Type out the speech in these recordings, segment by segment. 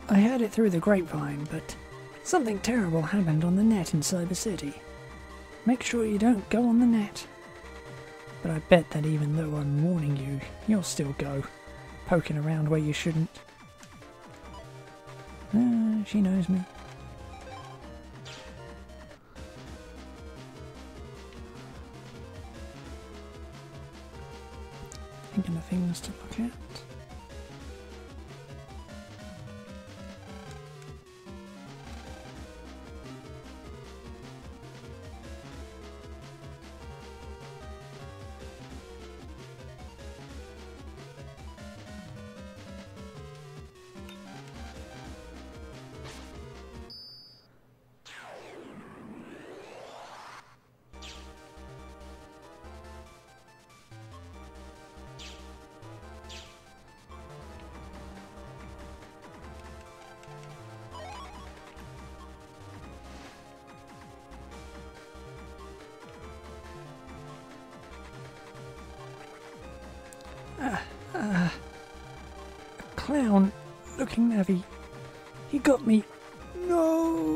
I heard it through the grapevine, but something terrible happened on the net in Cyber City. Make sure you don't go on the net. But I bet that even though I'm warning you, you'll still go, poking around where you shouldn't. She knows me. Thinking of things to look at. A clown looking navvy. He got me. No.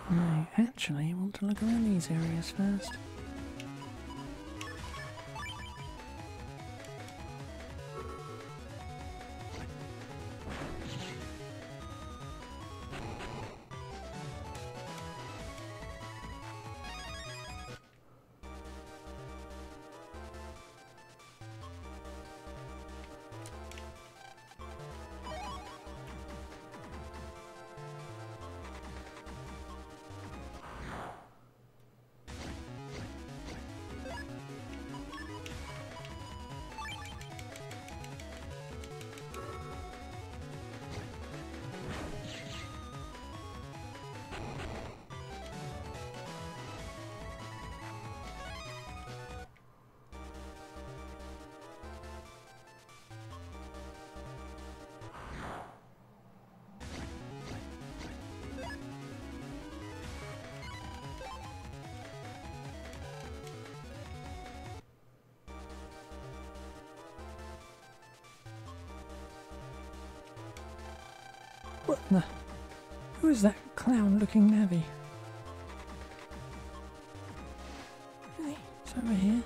I actually want to look around these areas first. What the? Who is that clown-looking navvy? Really? It's over here.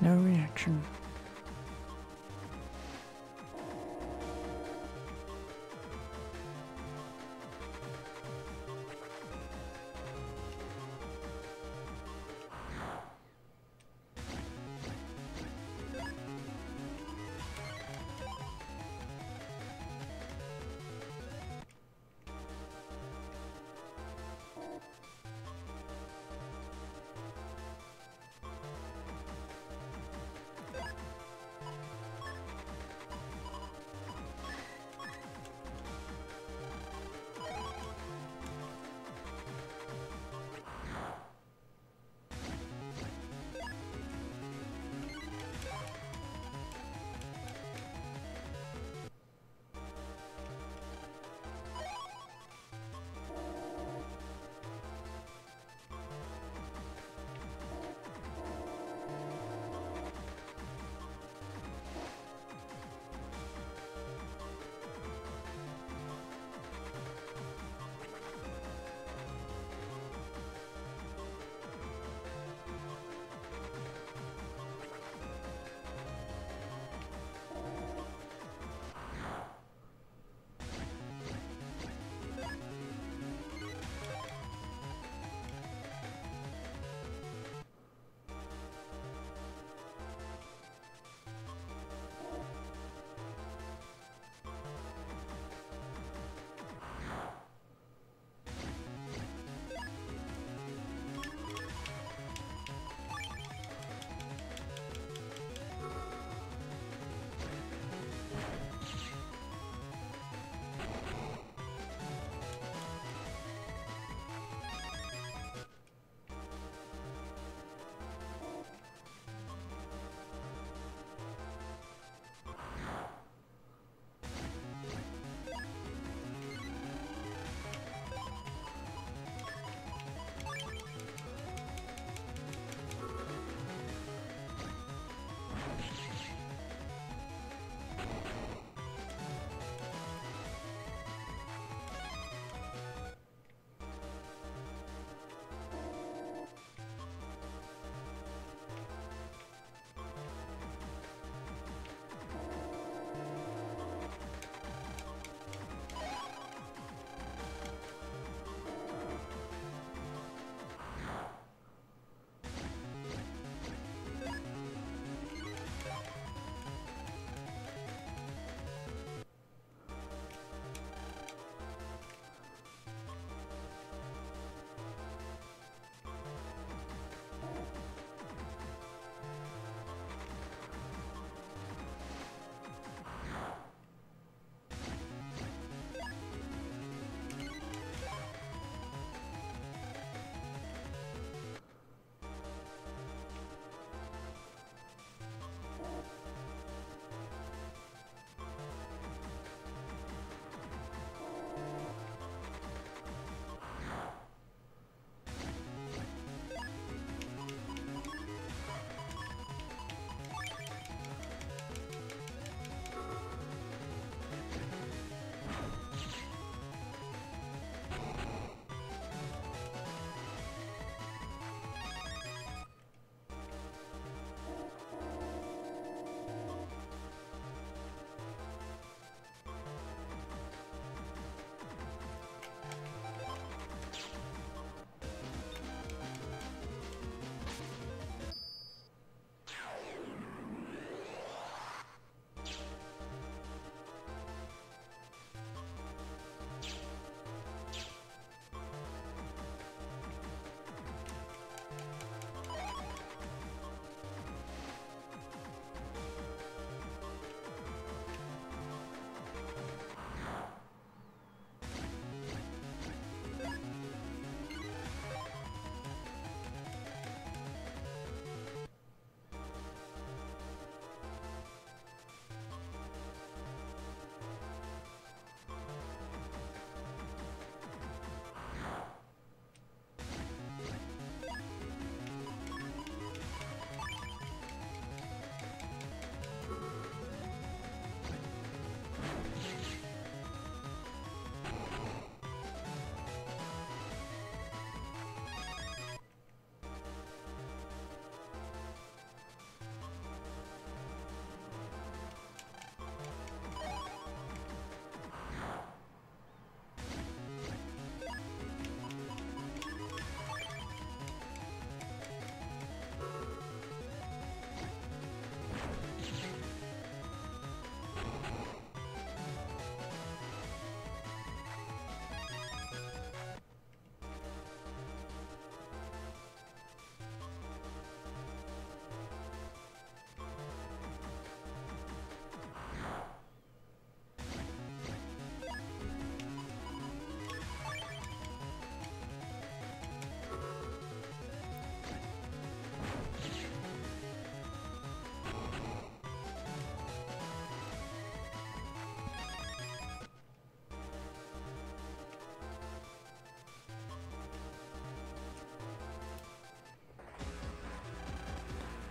No reaction.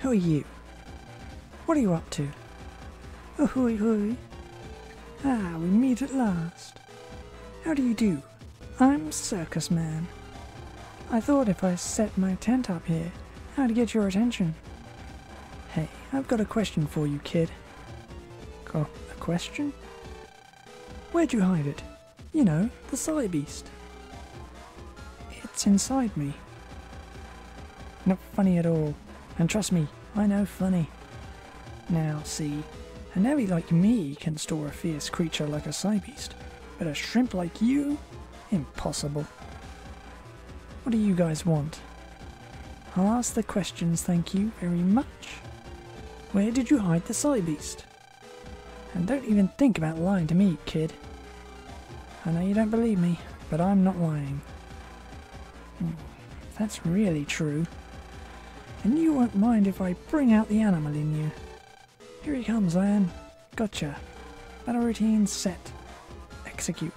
Who are you? What are you up to? Ahoy hoy. Ah, we meet at last. How do you do? I'm Circus Man. I thought if I set my tent up here, I'd get your attention. Hey, I've got a question for you, kid. Got a question? Where'd you hide it? You know, the Cybeast. It's inside me. Not funny at all. And trust me, I know funny. Now, see, a navvy like me can store a fierce creature like a Cybeast, but a shrimp like you? Impossible. What do you guys want? I'll ask the questions, thank you very much. Where did you hide the Cybeast? And don't even think about lying to me, kid. I know you don't believe me, but I'm not lying. If that's really true, then you won't mind if I bring out the animal in you. Here he comes, Lan. Gotcha. Battle routine set. Execute.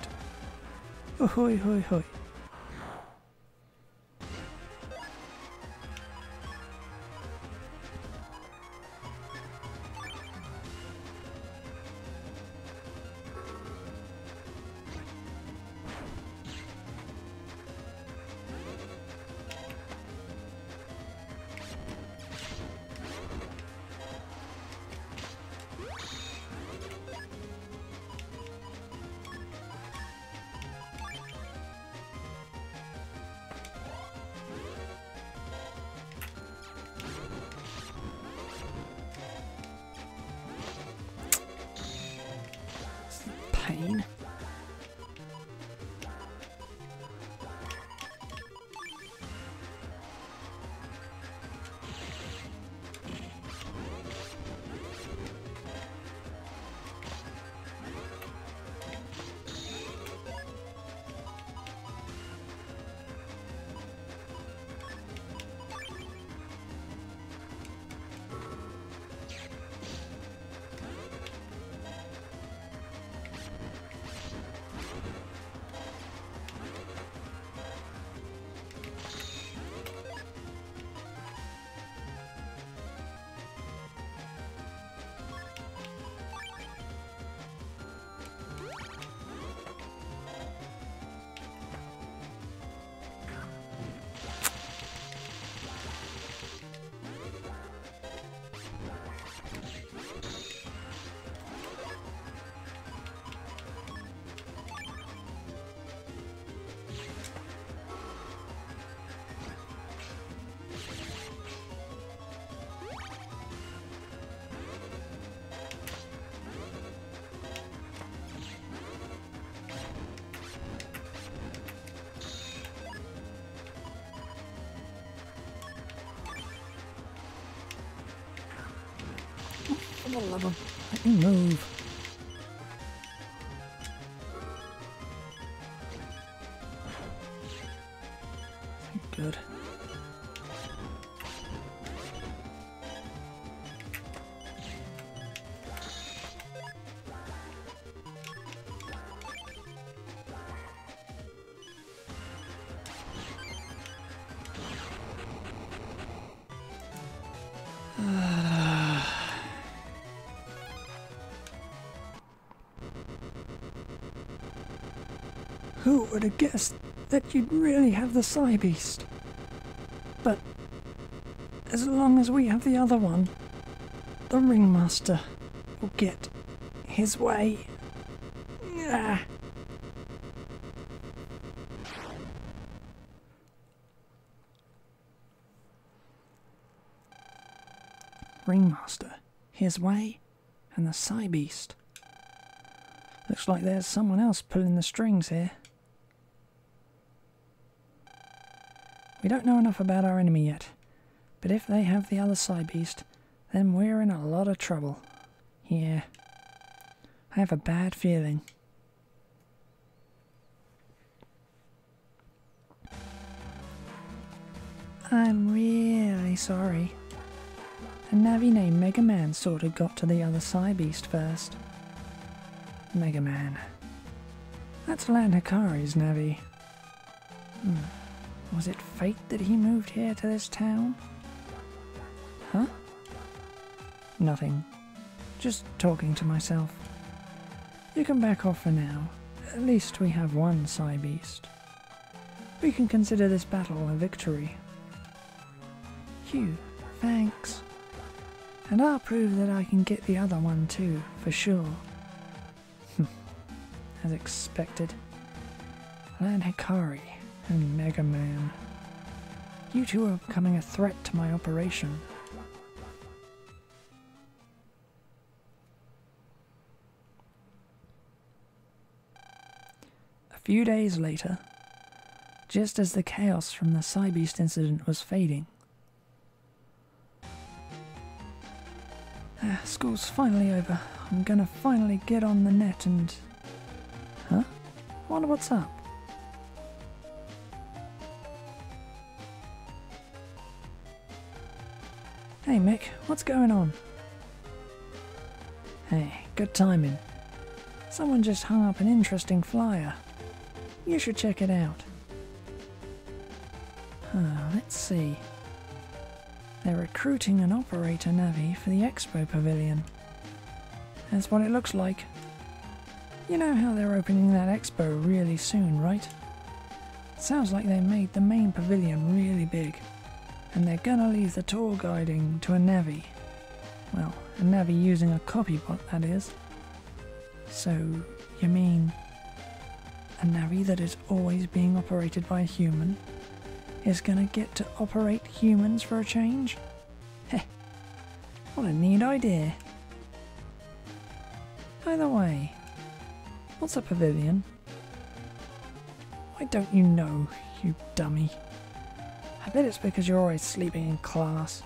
Ahoy hoy hoy. Pain. For the love of... let me move. Good. Who would have guessed that you'd really have the Cybeast? But as long as we have the other one, the Ringmaster will get his way. Ah. Ringmaster, his way, and the Cybeast. Looks like there's someone else pulling the strings here. We don't know enough about our enemy yet, but if they have the other Cybeast, then we're in a lot of trouble. Yeah, I have a bad feeling. I'm really sorry. A navvy named Megaman sort of got to the other Cybeast first. Megaman. That's Lan Hikari's navvy. Was it fate that he moved here to this town? Huh? Nothing. Just talking to myself. You can back off for now. At least we have one Cybeast. We can consider this battle a victory. Phew, thanks. And I'll prove that I can get the other one too, for sure. As expected. Lan Hikari and Megaman. You two are becoming a threat to my operation. A few days later, just as the chaos from the Cybeast incident was fading, school's finally over. I'm gonna finally get on the net and... Huh? Wonder what's up? Hey Mick, what's going on? Hey, good timing. Someone just hung up an interesting flyer. You should check it out. Let's see. They're recruiting an operator Navi for the Expo Pavilion. That's what it looks like. You know how they're opening that Expo really soon, right? It sounds like they made the main pavilion really big. And they're gonna leave the tour guiding to a Navi. Well, a Navi using a copybot, that is. So, you mean a Navi that is always being operated by a human is gonna get to operate humans for a change? Heh, what a neat idea. By the way, what's a pavilion? Why don't you know, you dummy? I bet it's because you're always sleeping in class.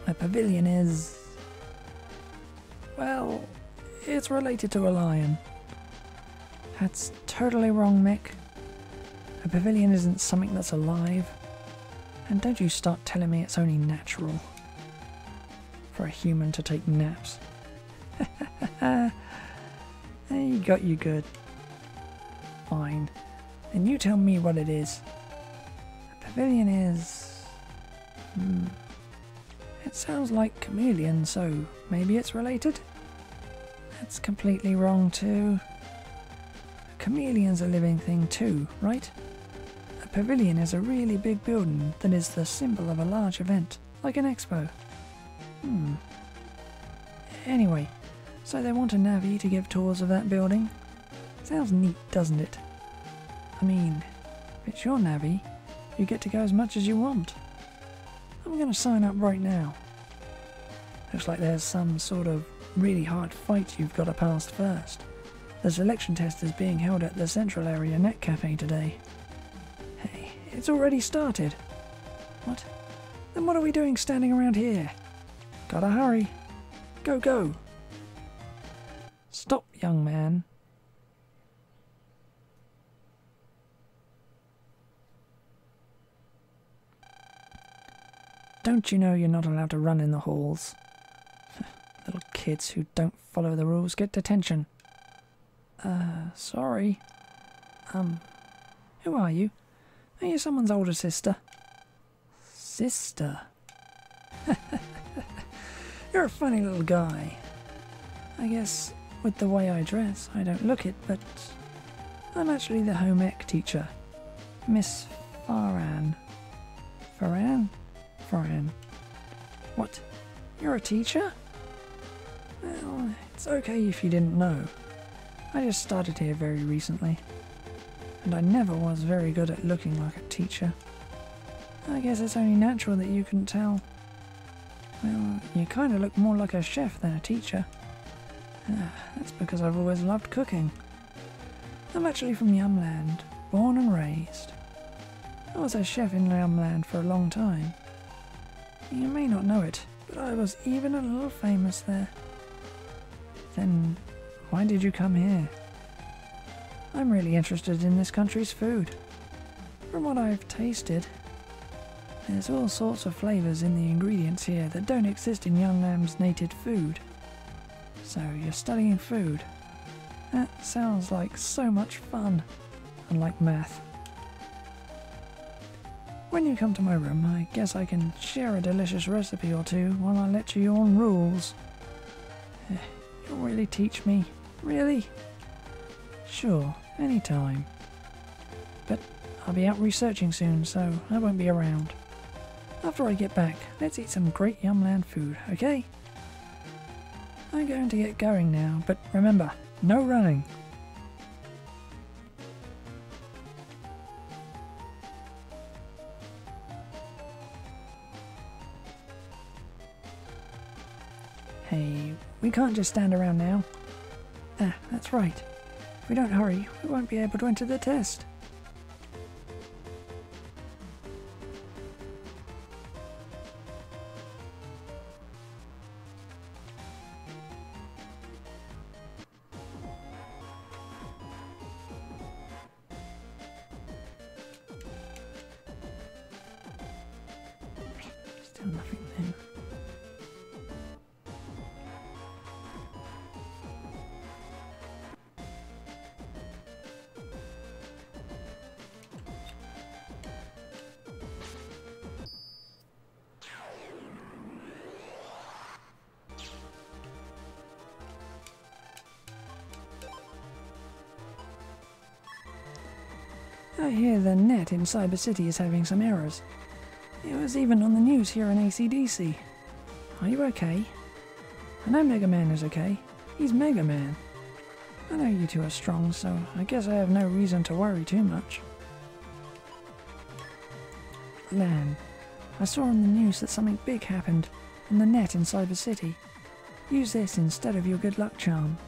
A pavilion is... well, it's related to a lion. That's totally wrong, Mick. A pavilion isn't something that's alive. And don't you start telling me it's only natural for a human to take naps. He got you good. Fine. And you tell me what it is. A pavilion is... It sounds like chameleon, so maybe it's related? That's completely wrong too. A chameleon's a living thing too, right? A pavilion is a really big building that is the symbol of a large event, like an expo. Anyway, so they want a Navi to give tours of that building? Sounds neat, doesn't it? I mean, if it's your Navi, you get to go as much as you want. I'm going to sign up right now. Looks like there's some sort of really hard fight you've got to pass first. The selection test is being held at the Central Area Net Cafe today. Hey, it's already started. What? Then what are we doing standing around here? Gotta hurry. Go, go. Stop, young man. Don't you know you're not allowed to run in the halls? Little kids who don't follow the rules get detention. Sorry. Who are you? Are you someone's older sister? Sister? You're a funny little guy. I guess with the way I dress, I don't look it, but I'm actually the home ec teacher. Miss Farran. Farran? Farran. What? You're a teacher? Well, it's okay if you didn't know. I just started here very recently, and I never was very good at looking like a teacher. I guess it's only natural that you couldn't tell. Well, you kind of look more like a chef than a teacher. That's because I've always loved cooking. I'm actually from Yumland, born and raised. I was a chef in Yumland for a long time. You may not know it, but I was even a little famous there. Then, why did you come here? I'm really interested in this country's food. From what I've tasted, there's all sorts of flavours in the ingredients here that don't exist in Yumland's native food. So you're studying food. That sounds like so much fun, unlike math. When you come to my room, I guess I can share a delicious recipe or two while I lecture you on rules. You'll really teach me? Really? Sure, anytime. But I'll be out researching soon, so I won't be around. After I get back, let's eat some great Yumland food, okay? I'm going to get going now, but remember, no running. Hey, we can't just stand around now. Ah, that's right. If we don't hurry, we won't be able to enter the test. Still nothing there. I hear the net in Cyber City is having some errors. It was even on the news here in ACDC. Are you okay? I know Megaman is okay. He's Megaman. I know you two are strong, so I guess I have no reason to worry too much. Lan, I saw on the news that something big happened on the net in Cyber City. Use this instead of your good luck charm.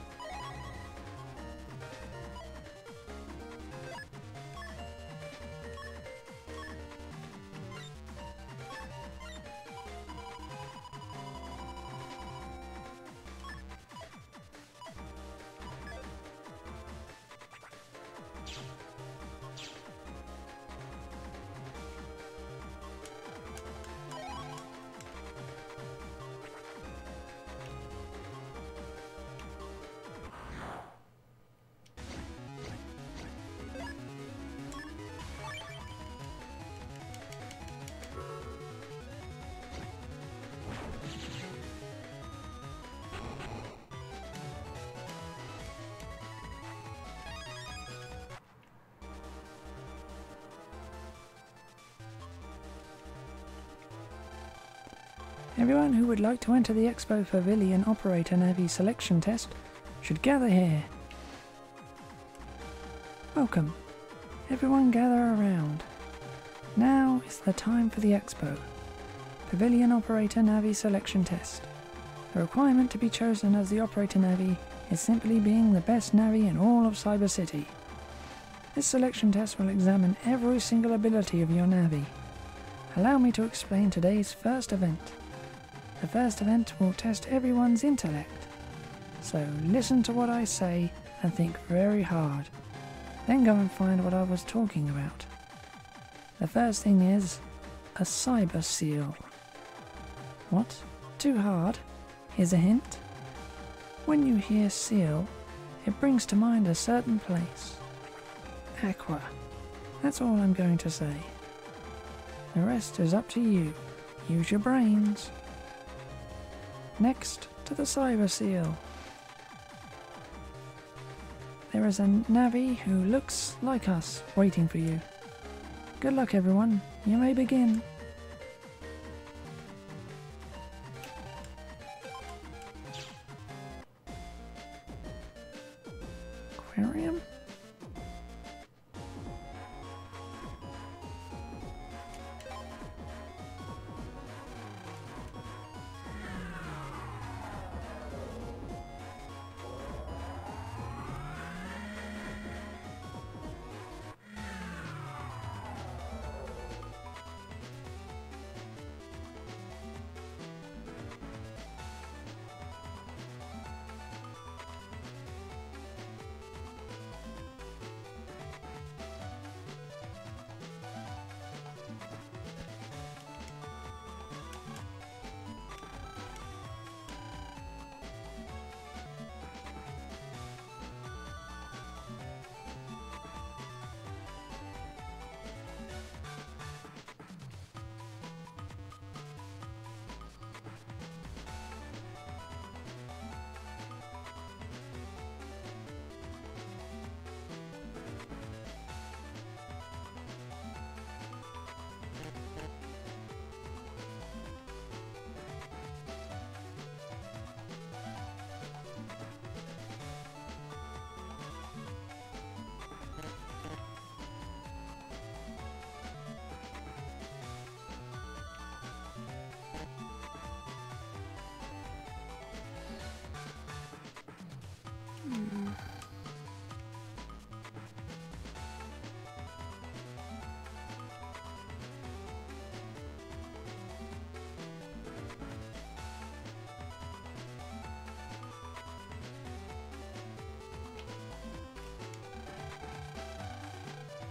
Everyone who would like to enter the Expo Pavilion Operator Navy selection test should gather here. Welcome. Everyone gather around. Now is the time for the Expo. Pavilion Operator Navy selection test. The requirement to be chosen as the Operator Navy is simply being the best Navy in all of Cyber City. This selection test will examine every single ability of your Navy. Allow me to explain today's first event. The first event will test everyone's intellect. So listen to what I say and think very hard. Then go and find what I was talking about. The first thing is a cyber seal. What? Too hard? Here's a hint. When you hear seal, it brings to mind a certain place. Aqua. That's all I'm going to say. The rest is up to you. Use your brains. Next to the cyber seal. There is a Navi who looks like us waiting for you. Good luck everyone, you may begin. Aquarium?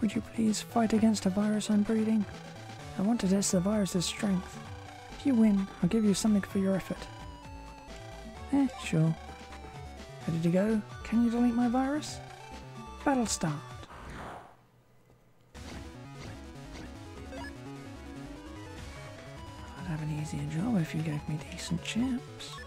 Would you please fight against a virus I'm breeding? I want to test the virus's strength. If you win, I'll give you something for your effort. Sure. Ready to go? Can you delete my virus? Battle start. I'd have an easier job if you gave me decent chips.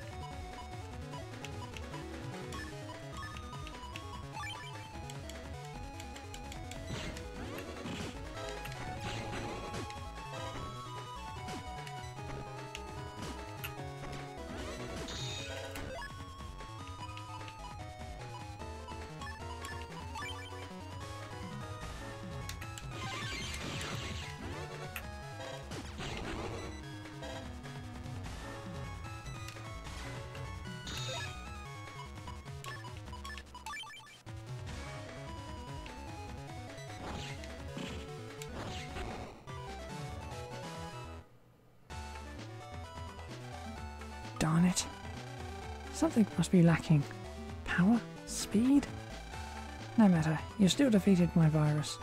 Darn it. Something must be lacking. Power? Speed? No matter, you still defeated my virus.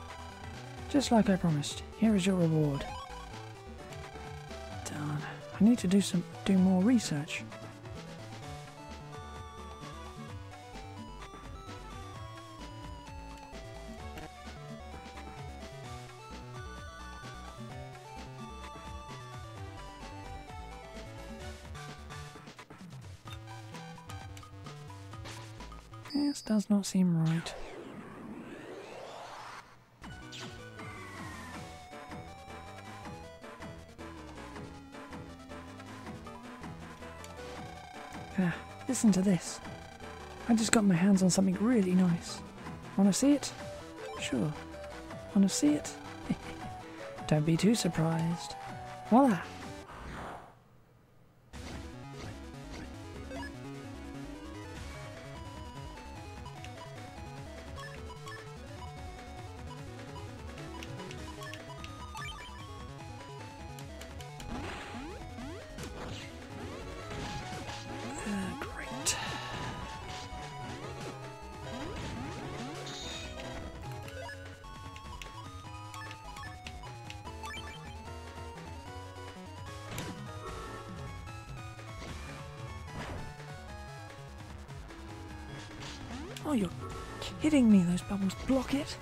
Just like I promised, here is your reward. Darn, I need to do more research. This does not seem right. Listen to this. I just got my hands on something really nice. Wanna see it? Sure. Wanna see it? Don't be too surprised. Voila! Great. Oh, you're kidding me, those bubbles block it?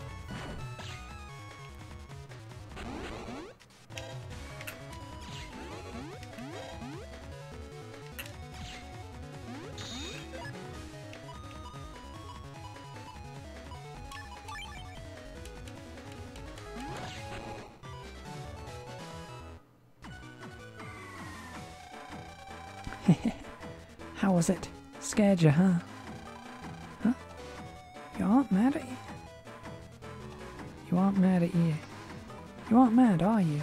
How was it? Scared you, huh? Huh? You aren't mad at you? You aren't mad at you? You aren't mad, are you?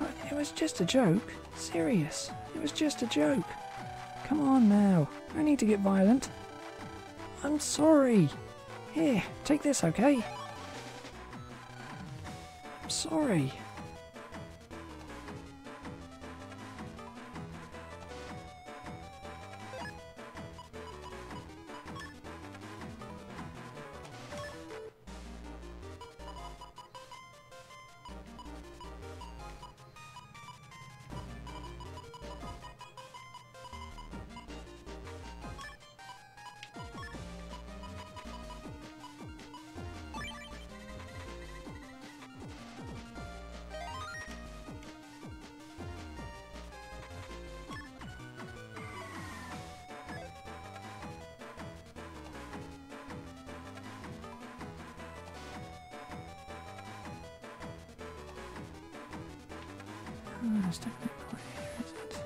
Oh, it was just a joke. Serious. It was just a joke. Come on now. No need to get violent. I'm sorry. Here, take this, okay? I'm sorry. Oh, it's definitely not here, is it?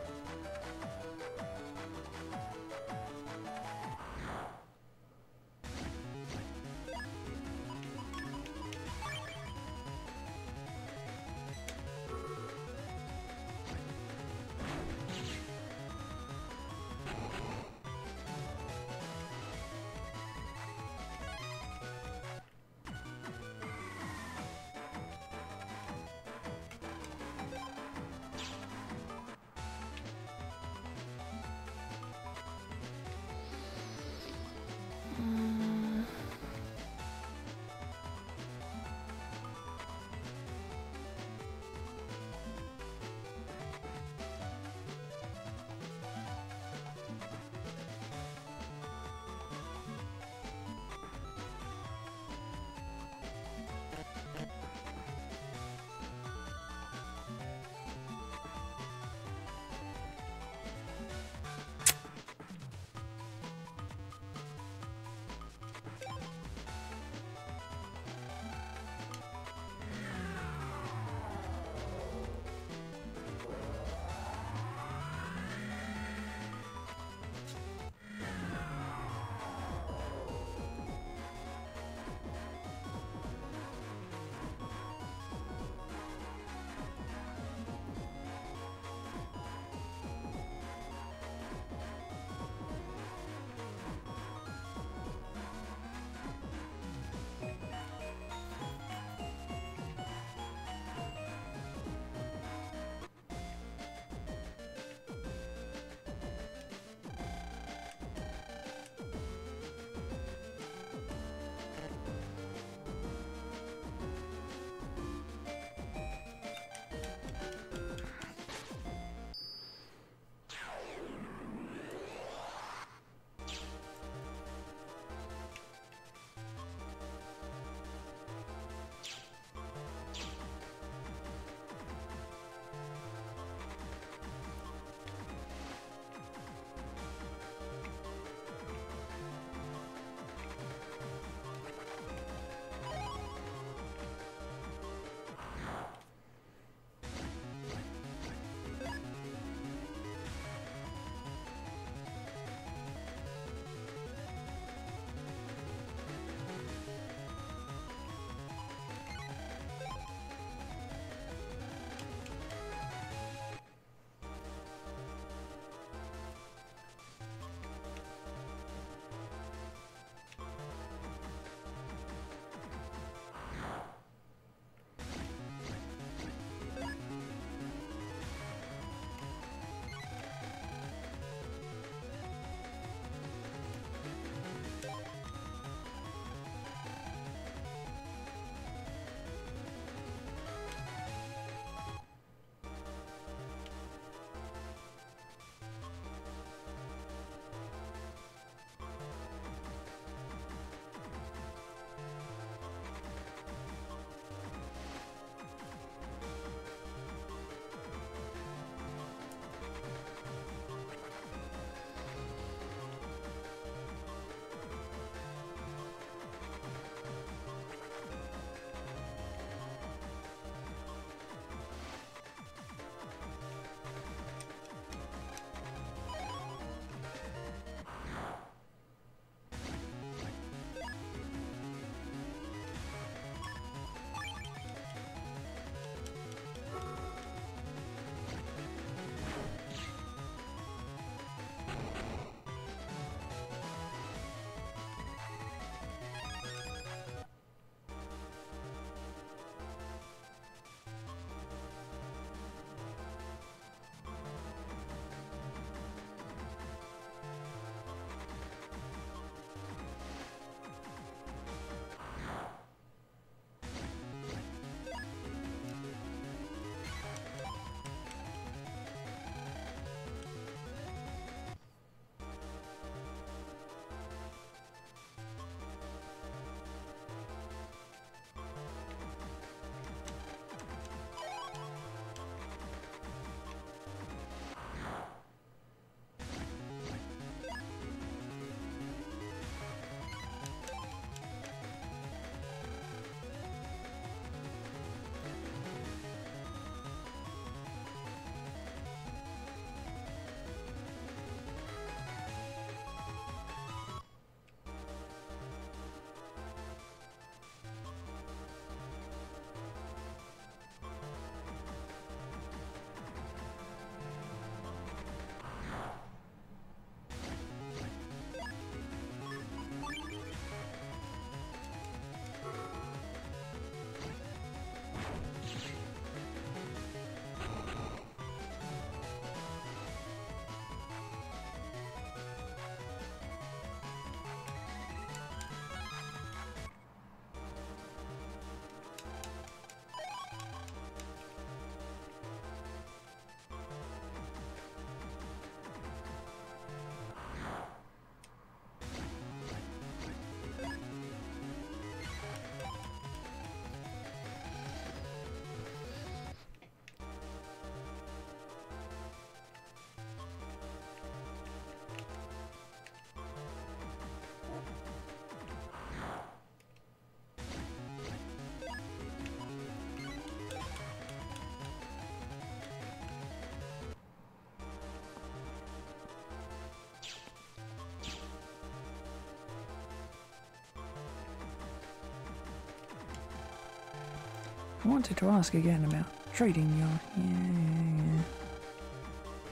I wanted to ask again about trading your... Yeah.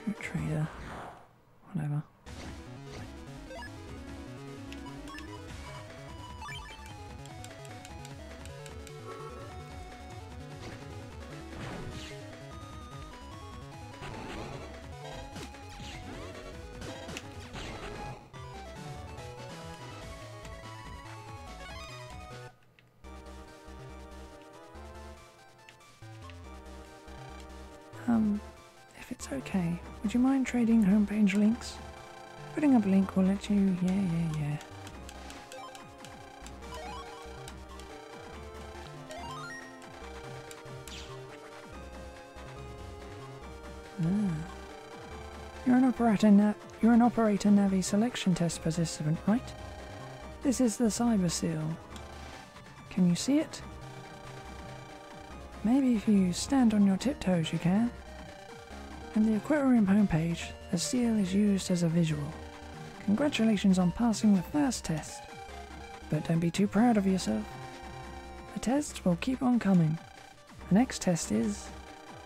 You're a trader. Whatever. If it's okay, would you mind trading homepage links? Putting up a link will let you... Yeah. You're an operator Navi selection test participant, right? This is the cyber seal. Can you see it? Maybe if you stand on your tiptoes you can. In the aquarium homepage, the seal is used as a visual. Congratulations on passing the first test. But don't be too proud of yourself. The tests will keep on coming. The next test is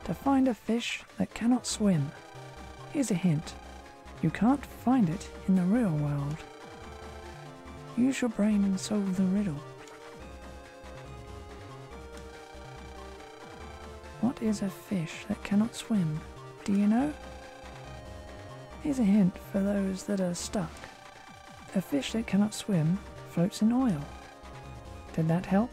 to find a fish that cannot swim. Here's a hint. You can't find it in the real world. Use your brain and solve the riddle. What is a fish that cannot swim? Do you know? Here's a hint for those that are stuck. A fish that cannot swim floats in oil. Did that help?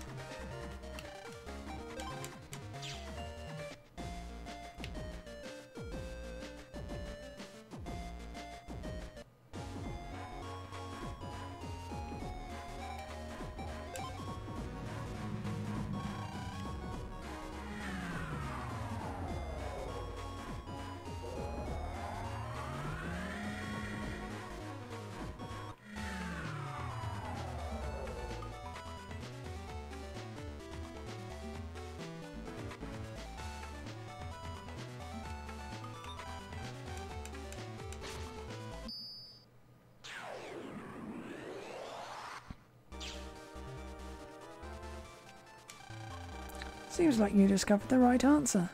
Seems like you discovered the right answer.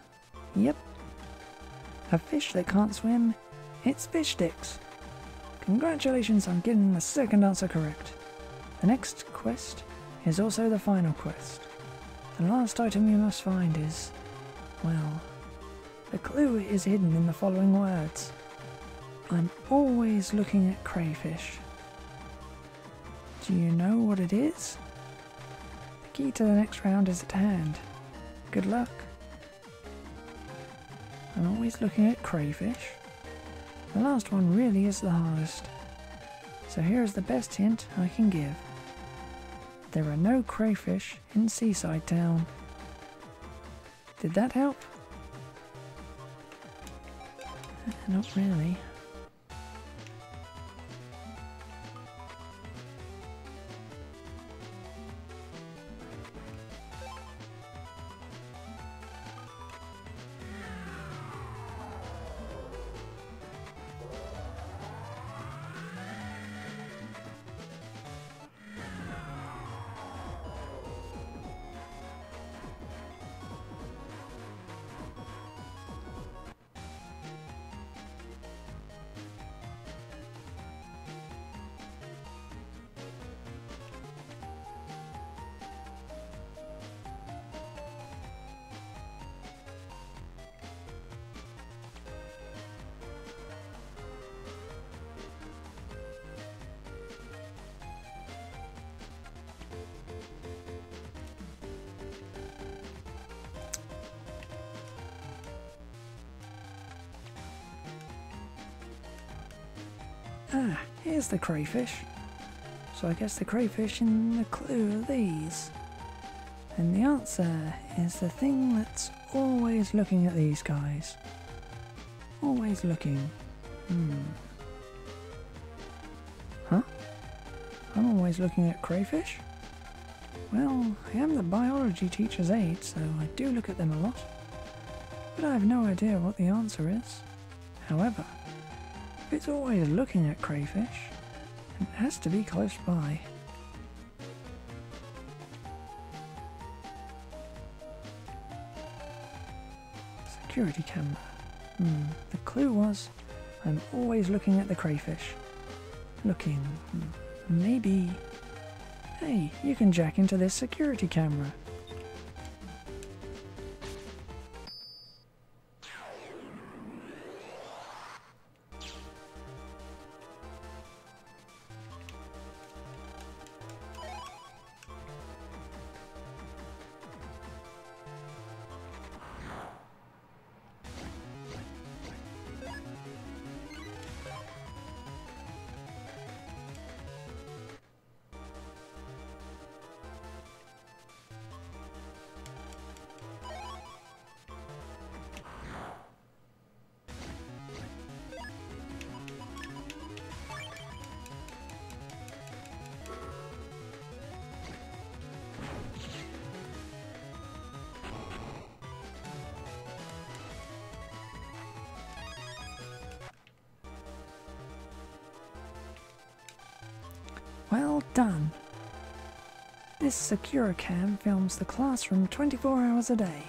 Yep. A fish that can't swim, it's fish sticks. Congratulations on getting the second answer correct. The next quest is also the final quest. The last item you must find is, well, the clue is hidden in the following words. I'm always looking at crayfish. Do you know what it is? The key to the next round is at hand. Good luck. I'm always looking at crayfish. The last one really is the hardest. So here is the best hint I can give. There are no crayfish in Seaside Town. Did that help? Not really. Ah, here's the crayfish. So I guess the crayfish in the clue are these. And the answer is the thing that's always looking at these guys. Always looking. Huh? I'm always looking at crayfish? Well, I am the biology teacher's aide, so I do look at them a lot. But I have no idea what the answer is. However, if it's always looking at crayfish, then it has to be close by. security camera. The clue was, I'm always looking at the crayfish. Looking, maybe... Hey, you can jack into this security camera. Well done. This Securicam films the classroom 24 hours a day.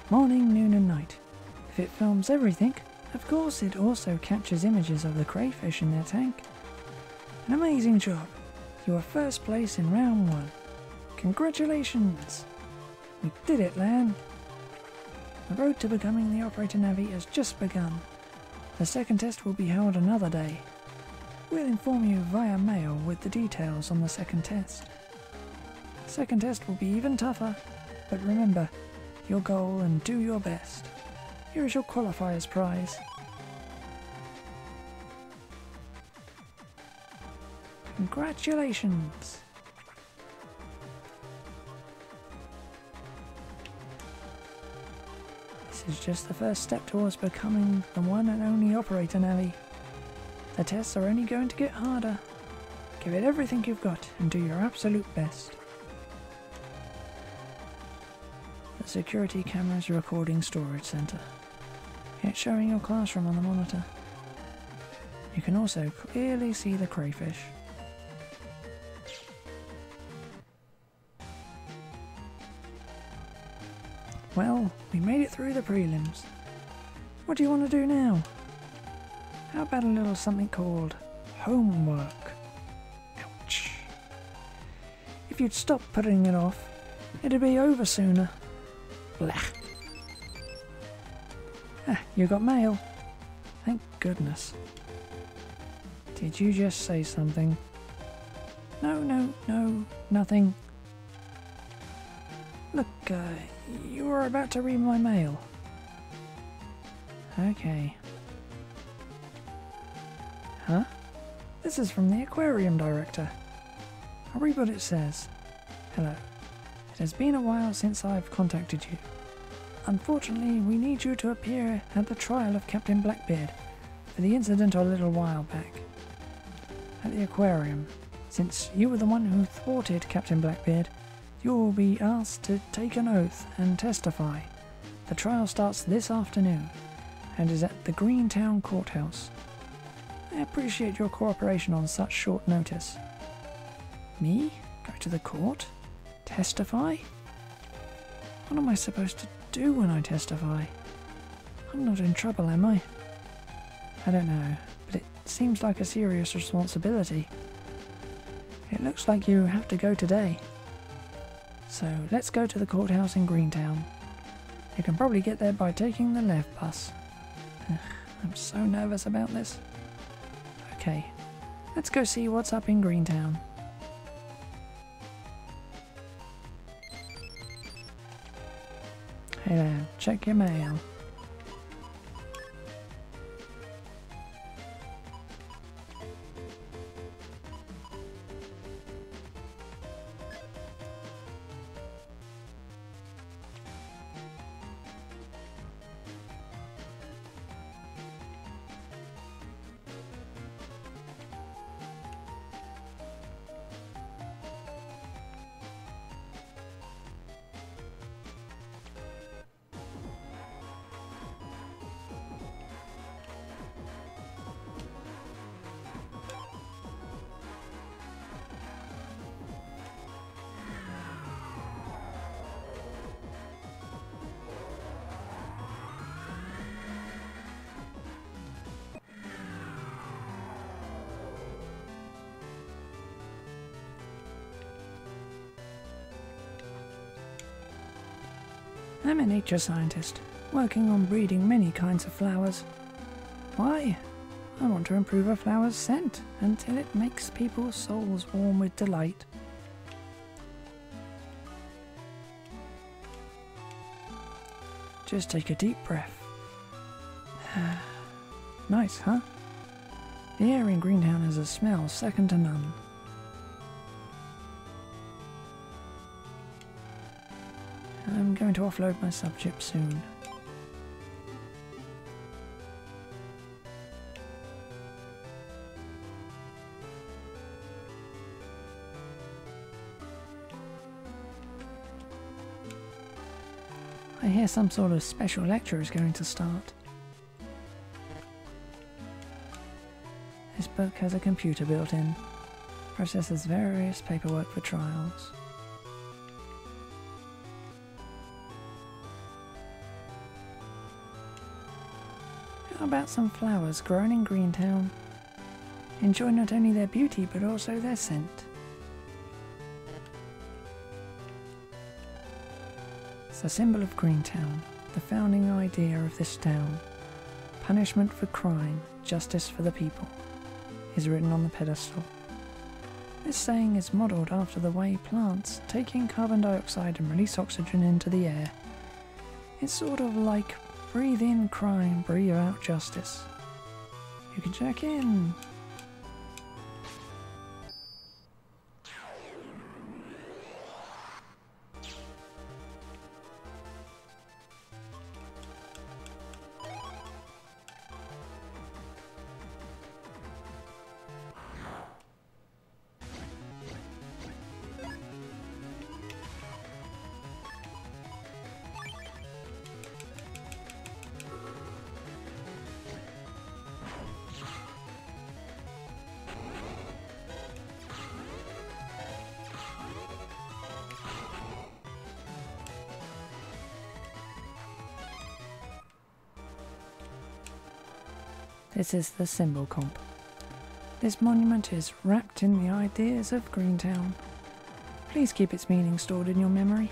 Morning, noon and night. If it films everything, of course it also captures images of the crayfish in their tank. An amazing job. You were first place in round 1. Congratulations! We did it, Lan. The road to becoming the operator navvy has just begun. The second test will be held another day. We'll inform you via mail with the details on the second test. The second test will be even tougher, but remember, your goal and do your best. Here is your qualifier's prize. Congratulations! This is just the first step towards becoming the one and only operator navvy. The tests are only going to get harder. Give it everything you've got and do your absolute best. The security camera's recording storage center. It's showing your classroom on the monitor. You can also clearly see the crayfish. Well, we made it through the prelims. What do you want to do now? How about a little something called homework? Ouch. If you'd stop putting it off, it'd be over sooner. Blah. Ah, you got mail. Thank goodness. Did you just say something? No, nothing. Look, you were about to read my mail. Okay. Huh? This is from the aquarium director. I'll read what it says. Hello. It has been a while since I've contacted you. Unfortunately, we need you to appear at the trial of Captain Blackbeard for the incident a little while back. At the aquarium, since you were the one who thwarted Captain Blackbeard, you will be asked to take an oath and testify. The trial starts this afternoon and is at the Greentown Courthouse. I appreciate your cooperation on such short notice. Me? Go to the court? Testify? What am I supposed to do when I testify? I'm not in trouble, am I? I don't know, but it seems like a serious responsibility. It looks like you have to go today. So let's go to the courthouse in Greentown. You can probably get there by taking the left bus. Ugh, I'm so nervous about this. Okay, let's go see what's up in Greentown. Hey there, check your mail. I'm a nature scientist, working on breeding many kinds of flowers. Why? I want to improve a flower's scent until it makes people's souls warm with delight. Just take a deep breath. Nice, huh? The air in Greentown has a smell second to none. I'm going to offload my subship soon. I hear some sort of special lecture is going to start. This book has a computer built in. Processes various paperwork for trials. How about some flowers grown in Greentown? Enjoy not only their beauty but also their scent. It's a symbol of Greentown, the founding idea of this town. Punishment for crime, justice for the people, is written on the pedestal. This saying is modelled after the way plants take in carbon dioxide and release oxygen into the air. It's sort of like breathe in crime, breathe out justice. You can check in. This is the symbol comp. This monument is wrapped in the ideas of Greentown. Please keep its meaning stored in your memory.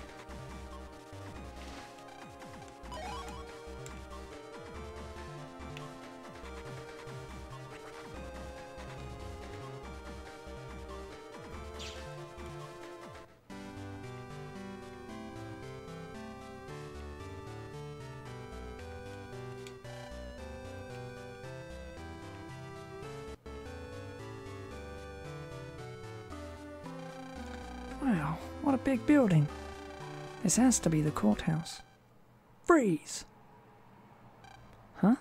Wow, what a big building. This has to be the courthouse. Freeze! Huh?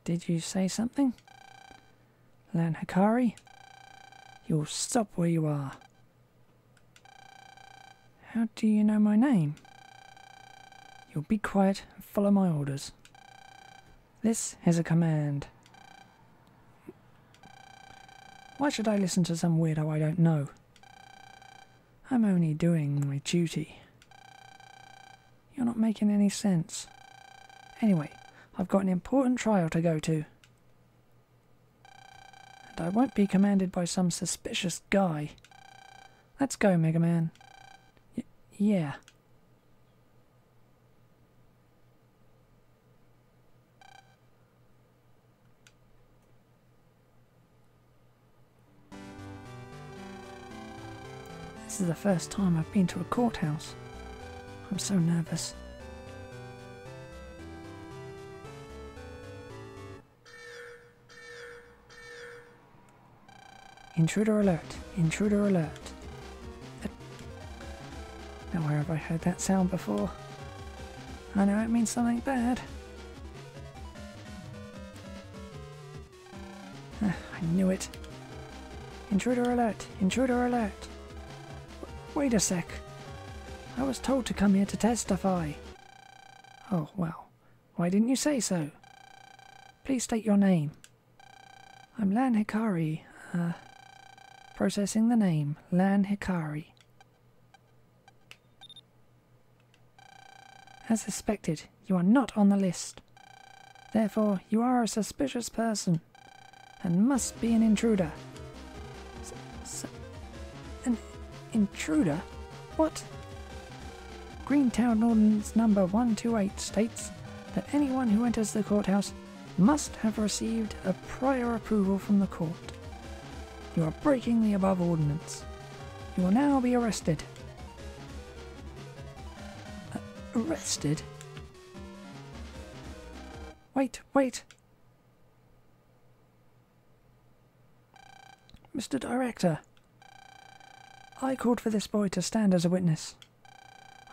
Did you say something? Lan Hikari? You'll stop where you are. How do you know my name? You'll be quiet and follow my orders. This is a command. Why should I listen to some weirdo I don't know? I'm only doing my duty. You're not making any sense. Anyway, I've got an important trial to go to. And I won't be commanded by some suspicious guy. Let's go, Megaman. Yeah. This is the first time I've been to a courthouse. I'm so nervous. Intruder alert! Intruder alert! Now where have I heard that sound before? I know it means something bad. I knew it. Intruder alert! Intruder alert! Wait a sec. I was told to come here to testify. Oh, well. Why didn't you say so? Please state your name. I'm Lan Hikari. Processing the name. Lan Hikari. As suspected, you are not on the list. Therefore, you are a suspicious person and must be an intruder. An intruder? What? Greentown Ordinance number 128 states that anyone who enters the courthouse must have received a prior approval from the court. You are breaking the above ordinance. You will now be arrested. Arrested? Wait. Mr. Director, I called for this boy to stand as a witness.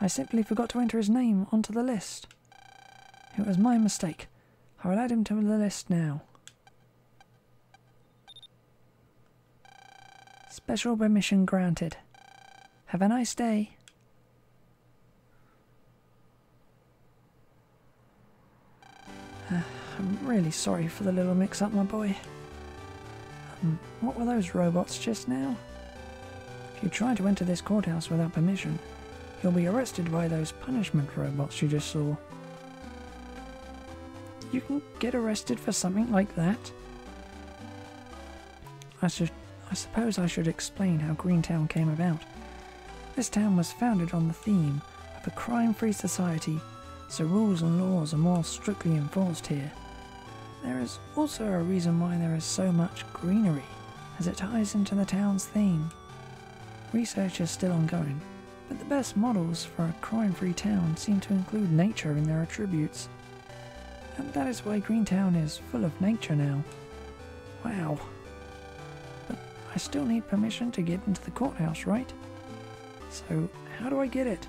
I simply forgot to enter his name onto the list. It was my mistake. I will add him to the list now. Special permission granted. Have a nice day. I'm really sorry for the little mix-up, my boy. What were those robots just now? If you try to enter this courthouse without permission, you'll be arrested by those punishment robots you just saw. You can get arrested for something like that? I suppose I should explain how Greentown came about. This town was founded on the theme of a crime-free society, so rules and laws are more strictly enforced here. There is also a reason why there is so much greenery, as it ties into the town's theme. Research is still ongoing, but the best models for a crime-free town seem to include nature in their attributes. And that is why Greentown is full of nature now. Wow. But I still need permission to get into the courthouse, right? So, how do I get it?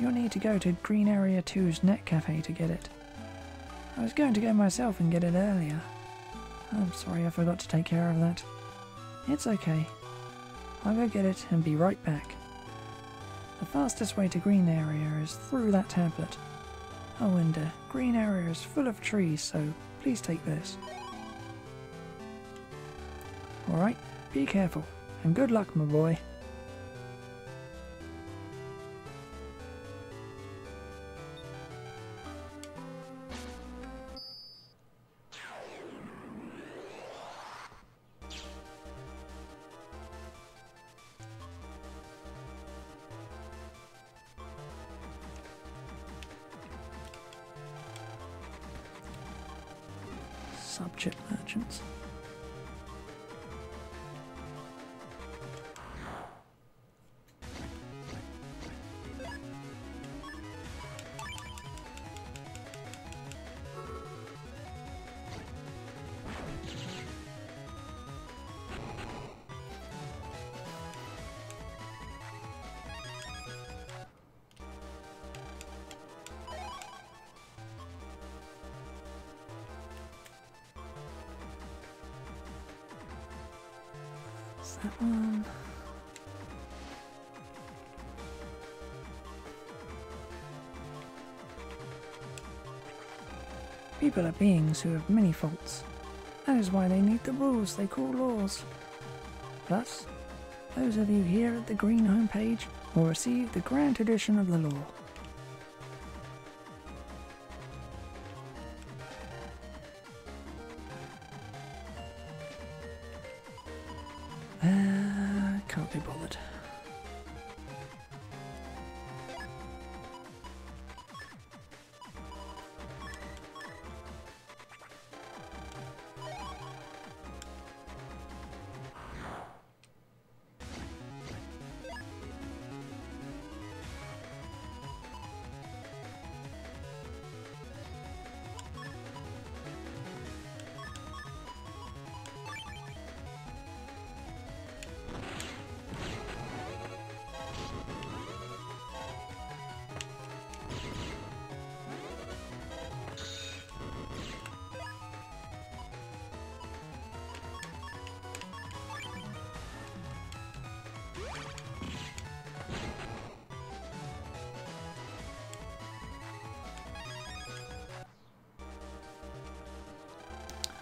You'll need to go to Green Area 2's Net Cafe to get it. I was going to go myself and get it earlier. I'm sorry I forgot to take care of that. It's okay. I'll go get it and be right back. The fastest way to Green Area is through that tablet. Oh, and Green Area is full of trees, so please take this. Alright, be careful, and good luck, my boy. Subchip merchants. That one. People are beings who have many faults. That is why they need the rules they call laws. Thus, those of you here at the Green homepage will receive the Grant Edition of the law. Can't be bothered.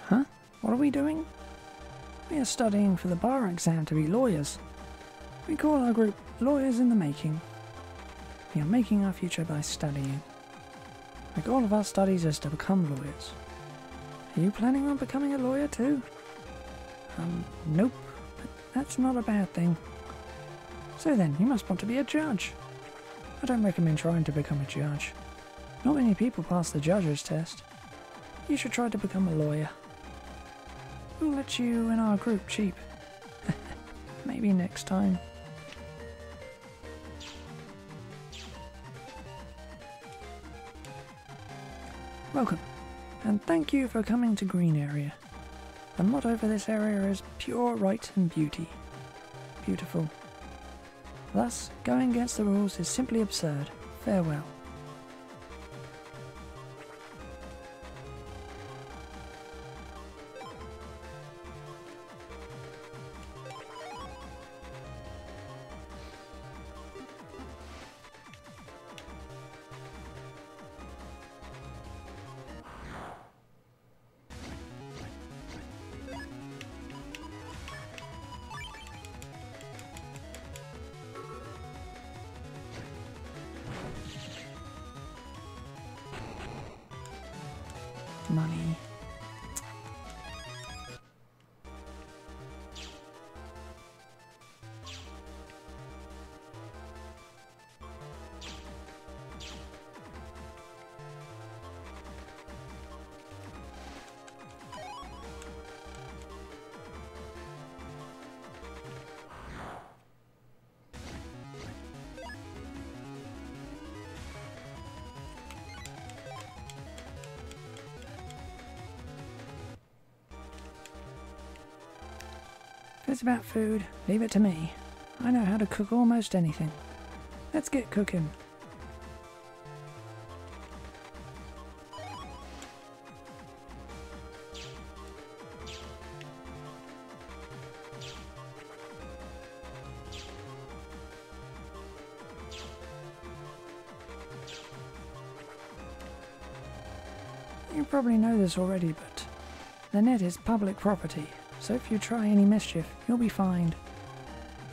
Huh? What are we doing? We are studying for the bar exam to be lawyers. We call our group Lawyers in the Making. We are making our future by studying. The goal of our studies is to become lawyers. Are you planning on becoming a lawyer too? Nope, but that's not a bad thing. So then, you must want to be a judge. I don't recommend trying to become a judge. Not many people pass the judge's test. You should try to become a lawyer. We'll let you in our group cheap. Maybe next time. Welcome, and thank you for coming to Green Area. The motto for this area is pure right and beauty. Beautiful. Thus, going against the rules is simply absurd. Farewell. Money. If it's about food, leave it to me. I know how to cook almost anything. Let's get cooking. You probably know this already, but the net is public property. So if you try any mischief, you'll be fined.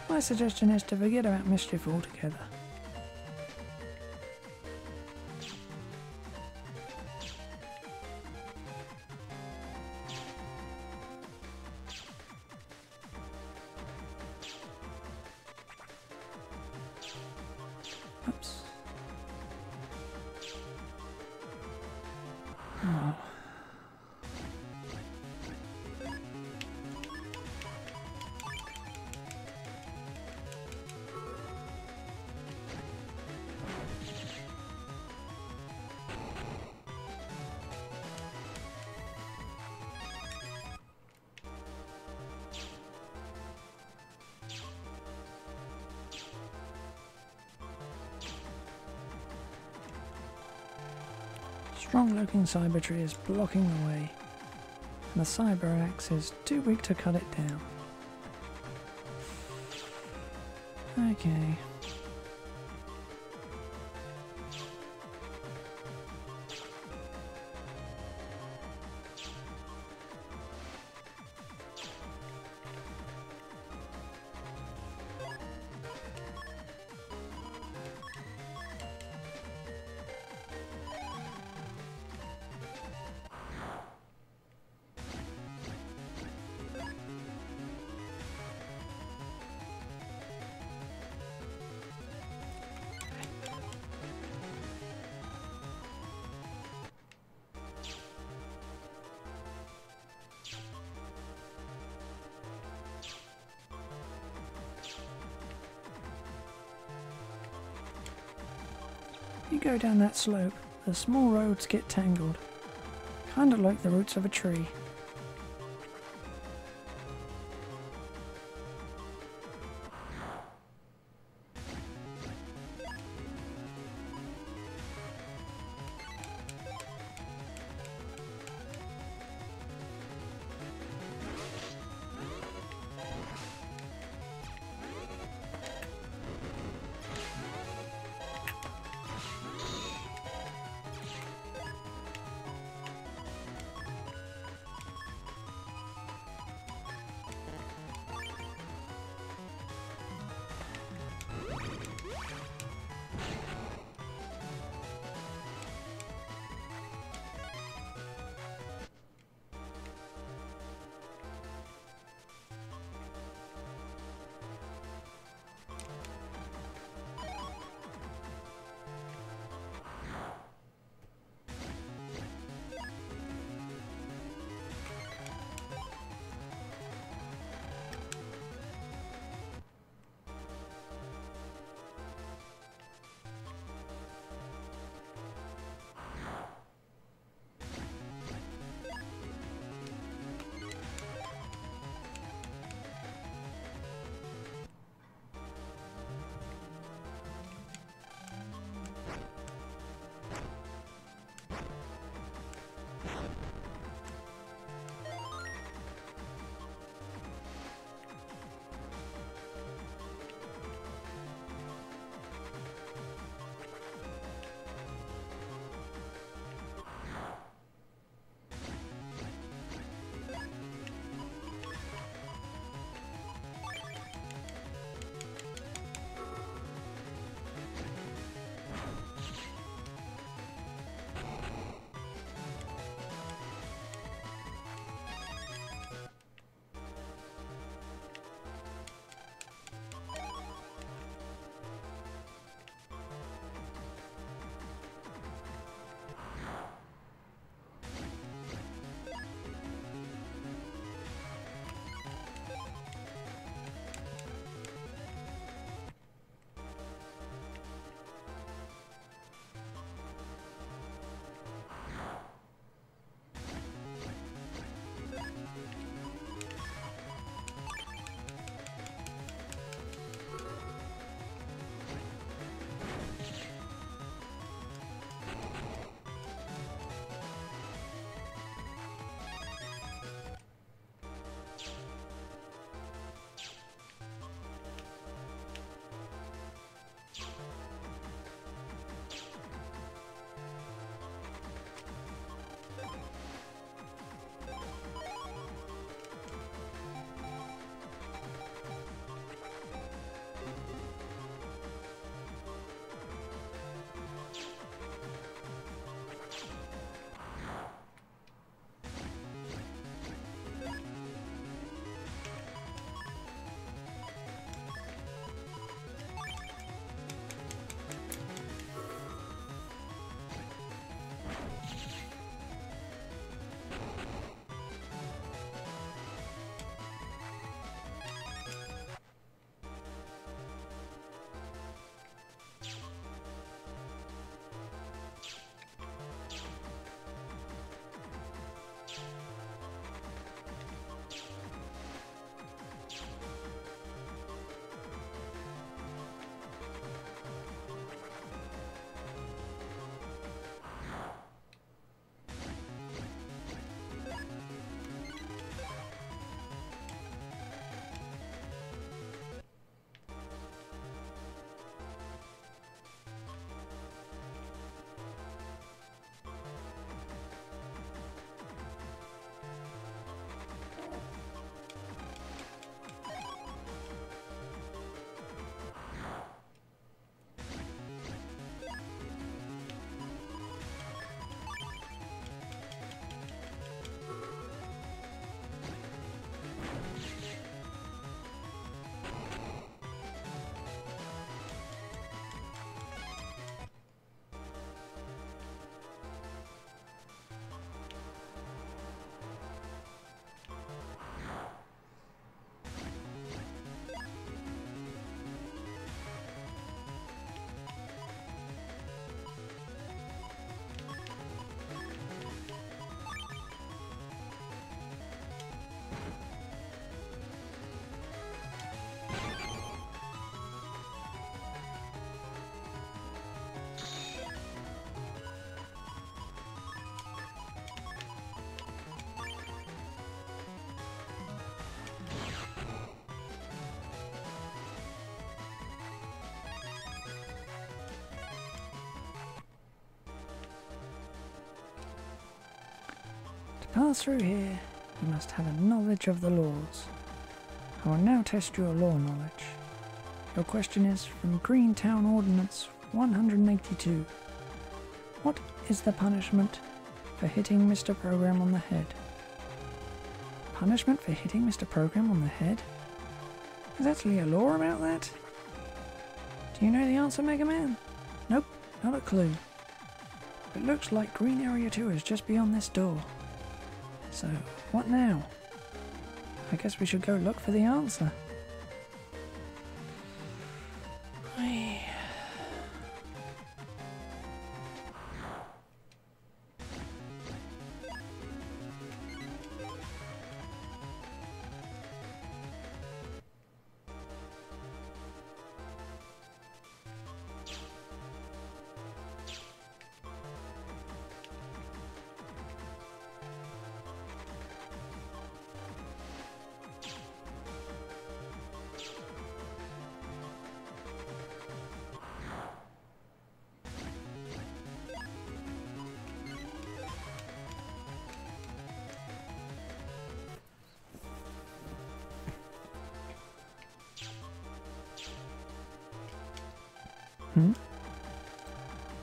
My suggestion is to forget about mischief altogether. Oops. Oh. Strong-looking cyber tree is blocking the way, and the cyber axe is too weak to cut it down. Okay. You go down that slope, the small roads get tangled, kinda like the roots of a tree. pass through here, you must have a knowledge of the laws. I will now test your law knowledge. Your question is from Greentown Ordinance 182. What is the punishment for hitting Mr. Program on the head? Punishment for hitting Mr. Program on the head? There's actually a law about that? Do you know the answer, Megaman? Nope, not a clue. It looks like Green Area 2 is just beyond this door. So, what now? I guess we should go look for the answer.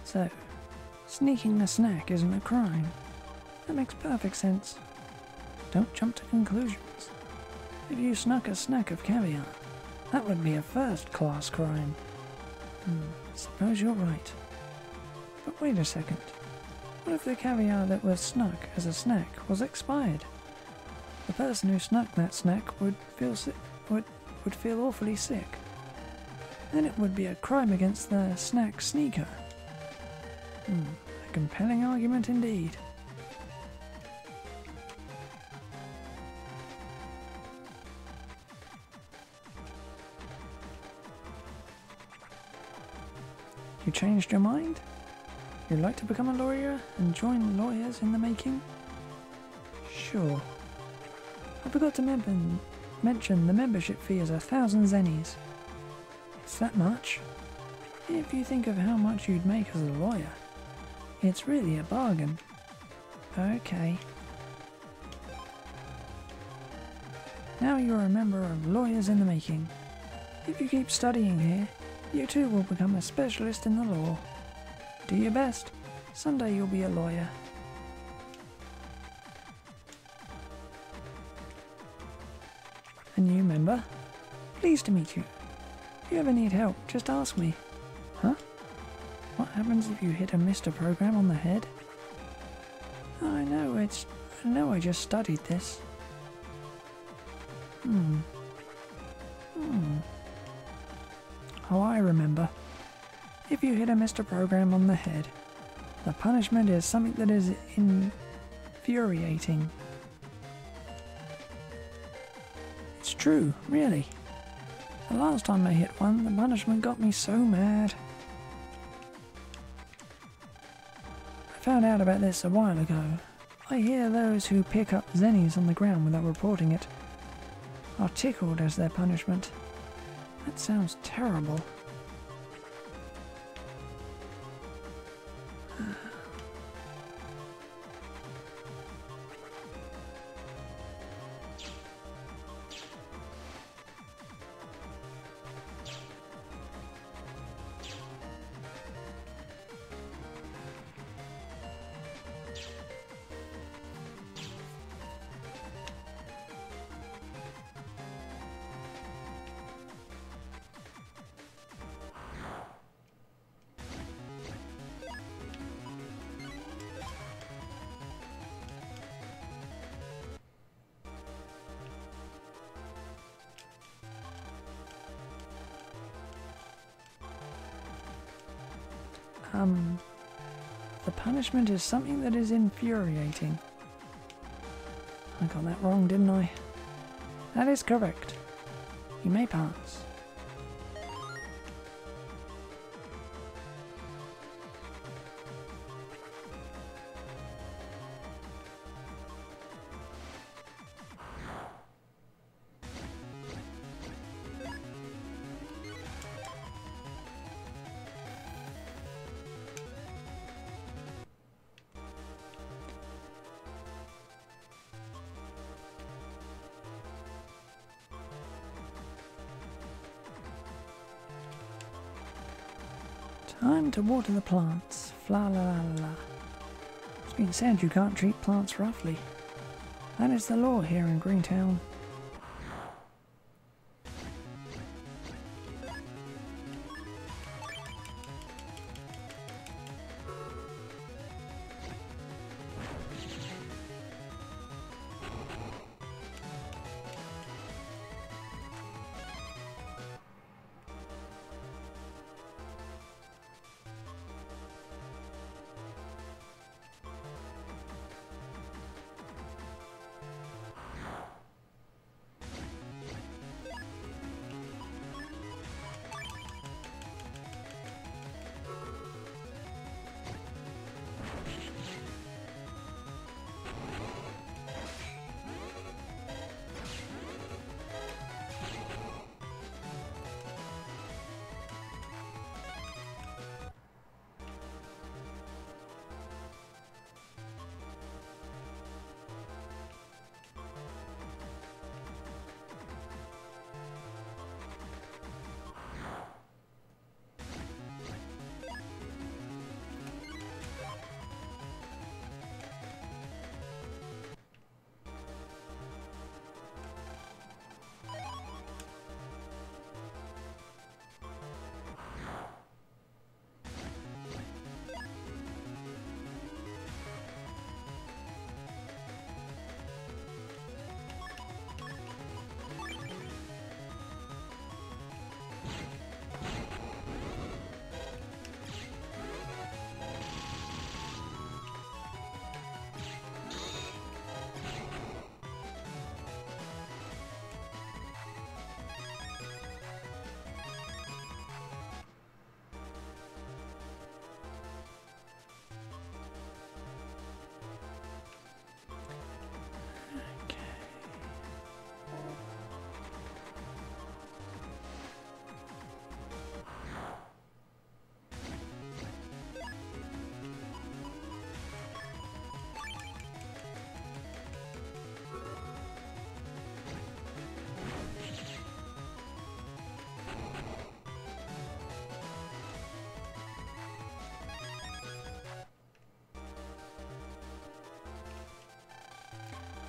So, sneaking a snack isn't a crime. That makes perfect sense. Don't jump to conclusions. If you snuck a snack of caviar, that would be a first-class crime. Suppose you're right. But wait a second. What if the caviar that was snuck as a snack was expired? The person who snuck that snack would feel sick, would feel awfully sick. Then it would be a crime against the snack sneaker. A compelling argument indeed. You changed your mind? You'd like to become a lawyer and join lawyers in the making? Sure. I forgot to mention the membership fee is 1,000 zennies. It's that much? If you think of how much you'd make as a lawyer, it's really a bargain. Okay. Now you're a member of Lawyers in the Making. If you keep studying here, you too will become a specialist in the law. Do your best. Someday you'll be a lawyer. A new member? Pleased to meet you. If you ever need help, just ask me. Huh? What happens if you hit a Mr. Program on the head? I know I just studied this. Oh, I remember. If you hit a Mr. Program on the head, the punishment is something that is infuriating. It's true, really. The last time I hit one, the punishment got me so mad. I found out about this a while ago. I hear those who pick up zennies on the ground without reporting it are tickled as their punishment. That sounds terrible. The punishment is something that is infuriating. I got that wrong, didn't I? That is correct. You may pass. Time to water the plants. Fla la la la. It's been said you can't treat plants roughly. That is the law here in Greentown.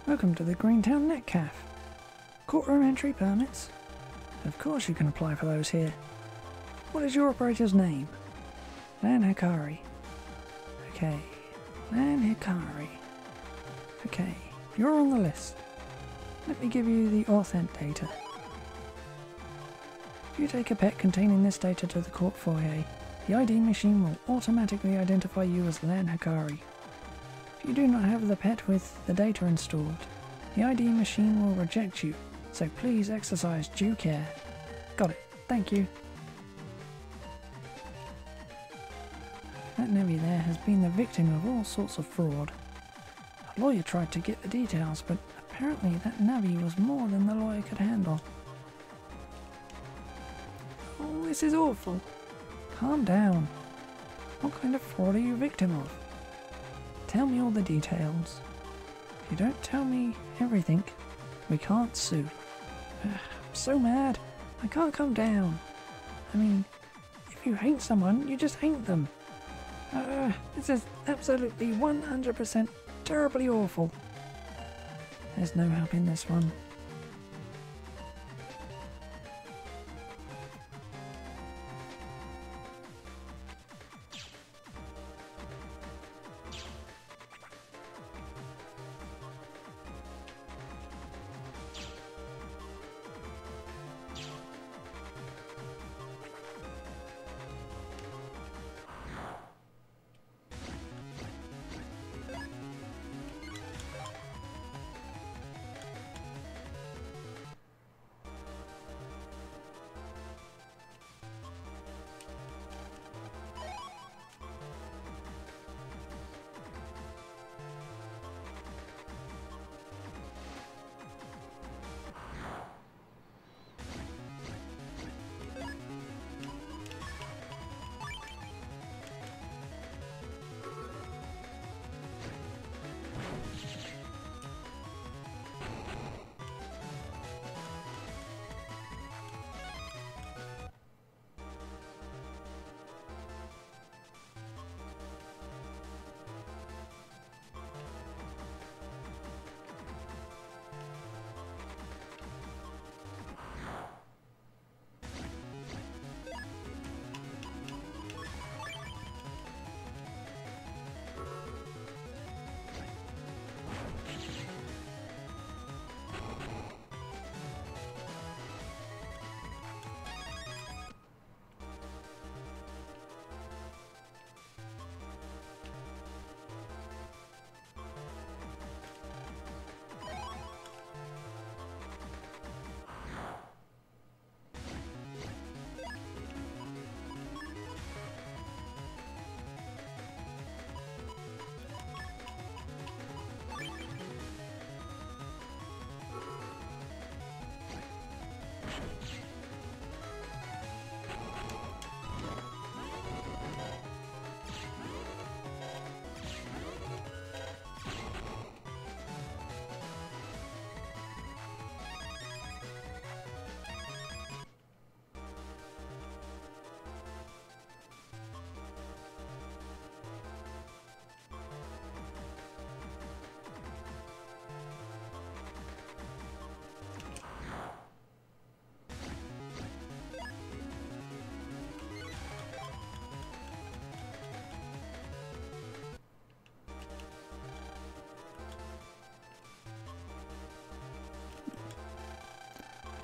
Welcome to the Greentown Net Cafe. Courtroom entry permits? Of course you can apply for those here. What is your operator's name? Lan Hikari. Okay, Lan Hikari. Okay, you're on the list. Let me give you the authent data. If you take a pet containing this data to the court foyer, the ID machine will automatically identify you as Lan Hikari. If you do not have the pet with the data installed, the ID machine will reject you, so please exercise due care. Got it, thank you. That Navi there has been the victim of all sorts of fraud. A lawyer tried to get the details, but apparently that Navi was more than the lawyer could handle. Oh, this is awful. Calm down. What kind of fraud are you victim of? Tell me all the details. If you don't tell me everything, we can't sue. I'm so mad. I can't calm down. I mean, if you hate someone, you just hate them. This is absolutely 100% terribly awful. There's no help in this one.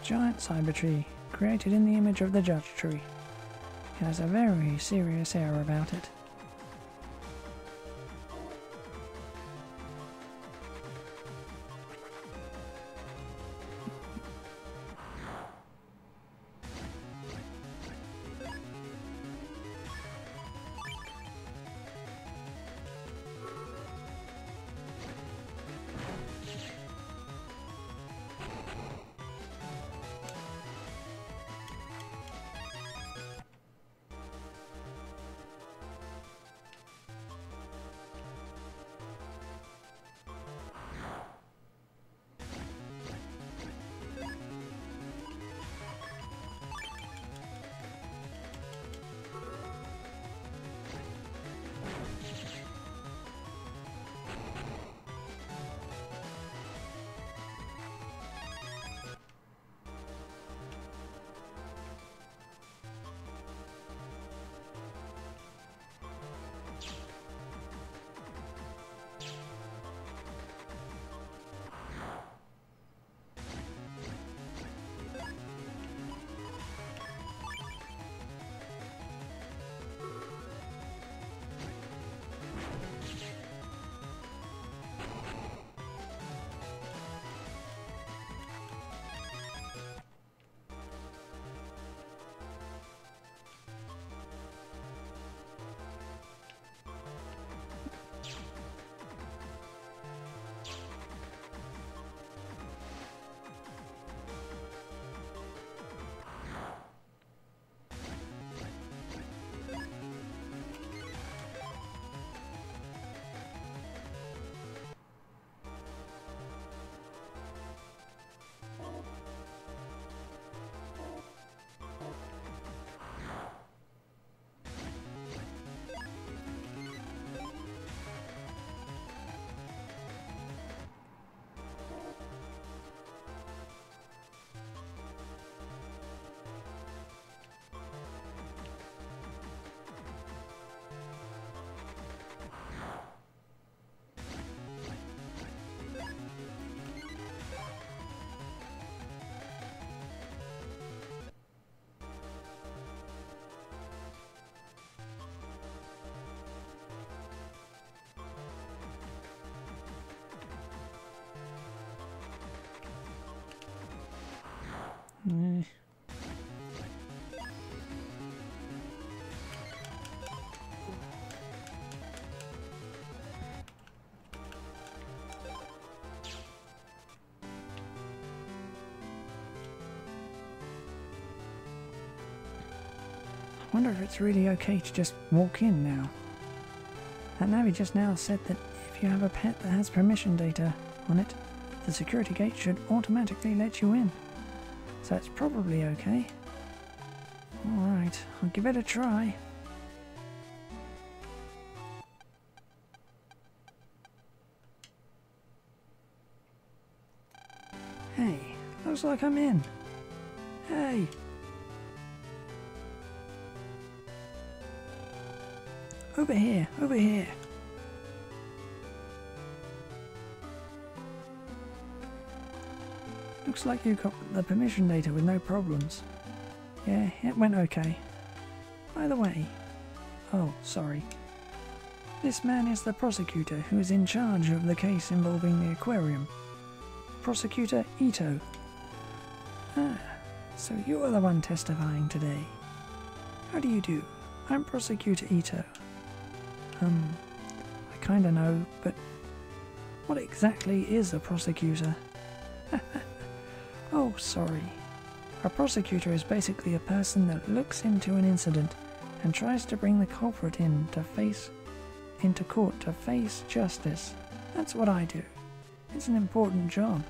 giant cyber tree, created in the image of the judge tree. It has a very serious air about it. I wonder if it's really okay to just walk in now. That Navi just now said that if you have a pet that has permission data on it, the security gate should automatically let you in. So it's probably okay. Alright, I'll give it a try. Hey, looks like I'm in. Hey! Over here, over here. Looks like you got the permission data with no problems. Yeah, it went okay. By the way... Oh, sorry. This man is the prosecutor who is in charge of the case involving the aquarium. Prosecutor Ito. Ah, so you are the one testifying today. How do you do? I'm Prosecutor Ito. I kinda know, but what exactly is a prosecutor? Oh, sorry. A prosecutor is basically a person that looks into an incident and tries to bring the culprit into court to face justice. That's what I do. It's an important job,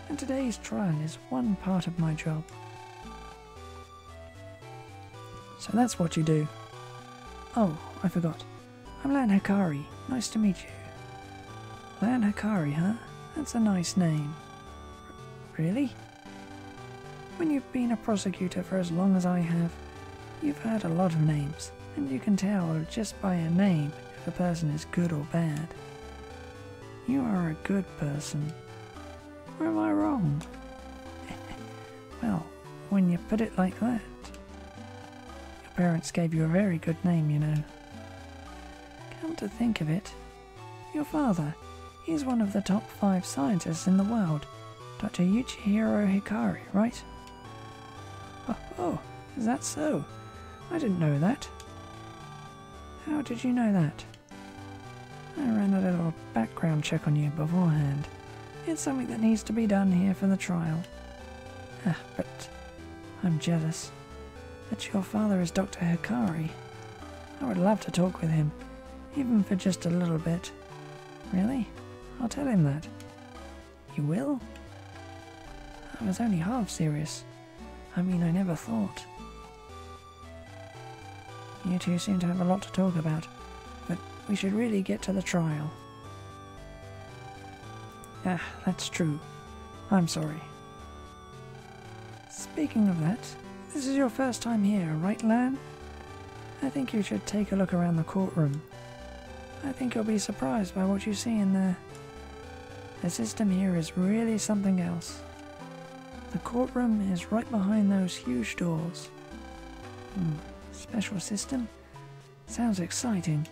and today's trial is one part of my job. So that's what you do. Oh, I forgot. I'm Lan Hikari. Nice to meet you. Lan Hikari, huh? That's a nice name. Really? When you've been a prosecutor for as long as I have, you've heard a lot of names, and you can tell just by a name if a person is good or bad. You are a good person. Or am I wrong? Well, when you put it like that. Your parents gave you a very good name, you know. Come to think of it, your father, he's one of the top 5 scientists in the world. Dr. Yuichiro Hikari, right? Oh, is that so? I didn't know that. How did you know that? I ran a little background check on you beforehand. It's something that needs to be done here for the trial. But I'm jealous that your father is Dr. Hikari. I would love to talk with him, even for just a little bit. Really? I'll tell him that. You will? I was only half serious. I mean, I never thought. You two seem to have a lot to talk about, but we should really get to the trial. That's true. I'm sorry. Speaking of that, this is your first time here, right, Lan? I think you should take a look around the courtroom. I think you'll be surprised by what you see in there. The system here is really something else. The courtroom is right behind those huge doors. Special system? Sounds exciting.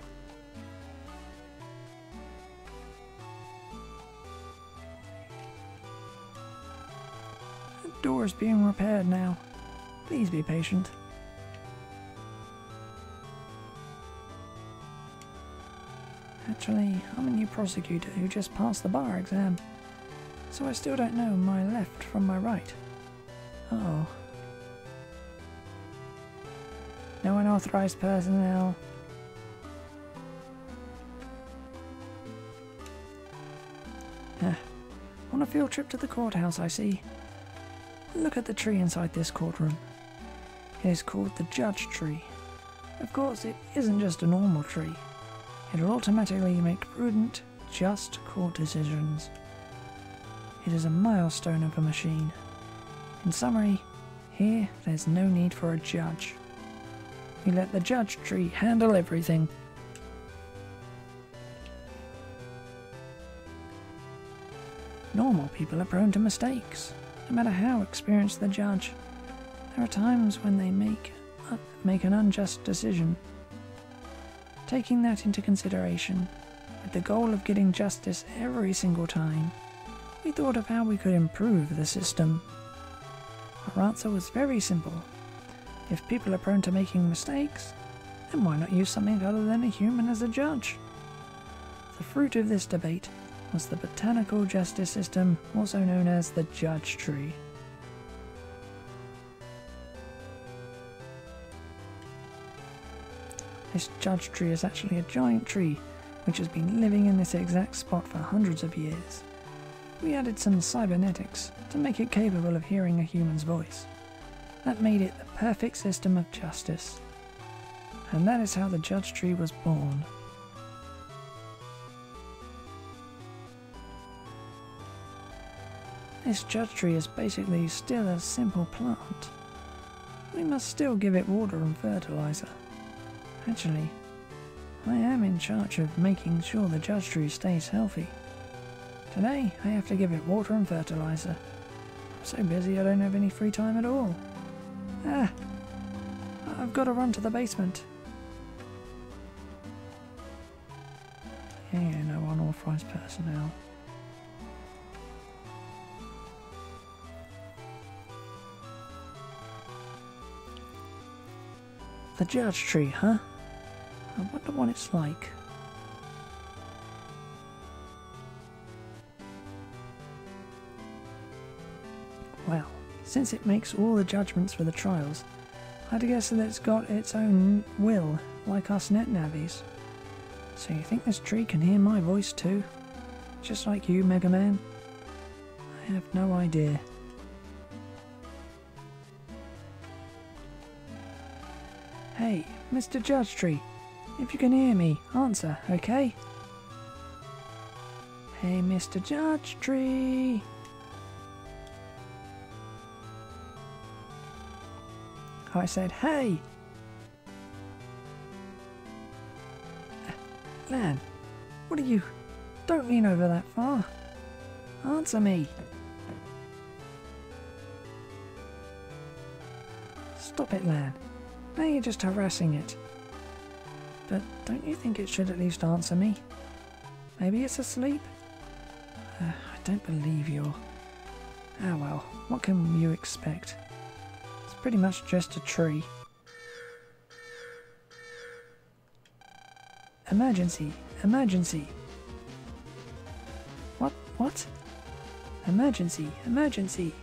The door is being repaired now. Please be patient. Actually, I'm a new prosecutor who just passed the bar exam, so I still don't know my left from my right. Uh-oh. No unauthorized personnel. On a field trip to the courthouse, I see. Look at the tree inside this courtroom. It is called the Judge Tree. Of course, it isn't just a normal tree. It'll automatically make prudent, just court decisions. It is a milestone of a machine. In summary, here there's no need for a judge. We let the Judge Tree handle everything. Normal people are prone to mistakes, no matter how experienced the judge. There are times when they make an unjust decision. Taking that into consideration, with the goal of getting justice every single time, we thought of how we could improve the system. Our answer was very simple. If people are prone to making mistakes, then why not use something other than a human as a judge? The fruit of this debate was the botanical justice system, also known as the Judge Tree. This Judge Tree is actually a giant tree which has been living in this exact spot for hundreds of years. We added some cybernetics to make it capable of hearing a human's voice. That made it the perfect system of justice. And that is how the Judge Tree was born. This Judge Tree is basically still a simple plant. We must still give it water and fertilizer. Actually, I am in charge of making sure the Judge Tree stays healthy. Today, I have to give it water and fertilizer. I'm so busy I don't have any free time at all. I've got to run to the basement. Yeah, no unauthorized personnel. The Judge Tree, huh? I wonder what it's like. Well, since it makes all the judgments for the trials, I'd guess that it's got its own will, like us net navies. So you think this tree can hear my voice too? Just like you, Megaman? I have no idea. Hey, Mr. Judge Tree, if you can hear me, answer, okay? Hey, Mr. Judge Tree. I said, hey! Lan, what are you? Don't lean over that far. Answer me. Stop it, Lan. Now you're just harassing it. But don't you think it should at least answer me? Maybe it's asleep? I don't believe you're... Ah well, what can you expect? It's pretty much just a tree. Emergency! Emergency! What? Emergency! Emergency!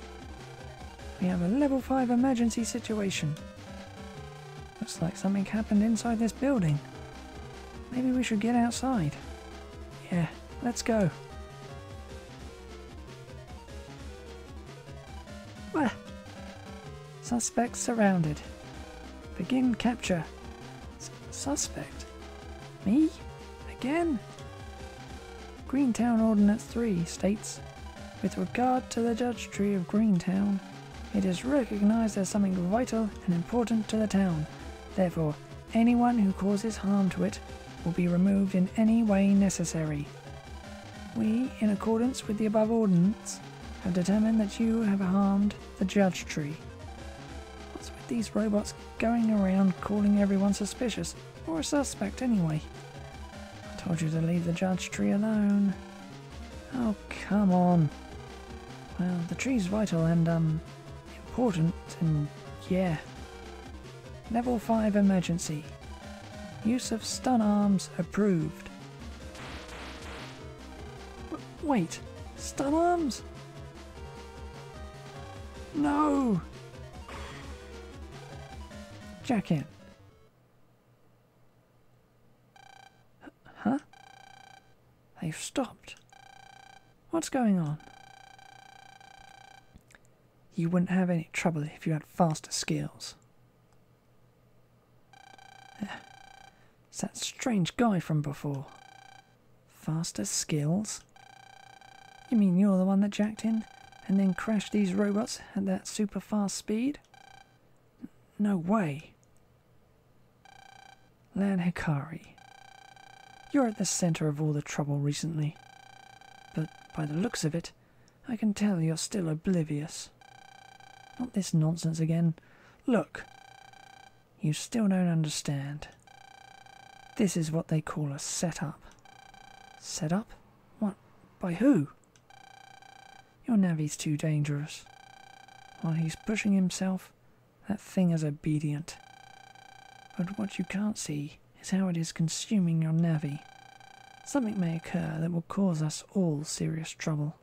We have a level 5 emergency situation. Looks like something happened inside this building. Maybe we should get outside. Yeah, let's go. Wah! Suspect surrounded. Begin capture. Suspect? Me? Again? Greentown Ordinance 3 states, with regard to the Judge Tree of Greentown, it is recognised as something vital and important to the town. Therefore, anyone who causes harm to it will be removed in any way necessary. We, in accordance with the above ordinance, have determined that you have harmed the Judge Tree. What's with these robots going around calling everyone suspicious, or a suspect anyway? I told you to leave the Judge Tree alone. Oh, come on. Well, the tree's vital and, important, and yeah. Level 5 emergency. Use of stun arms approved. Wait, stun arms? No! Jack in. Huh? They've stopped. What's going on? You wouldn't have any trouble if you had faster skills. It's that strange guy from before. Faster skills? You mean you're the one that jacked in and then crashed these robots at that super fast speed? No way. Lan Hikari, you're at the centre of all the trouble recently. But by the looks of it, I can tell you're still oblivious. Not this nonsense again. Look, you still don't understand. This is what they call a setup. Setup? What? By who? Your Navi's too dangerous. While he's pushing himself, that thing is obedient. But what you can't see is how it is consuming your Navi. Something may occur that will cause us all serious trouble.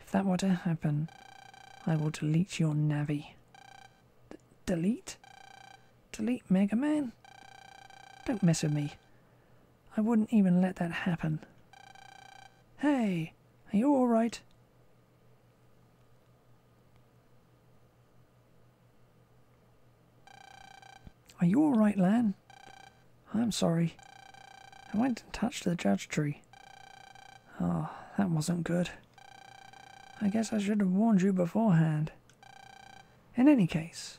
If that were to happen, I will delete your Navi. Delete? Delete Megaman? Don't mess with me. I wouldn't even let that happen. Hey, are you alright? Are you alright, Lan? I'm sorry. I went and touched the Judge Tree. Oh, that wasn't good. I guess I should have warned you beforehand. In any case,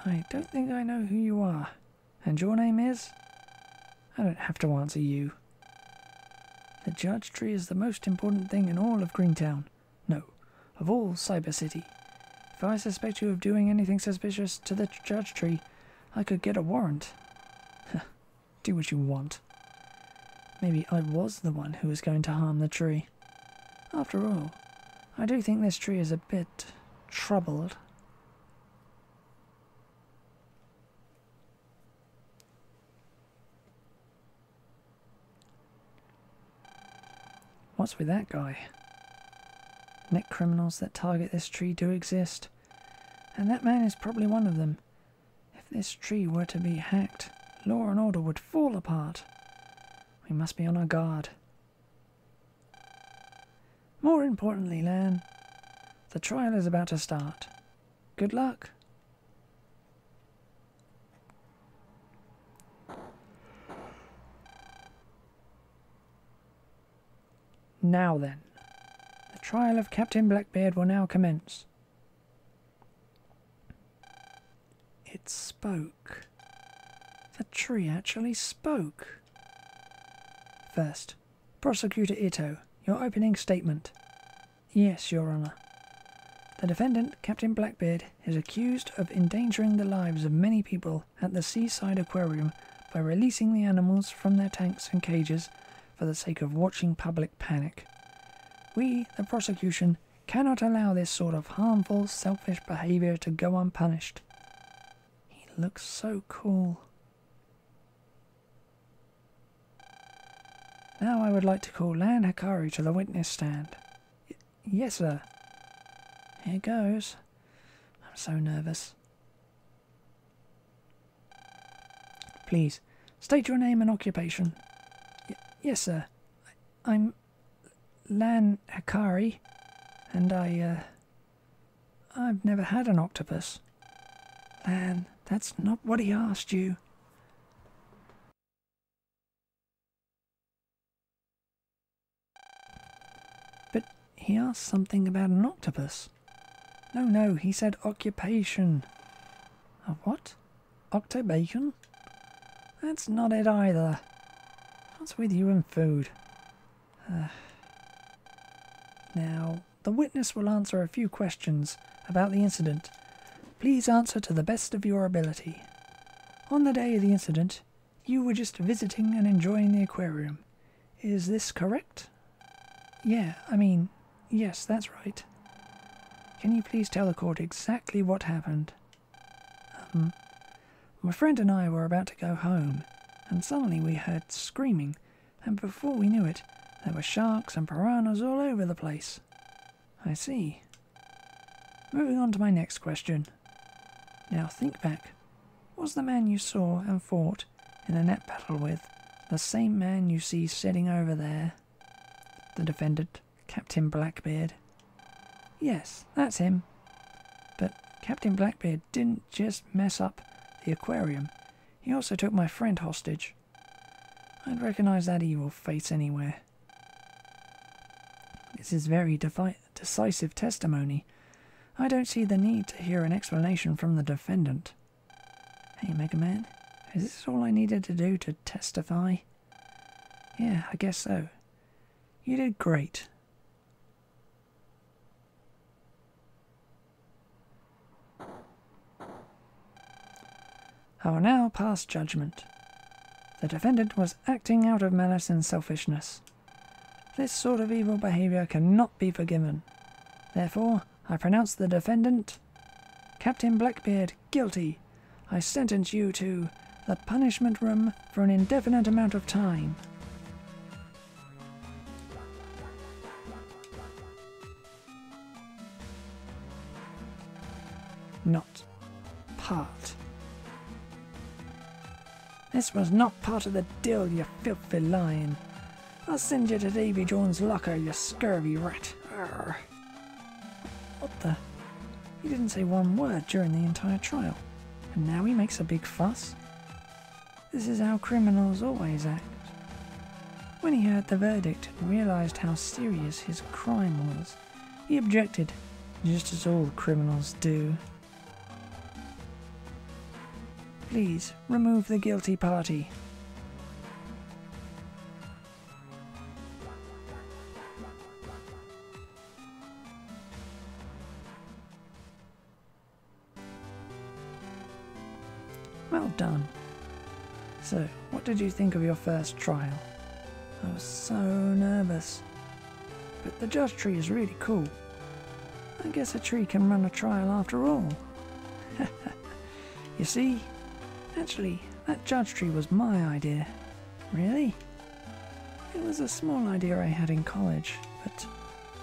I don't think I know who you are. And your name is? I don't have to answer you. The Judge Tree is the most important thing in all of Greentown. No, of all Cyber City. If I suspect you of doing anything suspicious to the Judge Tree, I could get a warrant. Do what you want. Maybe I was the one who was going to harm the tree. After all, I do think this tree is a bit troubled. What's with that guy? Net criminals that target this tree do exist, and that man is probably one of them. If this tree were to be hacked, law and order would fall apart. We must be on our guard. More importantly, Lan, the trial is about to start. Good luck. Now then, the trial of Captain Blackbeard will now commence. It spoke. The tree actually spoke. First, Prosecutor Ito, your opening statement. Yes, Your Honour. The defendant, Captain Blackbeard, is accused of endangering the lives of many people at the seaside aquarium by releasing the animals from their tanks and cages for the sake of watching public panic. We, the prosecution, cannot allow this sort of harmful, selfish behaviour to go unpunished. He looks so cool. Now I would like to call Lan Hikari to the witness stand. Yes, sir. Here goes. I'm so nervous. Please, state your name and occupation. Yes, sir. I'm Lan Hikari, and I've never had an octopus. Lan, that's not what he asked you. But he asked something about an octopus. No, he said occupation. A what? Octobacon? That's not it either. What's with you and food? Now, the witness will answer a few questions about the incident. Please answer to the best of your ability. On the day of the incident, you were just visiting and enjoying the aquarium. Is this correct? Yes, that's right. Can you please tell the court exactly what happened? My friend and I were about to go home, and suddenly we heard screaming, and before we knew it, there were sharks and piranhas all over the place. I see. Moving on to my next question. Now think back. Was the man you saw and fought in a net battle with the same man you see sitting over there? The defendant, Captain Blackbeard. Yes, that's him. But Captain Blackbeard didn't just mess up the aquarium. He also took my friend hostage. I'd recognize that evil face anywhere. This is very decisive testimony. I don't see the need to hear an explanation from the defendant. Hey, Megaman, is this all I needed to do to testify? Yeah, I guess so. You did great. I will now pass judgment. The defendant was acting out of malice and selfishness. This sort of evil behaviour cannot be forgiven. Therefore, I pronounce the defendant, Captain Blackbeard, guilty. I sentence you to the punishment room for an indefinite amount of time. Not part. This was not part of the deal, you filthy lion. I'll send you to Davy Jones' locker, you scurvy rat. Arr. What the? He didn't say one word during the entire trial, and now he makes a big fuss? This is how criminals always act. When he heard the verdict and realised how serious his crime was, he objected, just as all criminals do. Please, remove the guilty party. Well done. So, what did you think of your first trial? I was so nervous. But the judge tree is really cool. I guess a tree can run a trial after all. You see? Actually, that judge tree was my idea. Really? It was a small idea I had in college, but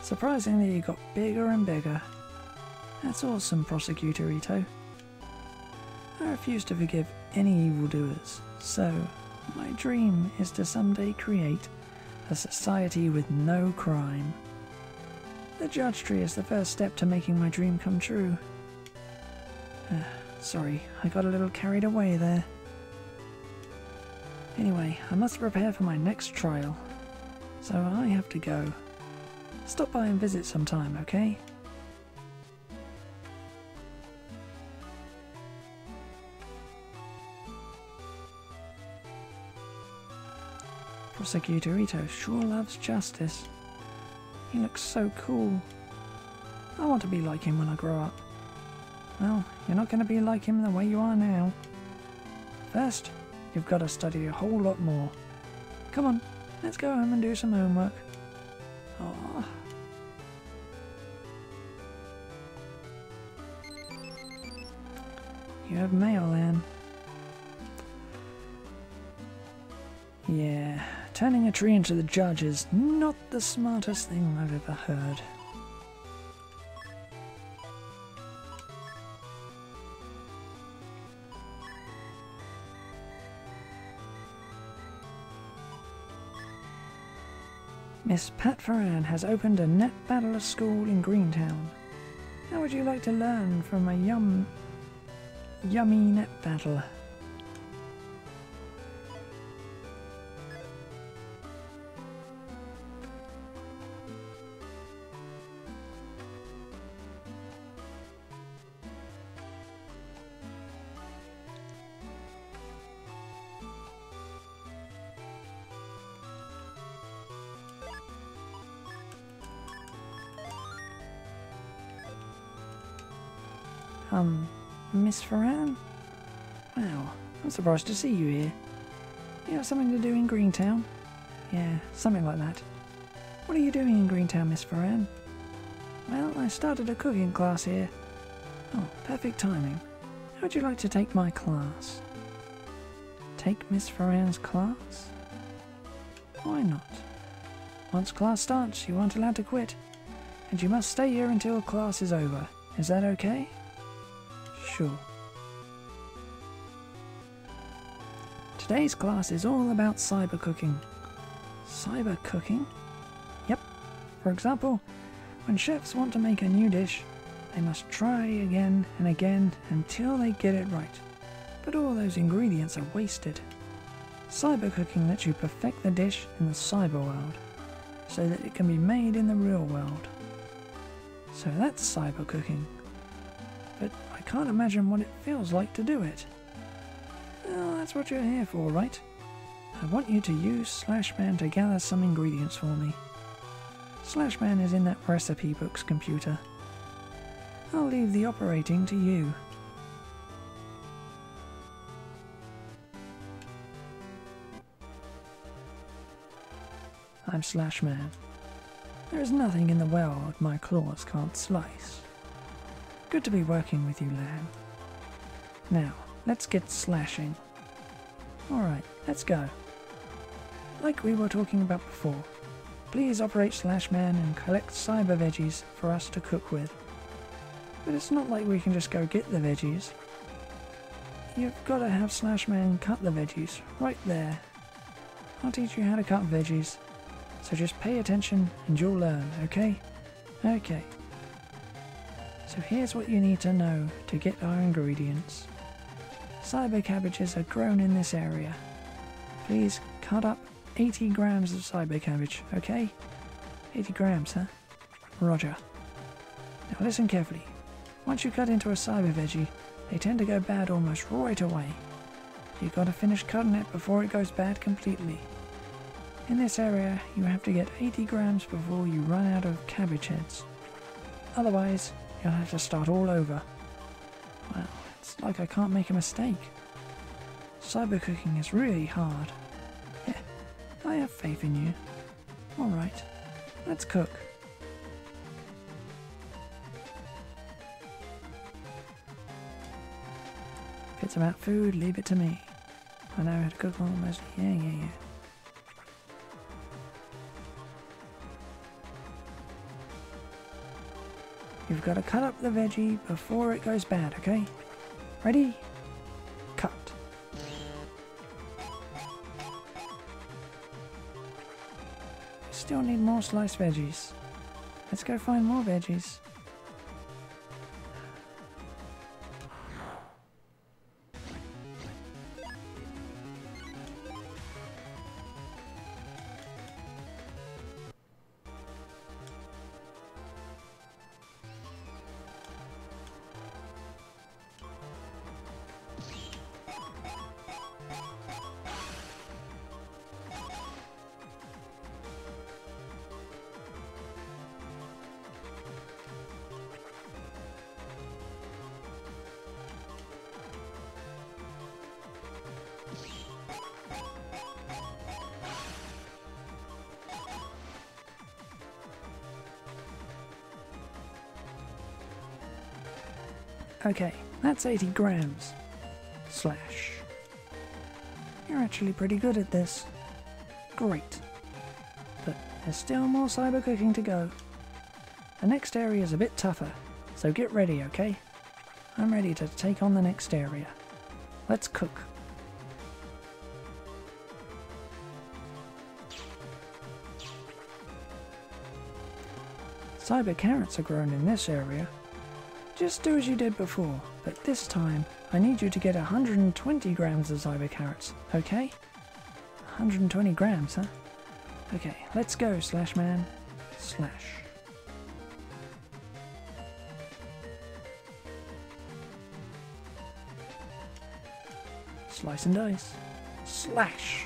surprisingly it got bigger and bigger. That's awesome, Prosecutor Ito. I refuse to forgive any evildoers, so my dream is to someday create a society with no crime. The judge tree is the first step to making my dream come true. Sorry, I got a little carried away there. Anyway, I must prepare for my next trial, so I have to go. Stop by and visit sometime, okay? Prosecutor Ito sure loves justice. He looks so cool. I want to be like him when I grow up. Well, you're not going to be like him the way you are now. First, you've got to study a whole lot more. Come on, let's go home and do some homework. Aww. You have mail, Anne. Yeah, turning a tree into the judge is not the smartest thing I've ever heard. Miss Pat Ferran has opened a net battler school in Greentown. How would you like to learn from a yummy net battler? Miss Ferran? Wow, I'm surprised to see you here. You have something to do in Greentown? Yeah, something like that. What are you doing in Greentown, Miss Ferran? Well, I started a cooking class here. Oh, perfect timing. How would you like to take my class? Take Miss Ferran's class? Why not? Once class starts, you aren't allowed to quit, and you must stay here until class is over. Is that okay? Sure. Today's class is all about cyber cooking. Cyber cooking? Yep. For example, when chefs want to make a new dish, they must try again and again until they get it right. But all those ingredients are wasted. Cyber cooking lets you perfect the dish in the cyber world, so that it can be made in the real world. So that's cyber cooking. But I can't imagine what it feels like to do it. Well, that's what you're here for, right? I want you to use Slashman to gather some ingredients for me. Slashman is in that recipe book's computer. I'll leave the operating to you. I'm Slashman. There is nothing in the world my claws can't slice. Good to be working with you, Lamb. Now, let's get slashing. Alright, let's go. Like we were talking about before, please operate Slashman and collect cyber veggies for us to cook with. But it's not like we can just go get the veggies. You've got to have Slashman cut the veggies, right there. I'll teach you how to cut veggies, so just pay attention and you'll learn, okay? Okay. So here's what you need to know to get our ingredients. Cyber cabbages are grown in this area. Please cut up 80 grams of cyber cabbage, okay? 80 grams, huh? Roger. Now listen carefully. Once you cut into a cyber veggie, they tend to go bad almost right away. You've got to finish cutting it before it goes bad completely. In this area, you have to get 80 grams before you run out of cabbage heads. Otherwise, you'll have to start all over. Well, it's like I can't make a mistake. Cyber cooking is really hard. Yeah, I have faith in you. Alright, let's cook. If it's about food, leave it to me. I know how to cook almost. Yeah. You've got to cut up the veggie before it goes bad, okay? Ready? Cut. Still need more sliced veggies. Let's go find more veggies. Okay, that's 80 grams. Slash. You're actually pretty good at this. Great. But there's still more cyber cooking to go. The next area is a bit tougher, so get ready, okay? I'm ready to take on the next area. Let's cook. Cyber carrots are grown in this area. Just do as you did before, but this time I need you to get 120 grams of cyber carrots, okay? 120 grams, huh? Okay, let's go, Slash Man. Slash. Slice and dice. Slash.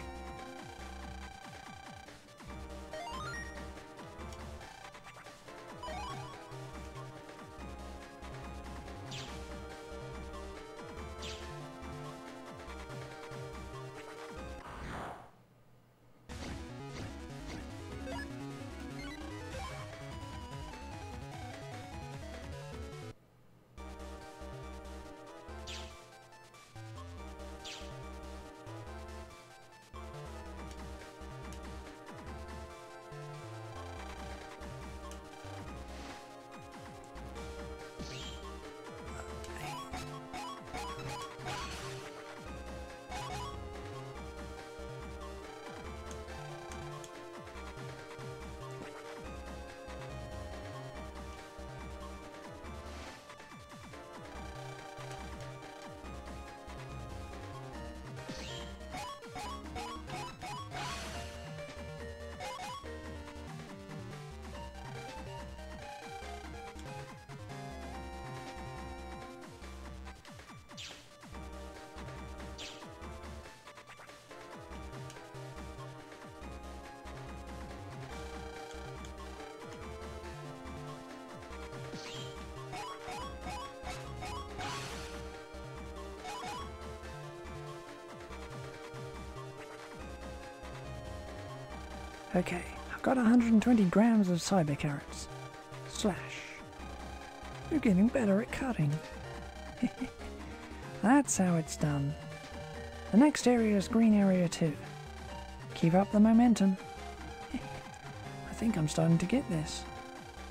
Okay, I've got 120 grams of cyber carrots. Slash. You're getting better at cutting. That's how it's done. The next area is Green Area 2. Keep up the momentum. I think I'm starting to get this.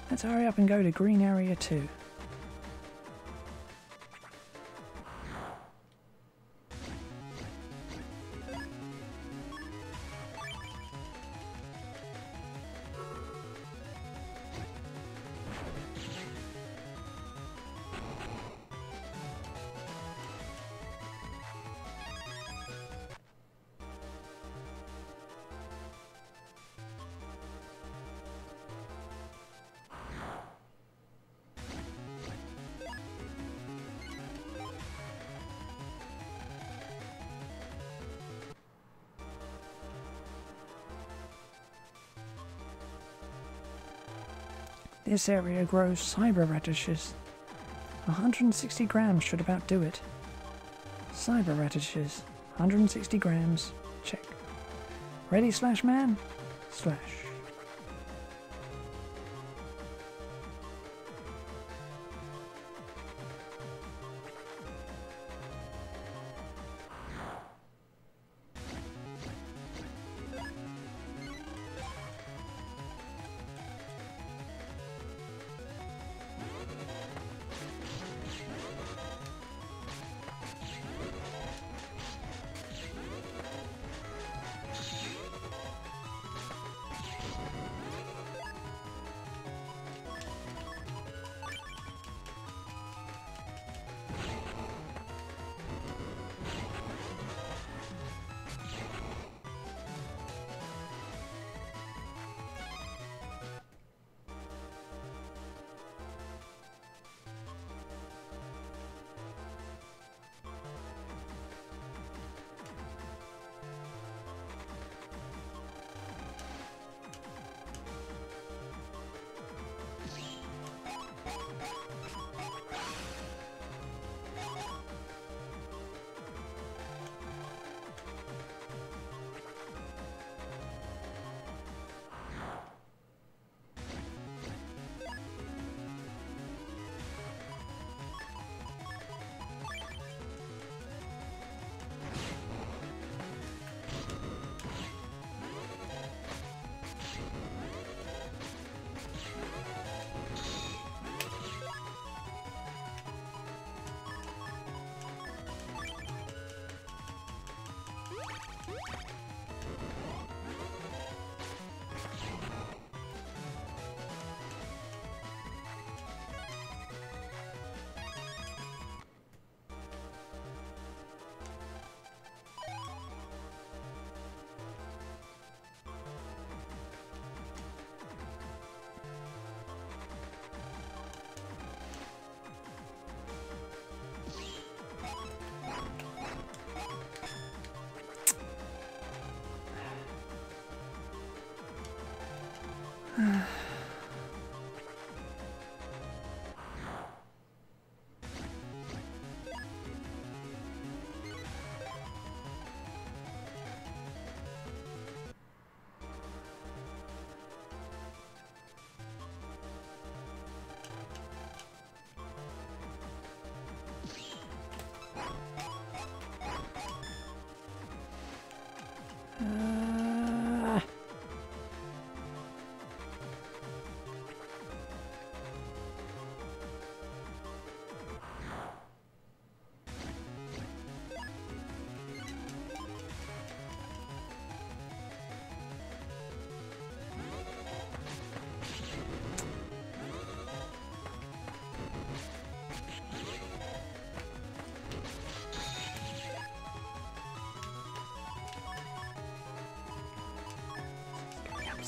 Let's hurry up and go to Green Area 2. This area grows cyber radishes. 160 grams should about do it. Cyber radishes. 160 grams. Check. Ready, Slash Man? Slash.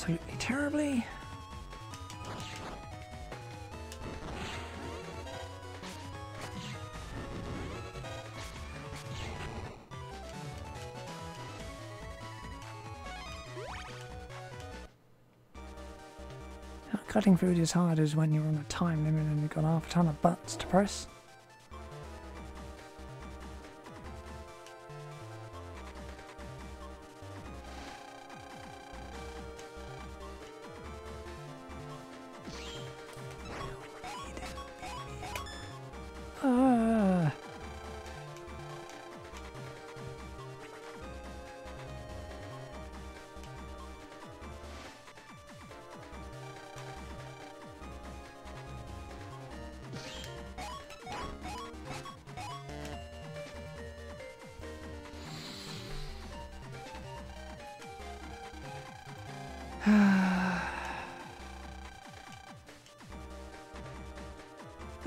absolutely terribly. Cutting food is hard as when you're on a time limit and you've got half a ton of buttons to press.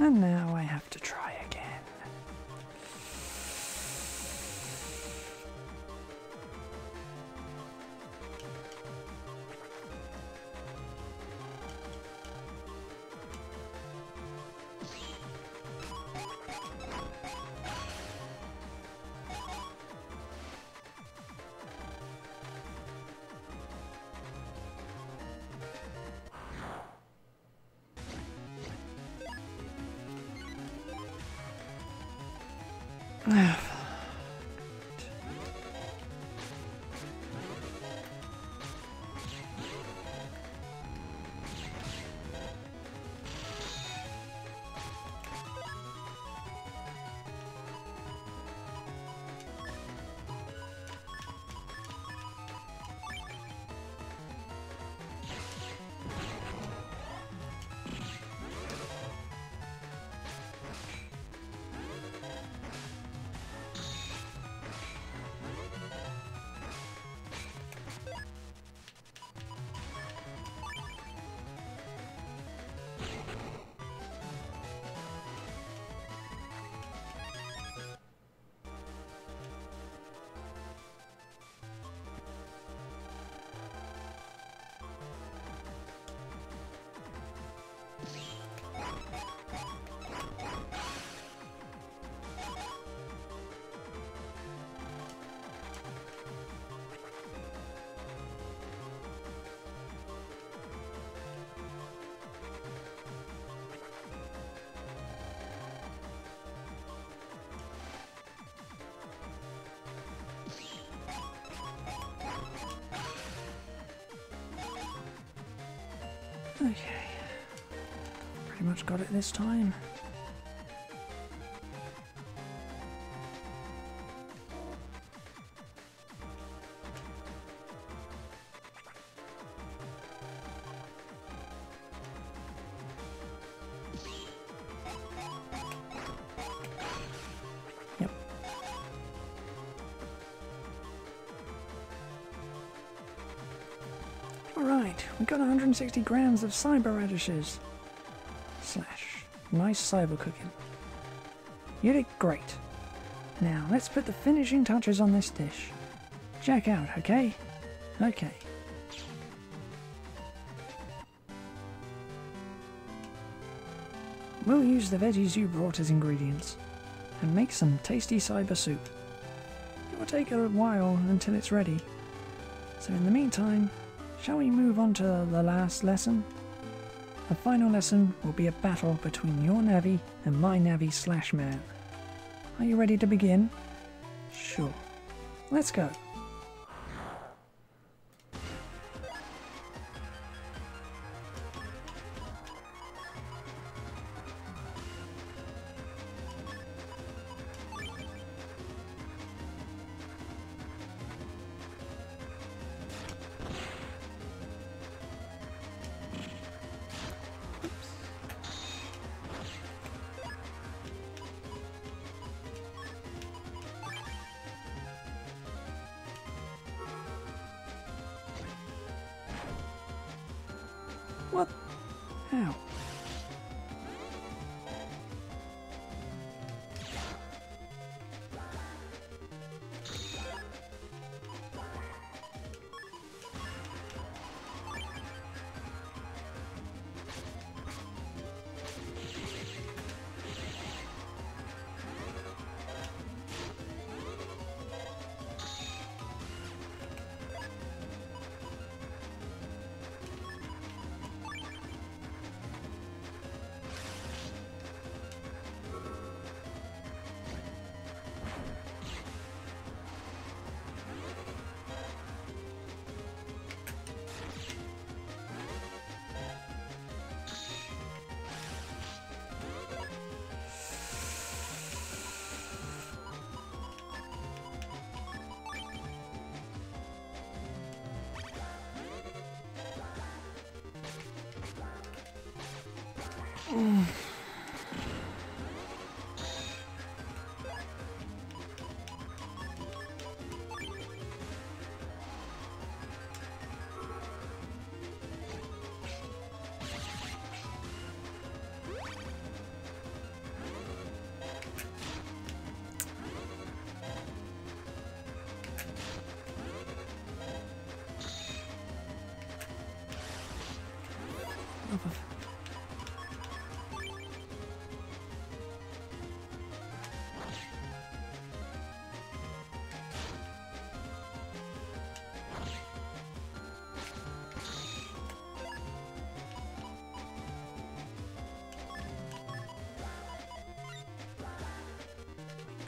And now I have to try again. Okay, pretty much got it this time. Yep. Alright, we got 160 grams of cyber radishes. Slash. Nice cyber cooking. You did great. Now, let's put the finishing touches on this dish. Check out, okay? Okay. We'll use the veggies you brought as ingredients and make some tasty cyber soup. It will take a while until it's ready. So in the meantime, shall we move on to the last lesson? The final lesson will be a battle between your navvy and my navvy slash man. Are you ready to begin? Sure. Let's go. What? How?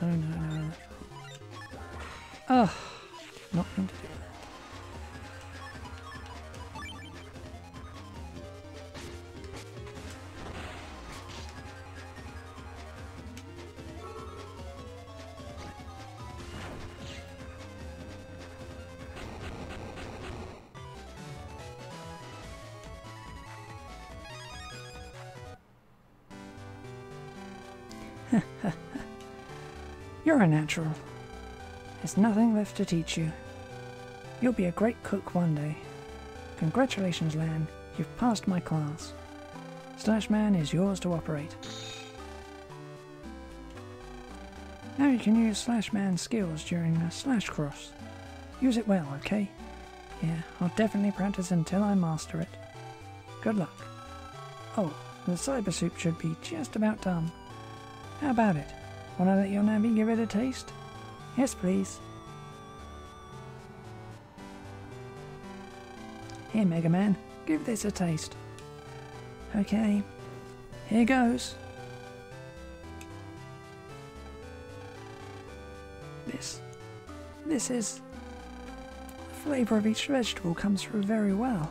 No, no, no. Oh, not mean to do that. You're a natural. There's nothing left to teach you. You'll be a great cook one day. Congratulations, Lan. You've passed my class. Slashman is yours to operate. Now you can use Slashman's skills during a slash cross. Use it well, okay? Yeah, I'll definitely practice until I master it. Good luck. Oh, the cyber soup should be just about done. How about it? Wanna let your navvy give it a taste? Yes, please. Here, Megaman, give this a taste. Okay, here goes. This is... The flavour of each vegetable comes through very well,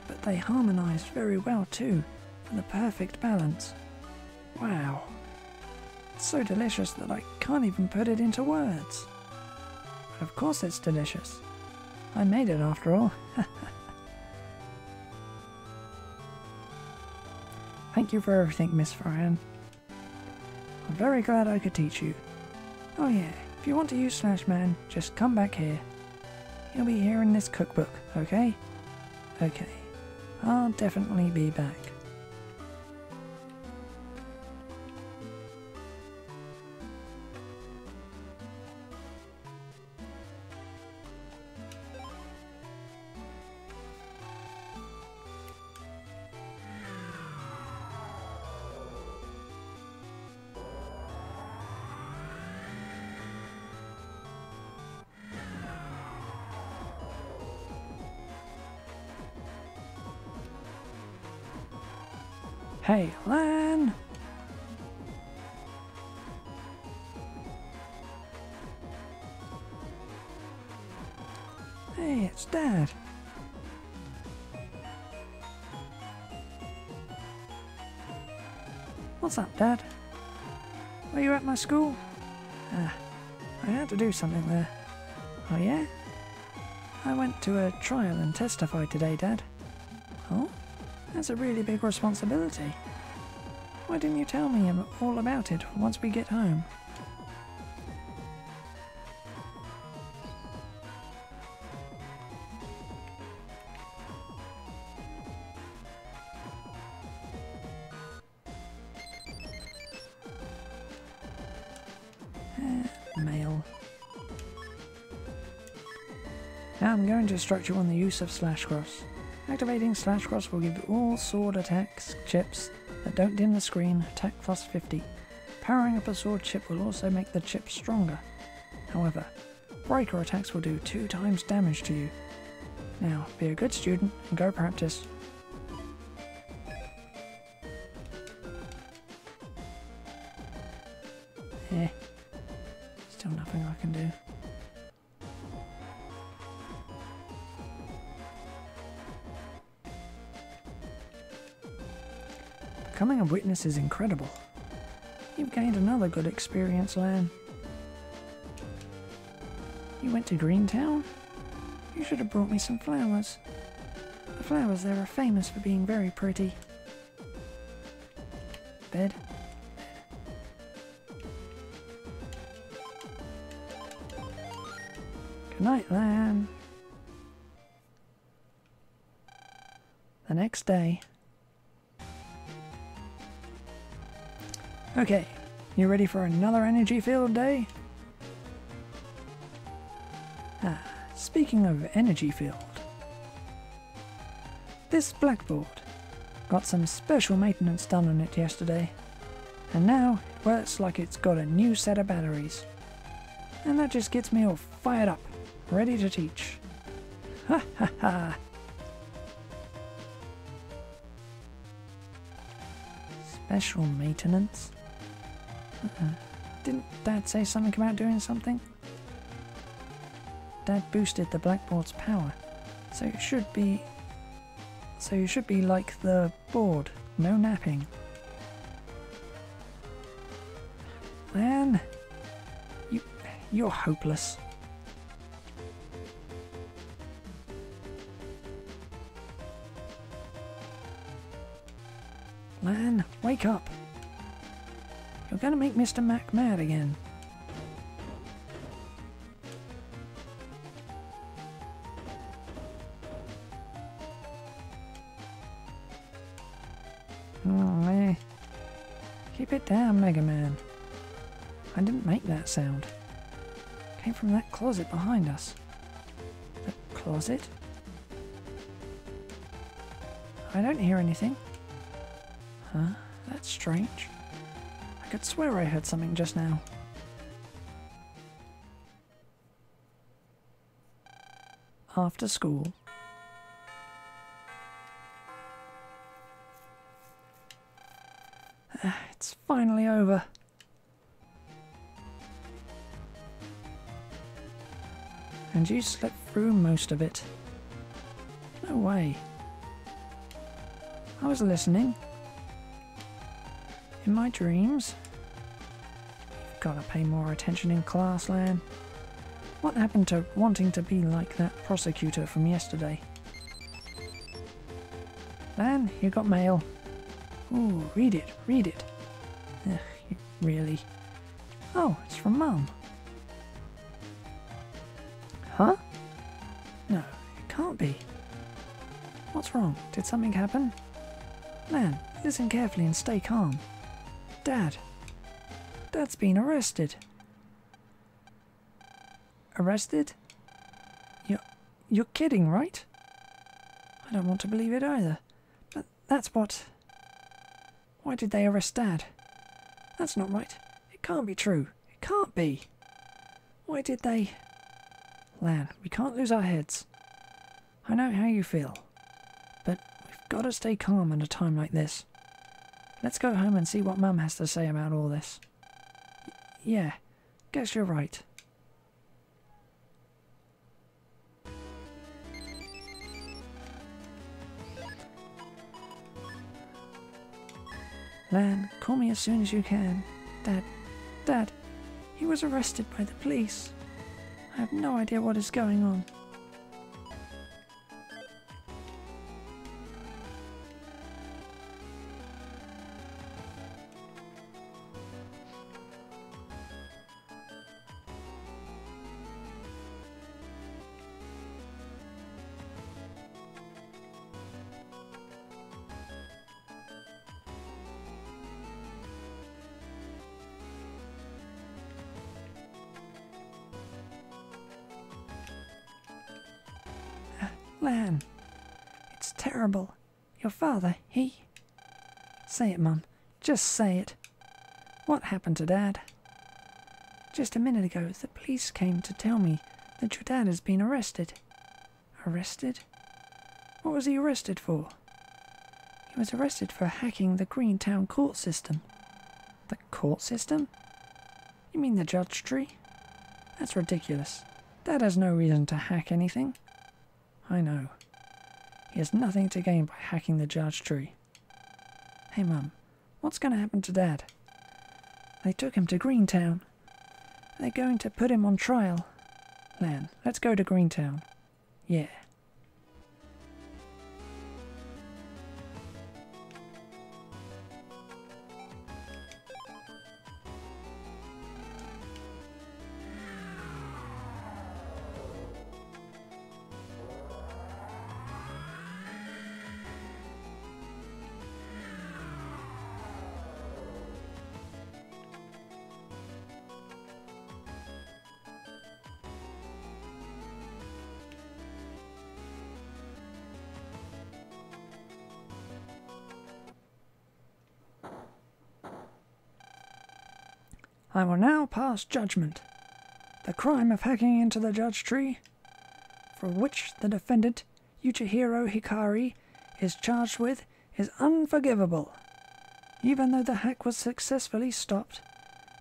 but they harmonise very well too, for the perfect balance. Wow. It's so delicious that I can't even put it into words. But of course it's delicious. I made it after all. Thank you for everything, Miss Fran. I'm very glad I could teach you. Oh yeah, if you want to use Slashman, just come back here. You'll be here in this cookbook, okay? Okay. I'll definitely be back. Hey, Lan! Hey, it's Dad. What's up, Dad? Were you at my school? I had to do something there. Oh yeah? I went to a trial and testified today, Dad. Oh? That's a really big responsibility. Why didn't you tell me all about it once we get home? Mail. Now I'm going to instruct you on the use of Slash Cross. Activating Slash Cross will give all sword attacks chips that don't dim the screen attack plus 50. Powering up a sword chip will also make the chip stronger. However, breaker attacks will do 2 times damage to you. Now, be a good student and go practice. Still nothing I can do. Becoming a witness is incredible. You've gained another good experience, Lan. You went to Greentown? You should have brought me some flowers. The flowers there are famous for being very pretty. bed. Good night, Lan. The next day. Okay, you ready for another energy field day? Speaking of energy field, this blackboard got some special maintenance done on it yesterday, and now it works like it's got a new set of batteries. And that just gets me all fired up, ready to teach. Ha ha ha! Special maintenance? Didn't Dad say something about doing something? Dad boosted the blackboard's power, so you should be like the board, no napping. Man, you're hopeless. Lan, wake up. You're gonna make Mr. Mac mad again. Oh, keep it down, Megaman. I didn't make that sound. It came from that closet behind us. The closet? I don't hear anything. Huh? That's strange. I could swear I heard something just now. After school. It's finally over. And you slept through most of it. No way. I was listening. In my dreams. You've got to pay more attention in class, Lan. What happened to wanting to be like that prosecutor from yesterday? Lan, you got mail. Ooh, read it, read it. Ugh, really? Oh, it's from Mum. Huh? No, it can't be. What's wrong? Did something happen? Lan, listen carefully and stay calm. Dad. Dad's been arrested. Arrested? You're kidding, right? I don't want to believe it either. But that's what... Why did they arrest Dad? That's not right. It can't be true. It can't be. Why did they... Lan, we can't lose our heads. I know how you feel. But we've got to stay calm in a time like this. Let's go home and see what Mum has to say about all this. Yeah, guess you're right. Lan, call me as soon as you can. Dad, he was arrested by the police. I have no idea what is going on. Lan, it's terrible. Your father, he... Say it, Mum. Just say it. What happened to Dad? Just a minute ago, the police came to tell me that your dad has been arrested. Arrested? What was he arrested for? He was arrested for hacking the Greentown court system. The court system? You mean the judge tree? That's ridiculous. Dad has no reason to hack anything. I know. He has nothing to gain by hacking the judge tree. Hey, Mum, what's going to happen to Dad? They took him to Greentown. They're going to put him on trial. Lan, let's go to Greentown. Yeah. I will now pass judgment. The crime of hacking into the judge tree, for which the defendant, Yuchihiro Hikari, is charged with, is unforgivable. Even though the hack was successfully stopped,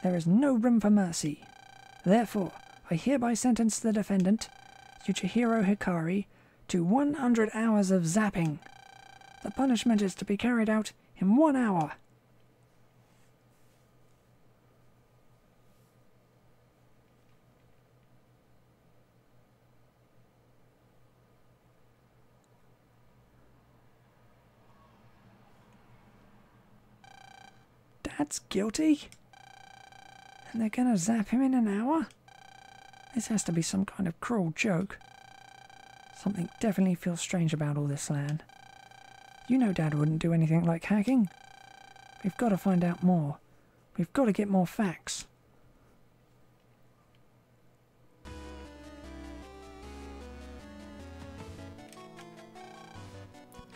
there is no room for mercy. Therefore, I hereby sentence the defendant, Yuchihiro Hikari, to 100 hours of zapping. The punishment is to be carried out in 1 hour. Dad's guilty? And they're gonna zap him in an hour? This has to be some kind of cruel joke. Something definitely feels strange about all this, Lan. You know Dad wouldn't do anything like hacking. We've got to find out more. We've got to get more facts.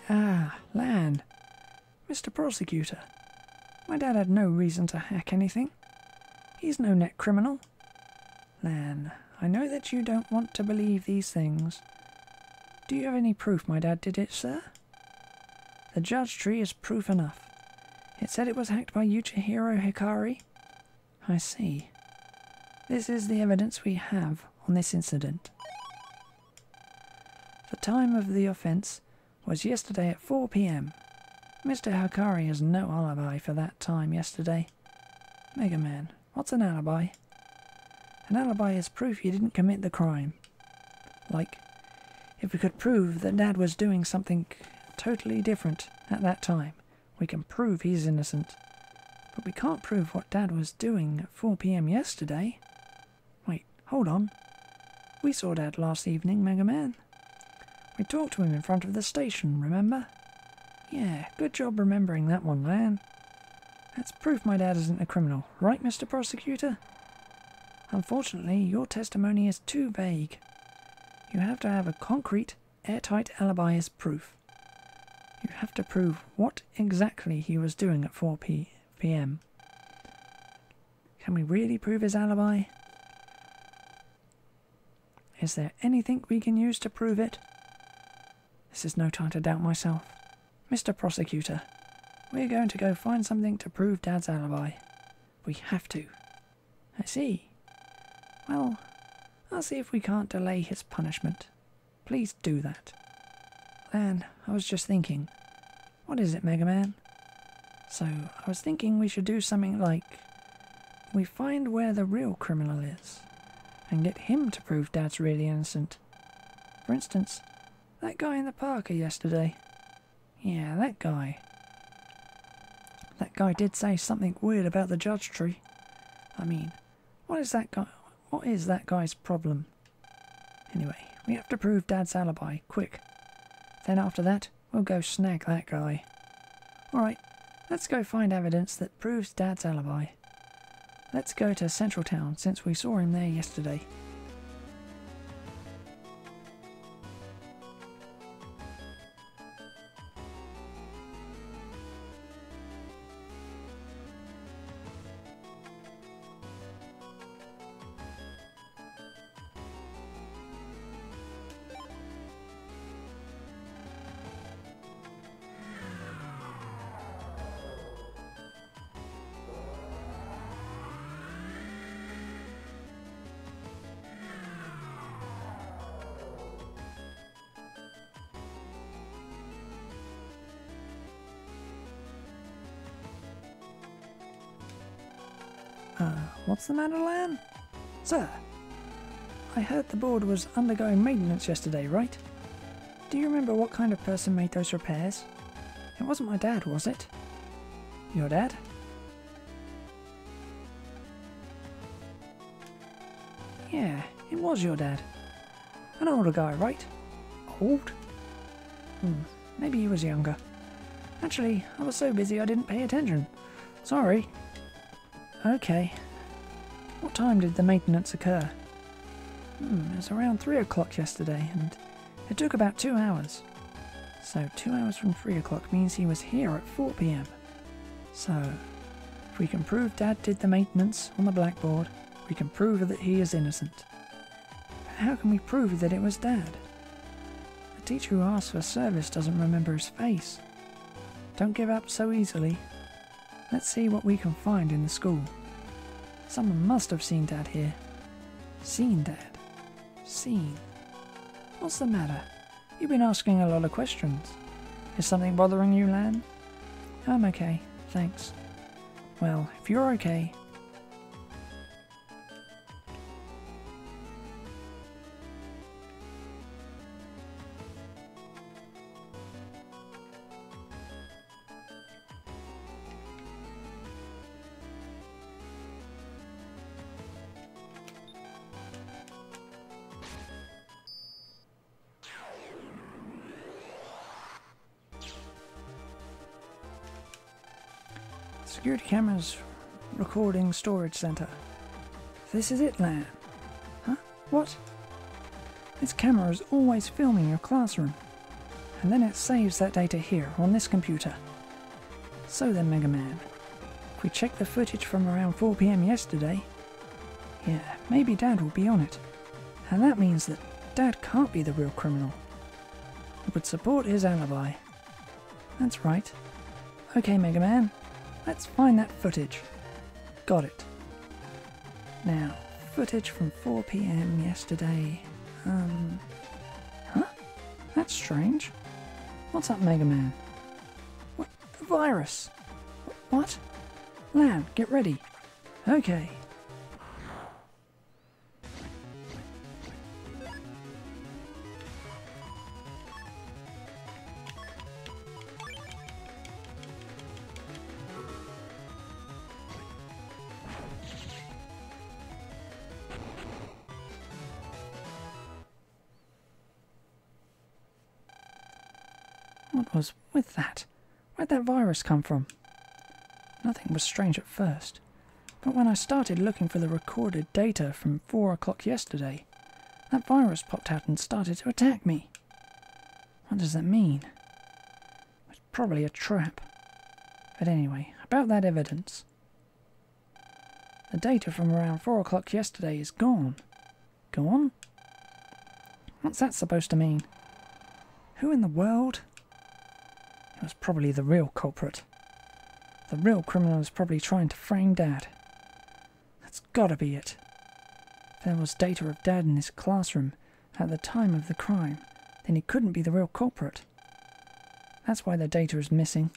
Ah, Lan. Mr. Prosecutor. My dad had no reason to hack anything. He's no net criminal. Lan, I know that you don't want to believe these things. Do you have any proof my dad did it, sir? The judge tree is proof enough. It said it was hacked by Yuchihiro Hikari. I see. This is the evidence we have on this incident. The time of the offence was yesterday at 4 p.m. Mr. Hikari has no alibi for that time yesterday. Megaman, what's an alibi? An alibi is proof you didn't commit the crime. Like, if we could prove that Dad was doing something totally different at that time, we can prove he's innocent. But we can't prove what Dad was doing at 4 p.m. yesterday. Wait, hold on. We saw Dad last evening, Megaman. We talked to him in front of the station, remember? Yeah, good job remembering that one, Lan. That's proof my dad isn't a criminal, right, Mr. Prosecutor? Unfortunately, your testimony is too vague. You have to have a concrete, airtight alibi as proof. You have to prove what exactly he was doing at 4 p.m. Can we really prove his alibi? Is there anything we can use to prove it? This is no time to doubt myself. Mr. Prosecutor, we're going to go find something to prove Dad's alibi. We have to. I see. Well, I'll see if we can't delay his punishment. Please do that. Lan, I was just thinking. What is it, Megaman? So, I was thinking we should do something like we find where the real criminal is and get him to prove Dad's really innocent. For instance, that guy in the park yesterday. Yeah, that guy. That guy did say something weird about the judge tree. I mean, what is that guy's problem? Anyway, we have to prove Dad's alibi, quick. Then after that, we'll go snag that guy. Alright, let's go find evidence that proves Dad's alibi. Let's go to Central Town, since we saw him there yesterday. What's the matter, Lan? Sir, I heard the board was undergoing maintenance yesterday, right? Do you remember what kind of person made those repairs? It wasn't my dad, was it? Your dad? Yeah, it was your dad. An older guy, right? Old? Maybe he was younger. Actually, I was so busy I didn't pay attention. Sorry. Okay. What time did the maintenance occur? It was around 3 o'clock yesterday, and it took about 2 hours. So 2 hours from 3 o'clock means he was here at 4 p.m. So, If we can prove Dad did the maintenance on the blackboard, we can prove that he is innocent. But how can we prove that it was Dad? The teacher who asks for service doesn't remember his face. Don't give up so easily. Let's see what we can find in the school. Someone must have seen Dad here. Seen Dad. Seen. What's the matter? You've been asking a lot of questions. Is something bothering you, Lan? I'm okay, thanks. Well, if you're okay... Security cameras, recording storage center. This is it, Lan. Huh? What? This camera is always filming your classroom, and then it saves that data here on this computer. So then, Megaman, if we check the footage from around 4 PM yesterday, yeah, maybe Dad will be on it, and that means that Dad can't be the real criminal. It would support his alibi. That's right. Okay, Megaman. Let's find that footage. Got it. Now, footage from 4 PM yesterday. Huh? That's strange. What's up, Megaman? What? A virus? What? Lan, get ready. Okay. What was with that? Where'd that virus come from? Nothing was strange at first, but when I started looking for the recorded data from 4 o'clock yesterday, that virus popped out and started to attack me. What does that mean? It's probably a trap. But anyway, about that evidence. The data from around 4 o'clock yesterday is gone. Gone? What's that supposed to mean? Who in the world? It was probably the real culprit. The real criminal is probably trying to frame Dad. That's gotta be it. If there was data of Dad in his classroom at the time of the crime, then he couldn't be the real culprit. That's why the data is missing.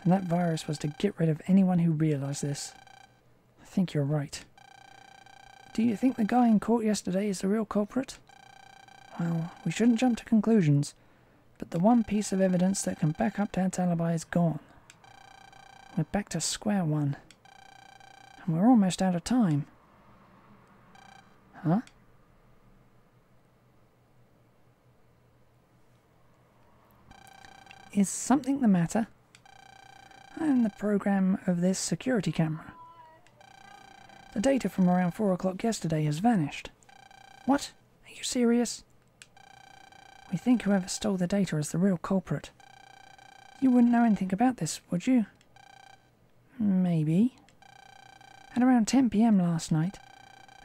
And that virus was to get rid of anyone who realised this. I think you're right. Do you think the guy in court yesterday is the real culprit? Well, we shouldn't jump to conclusions. But the one piece of evidence that can back up Dad's alibi is gone. We're back to square one. And we're almost out of time. Huh? Is something the matter? I'm the program of this security camera. The data from around 4 o'clock yesterday has vanished. What? Are you serious? We think whoever stole the data is the real culprit. You wouldn't know anything about this, would you? Maybe. At around 10 PM last night,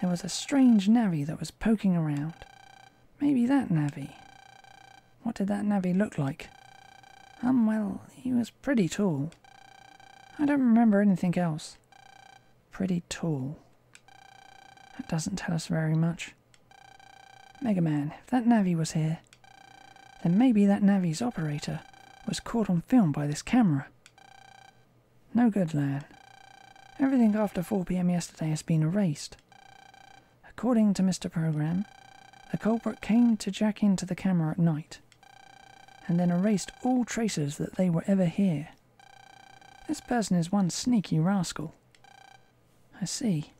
there was a strange navvy that was poking around. Maybe that navvy. What did that navvy look like? Well, he was pretty tall. I don't remember anything else. Pretty tall. That doesn't tell us very much. Megaman, if that navvy was here, then maybe that navvy's operator was caught on film by this camera. No good, Lan. Everything after 4 PM yesterday has been erased. According to Mr. Program, the culprit came to jack into the camera at night, and then erased all traces that they were ever here. This person is one sneaky rascal. I see.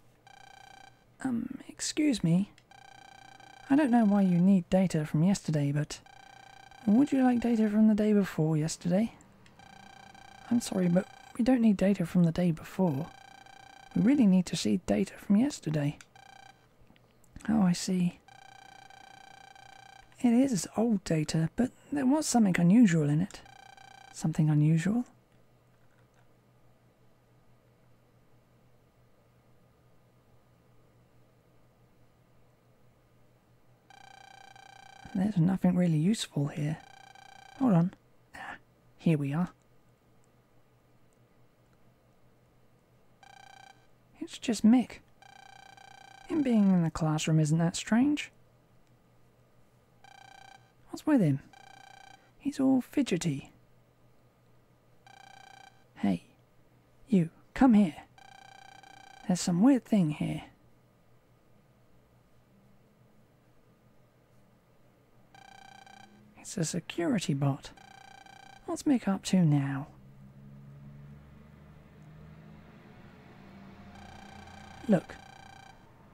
Excuse me. I don't know why you need data from yesterday, but would you like data from the day before yesterday? I'm sorry, but we don't need data from the day before. We really need to see data from yesterday. Oh, I see. It is old data, but there was something unusual in it. Something unusual? There's nothing really useful here. Hold on. Ah, here we are. It's just Mick. Him being in the classroom isn't that strange. What's with him? He's all fidgety. Hey, you, come here. There's some weird thing here. It's a security bot. What's Mick up to now? Look,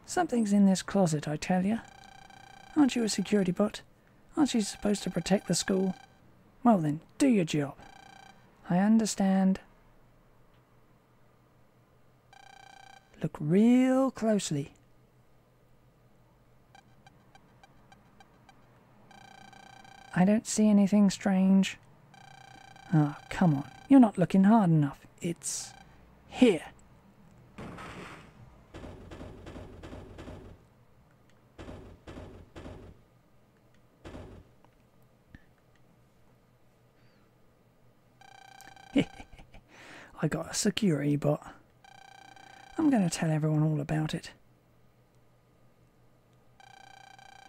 something's in this closet, I tell you. Aren't you a security bot? Aren't you supposed to protect the school? Well then, do your job. I understand. Look real closely. I don't see anything strange. Oh, come on. You're not looking hard enough. It's here. I got a security bot. I'm going to tell everyone all about it.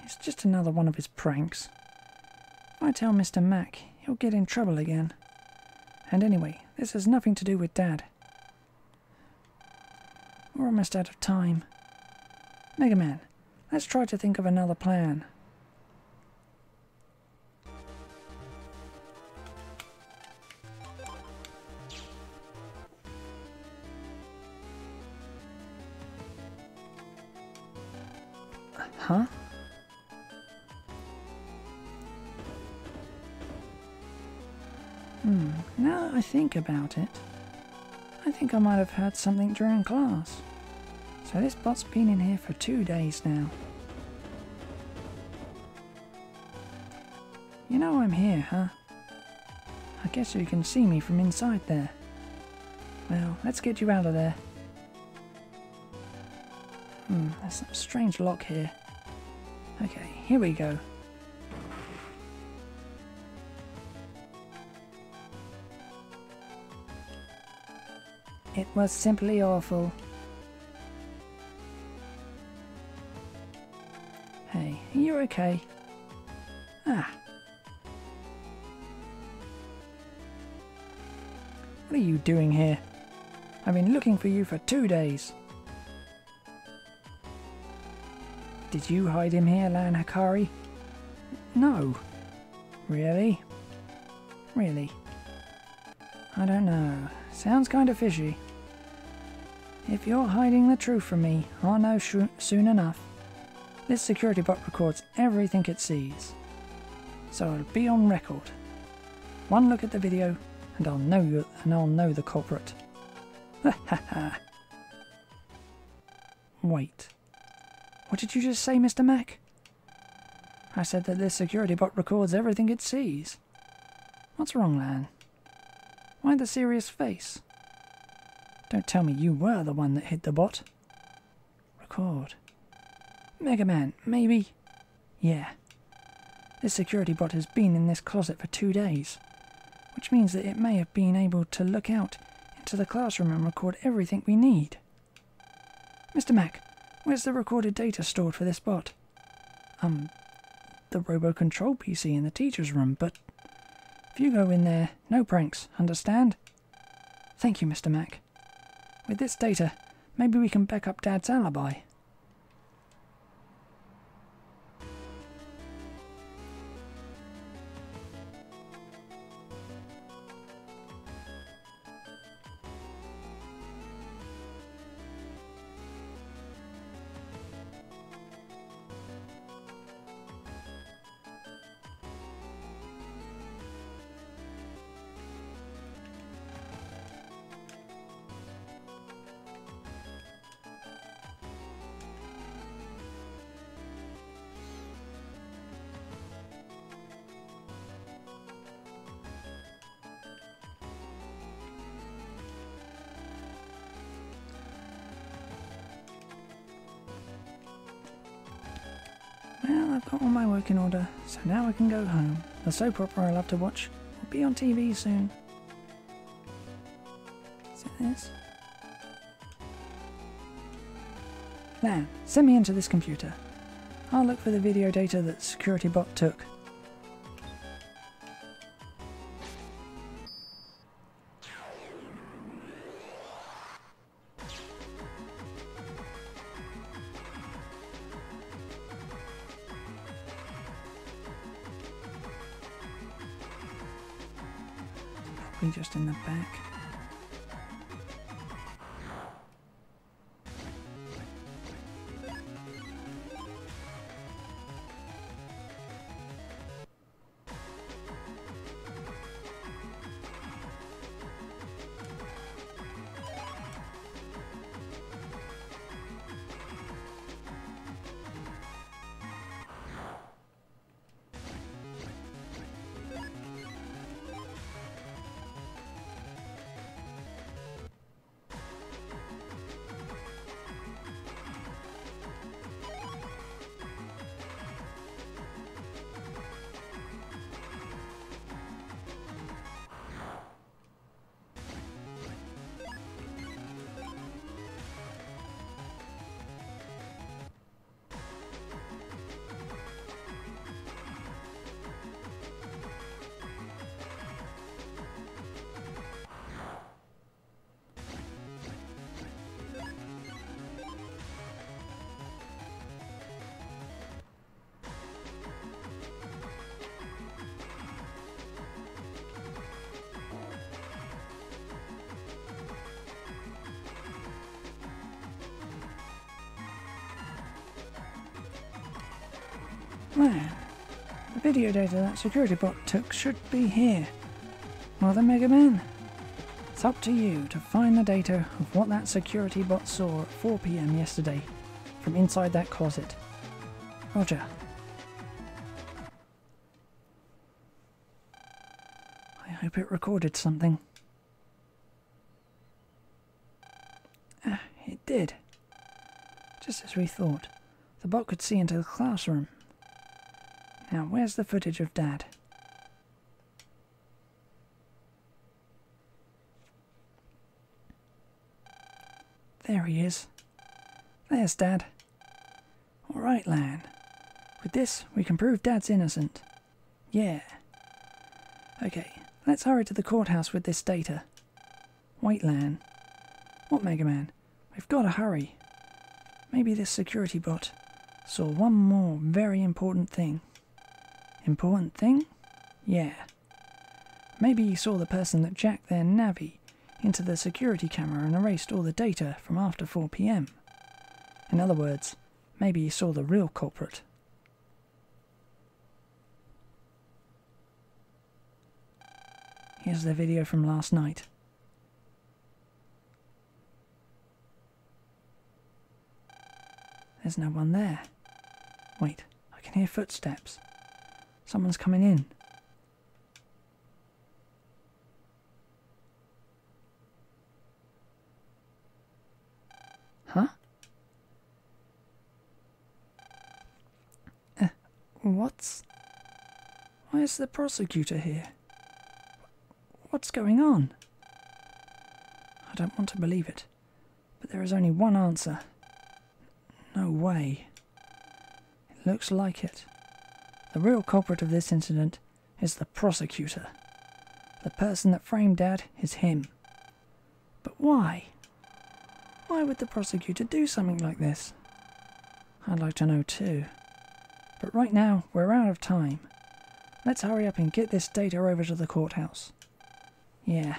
It's just another one of his pranks. If I tell Mr. Mac, he'll get in trouble again. And anyway, this has nothing to do with Dad. We're almost out of time. Megaman, let's try to think of another plan. Huh? Now that I think about it, I think I might have heard something during class. So this bot's been in here for 2 days now. You know I'm here, huh? I guess you can see me from inside there. Well, let's get you out of there. There's some strange lock here. Okay, here we go. It was simply awful. Hey, are you okay? Ah. What are you doing here? I've been looking for you for 2 days. Did you hide him here, Lan Hikari? No. Really? Really? I don't know. Sounds kind of fishy. If you're hiding the truth from me, I'll know soon enough. This security bot records everything it sees. So it'll be on record. One look at the video, and I'll know the culprit. Ha ha ha. Wait. What did you just say, Mr. Mac? I said that this security bot records everything it sees. What's wrong, Lan? Why the serious face? Don't tell me you were the one that hid the bot. Record. Megaman, maybe? Yeah. This security bot has been in this closet for 2 days, which means that it may have been able to look out into the classroom and record everything we need. Mr. Mac, where's the recorded data stored for this bot? The robo-control PC in the teacher's room, but if you go in there, no pranks, understand? Thank you, Mr. Mac. With this data, maybe we can back up Dad's alibi. I've got all my work in order, so now I can go home. The soap opera I love to watch will be on TV soon. Is it this? Lan, send me into this computer. I'll look for the video data that the security bot took. Probably just in the back. Man, the video data that security bot took should be here. Well then, Megaman, it's up to you to find the data of what that security bot saw at 4 PM yesterday from inside that closet. Roger. I hope it recorded something. It did. Just as we thought. The bot could see into the classroom. Now, where's the footage of Dad? There he is. There's Dad. Alright, Lan. With this, we can prove Dad's innocent. Yeah. Okay, let's hurry to the courthouse with this data. Wait, Lan. What, Megaman? We've got to hurry. Maybe this security bot saw one more very important thing. Important thing? Yeah. Maybe he saw the person that jacked their navvy into the security camera and erased all the data from after 4 PM. In other words, maybe he saw the real culprit. Here's the video from last night. There's no one there. Wait, I can hear footsteps. Someone's coming in. Huh? Why is the prosecutor here? What's going on? I don't want to believe it, but there is only one answer. No way. It looks like it. The real culprit of this incident is the prosecutor. The person that framed Dad is him. But why? Why would the prosecutor do something like this? I'd like to know too. But right now, we're out of time. Let's hurry up and get this data over to the courthouse. Yeah.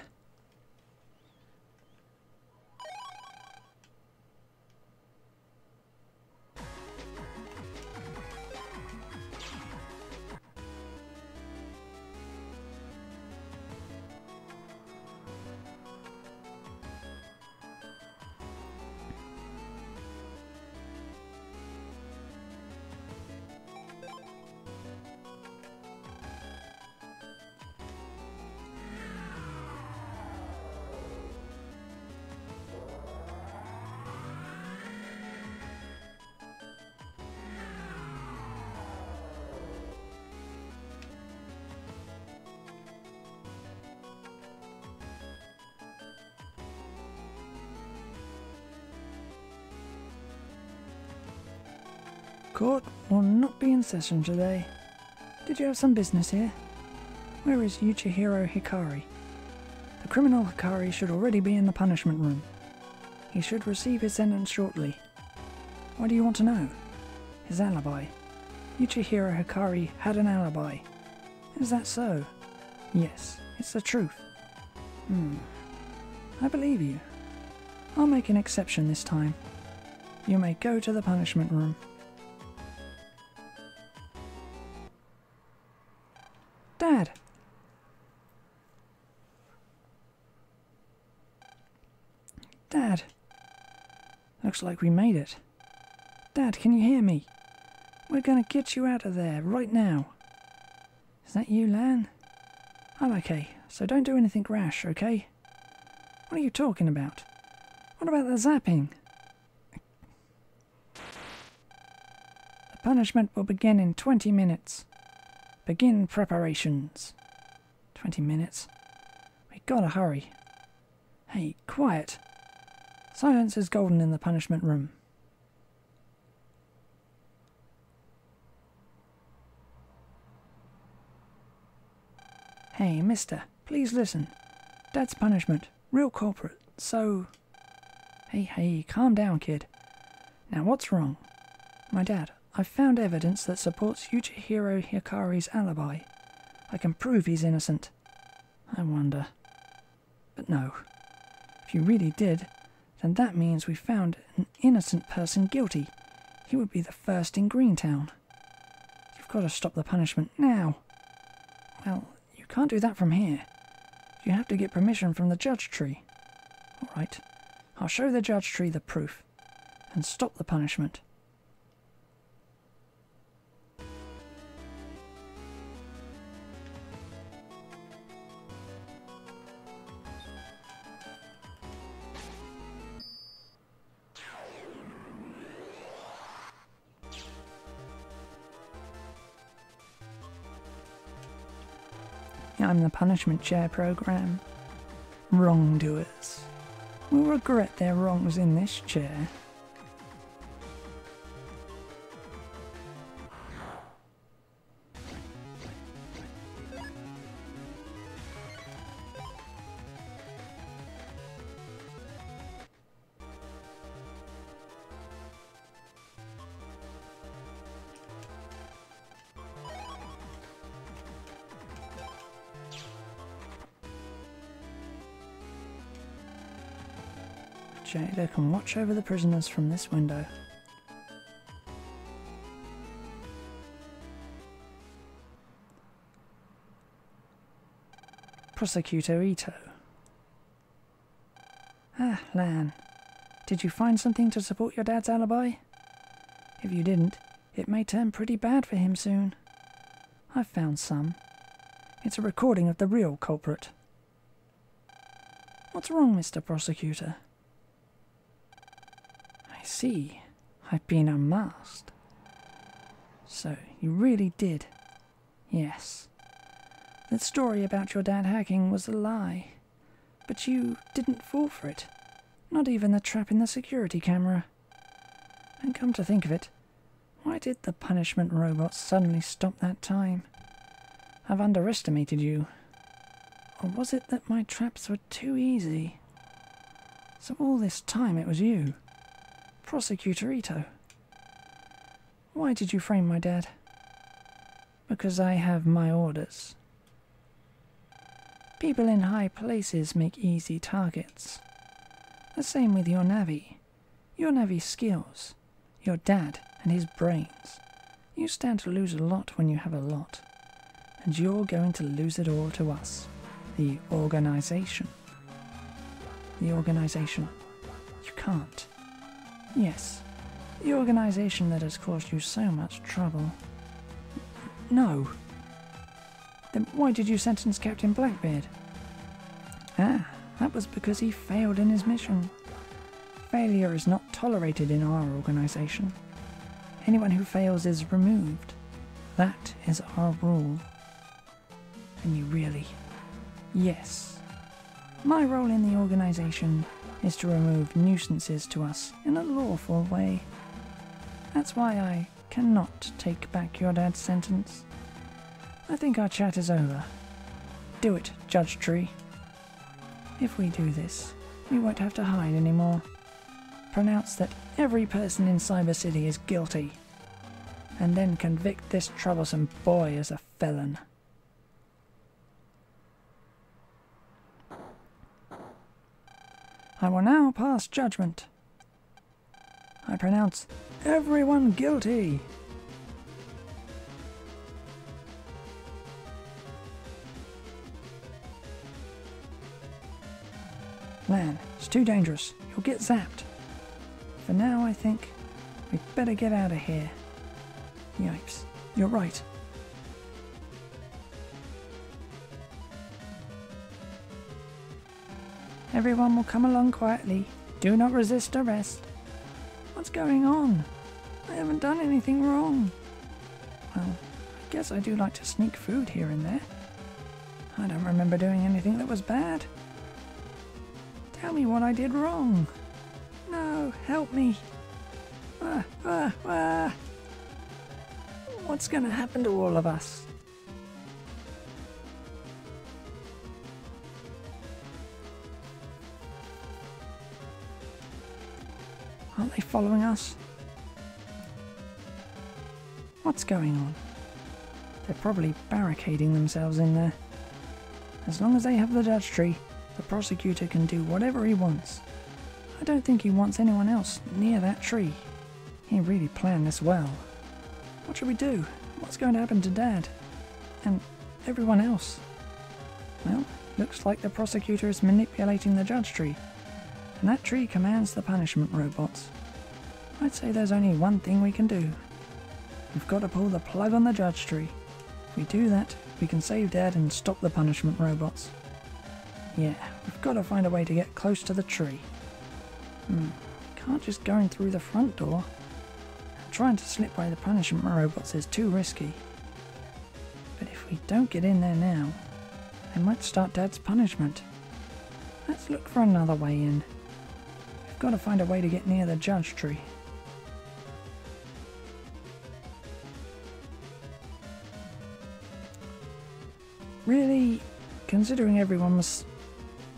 Court will not be in session today. Did you have some business here? Where is Yuchihiro Hikari? The criminal Hikari should already be in the punishment room. He should receive his sentence shortly. What do you want to know? His alibi. Yuchihiro Hikari had an alibi. Is that so? Yes, it's the truth. I believe you. I'll make an exception this time. You may go to the punishment room. Dad! Dad! Looks like we made it. Dad, can you hear me? We're gonna get you out of there, right now. Is that you, Lan? I'm okay, so don't do anything rash, okay? What are you talking about? What about the zapping? The punishment will begin in 20 minutes. Begin preparations. 20 minutes? We gotta hurry. Hey, quiet. Silence is golden in the punishment room. Hey, mister, please listen. Dad's punishment. Real culprit. So... Hey, calm down, kid. Now, what's wrong? My dad, I've found evidence that supports Yuchihiro Hikari's alibi. I can prove he's innocent. I wonder. But no. If you really did, then that means we found an innocent person guilty. He would be the first in Greentown. You've got to stop the punishment now. Well, you can't do that from here. You have to get permission from the judge tree. All right, I'll show the judge tree the proof and stop the punishment. I'm the punishment chair program. Wrongdoers will regret their wrongs in this chair. Jada can watch over the prisoners from this window. Prosecutor Ito. Ah, Lan. Did you find something to support your dad's alibi? If you didn't, it may turn pretty bad for him soon. I've found some. It's a recording of the real culprit. What's wrong, Mr. Prosecutor? I see. I've been unmasked. So, you really did? Yes. That story about your dad hacking was a lie. But you didn't fall for it. Not even the trap in the security camera. And come to think of it, why did the punishment robot suddenly stop that time? I've underestimated you. Or was it that my traps were too easy? So all this time it was you, Prosecutor Ito. Why did you frame my dad? Because I have my orders. People in high places make easy targets. The same with your Navi. Your Navi's skills. Your dad and his brains. You stand to lose a lot when you have a lot. And you're going to lose it all to us. The organization. The organization. You can't. Yes. The organization that has caused you so much trouble. No. Then why did you sentence Captain Blackbeard? Ah, that was because he failed in his mission. Failure is not tolerated in our organization. Anyone who fails is removed. That is our rule. And you really... Yes. My role in the organization is to remove nuisances to us in a lawful way. That's why I cannot take back your dad's sentence. I think our chat is over. Do it, Judge Tree. If we do this, we won't have to hide anymore. Pronounce that every person in Cyber City is guilty, and then convict this troublesome boy as a felon. I will now pass judgment. I pronounce everyone guilty. Lan, it's too dangerous. You'll get zapped. For now, I think we'd better get out of here. Yipes, you're right. Everyone will come along quietly. Do not resist arrest. What's going on? I haven't done anything wrong. Well, I guess I do like to sneak food here and there. I don't remember doing anything that was bad. Tell me what I did wrong. No, help me. What's going to happen to all of us? Aren't they following us? What's going on? They're probably barricading themselves in there. As long as they have the judge tree, the prosecutor can do whatever he wants. I don't think he wants anyone else near that tree. He really planned this well. What should we do? What's going to happen to Dad? And everyone else? Well, looks like the prosecutor is manipulating the judge tree. And that tree commands the punishment robots. I'd say there's only one thing we can do. We've got to pull the plug on the judge tree. If we do that, we can save Dad and stop the punishment robots. Yeah, we've got to find a way to get close to the tree. Can't just go in through the front door. Trying to slip by the punishment robots is too risky. But if we don't get in there now, they might start Dad's punishment. Let's look for another way in. We've got to find a way to get near the judge tree. Really, considering everyone was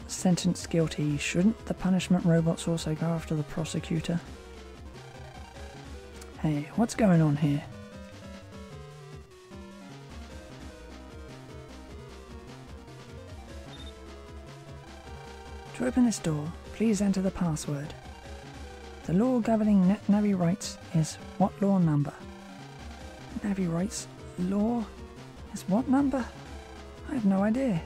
sentenced guilty, shouldn't the punishment robots also go after the prosecutor? Hey, what's going on here? To open this door, please enter the password. The law governing net Navi rights is what law number? Navi rights law is what number? I have no idea.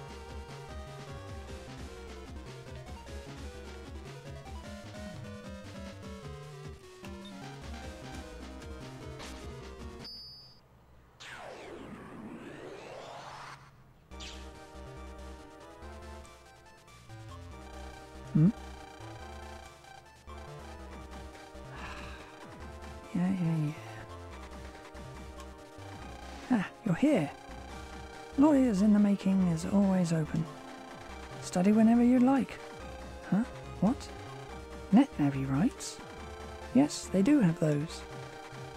Yeah. Ah, you're here. Lawyers in the making is always open. Study whenever you like. Huh? What? Net Navi rights? Yes, they do have those.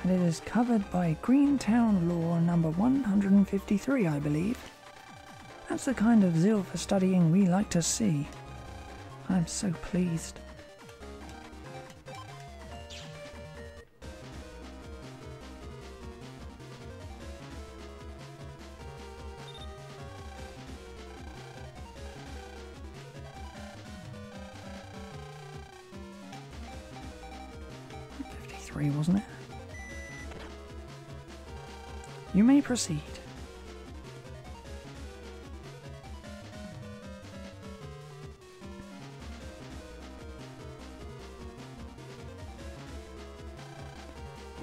And it is covered by Greentown Law number 153, I believe. That's the kind of zeal for studying we like to see. I'm so pleased. Wasn't it? You may proceed.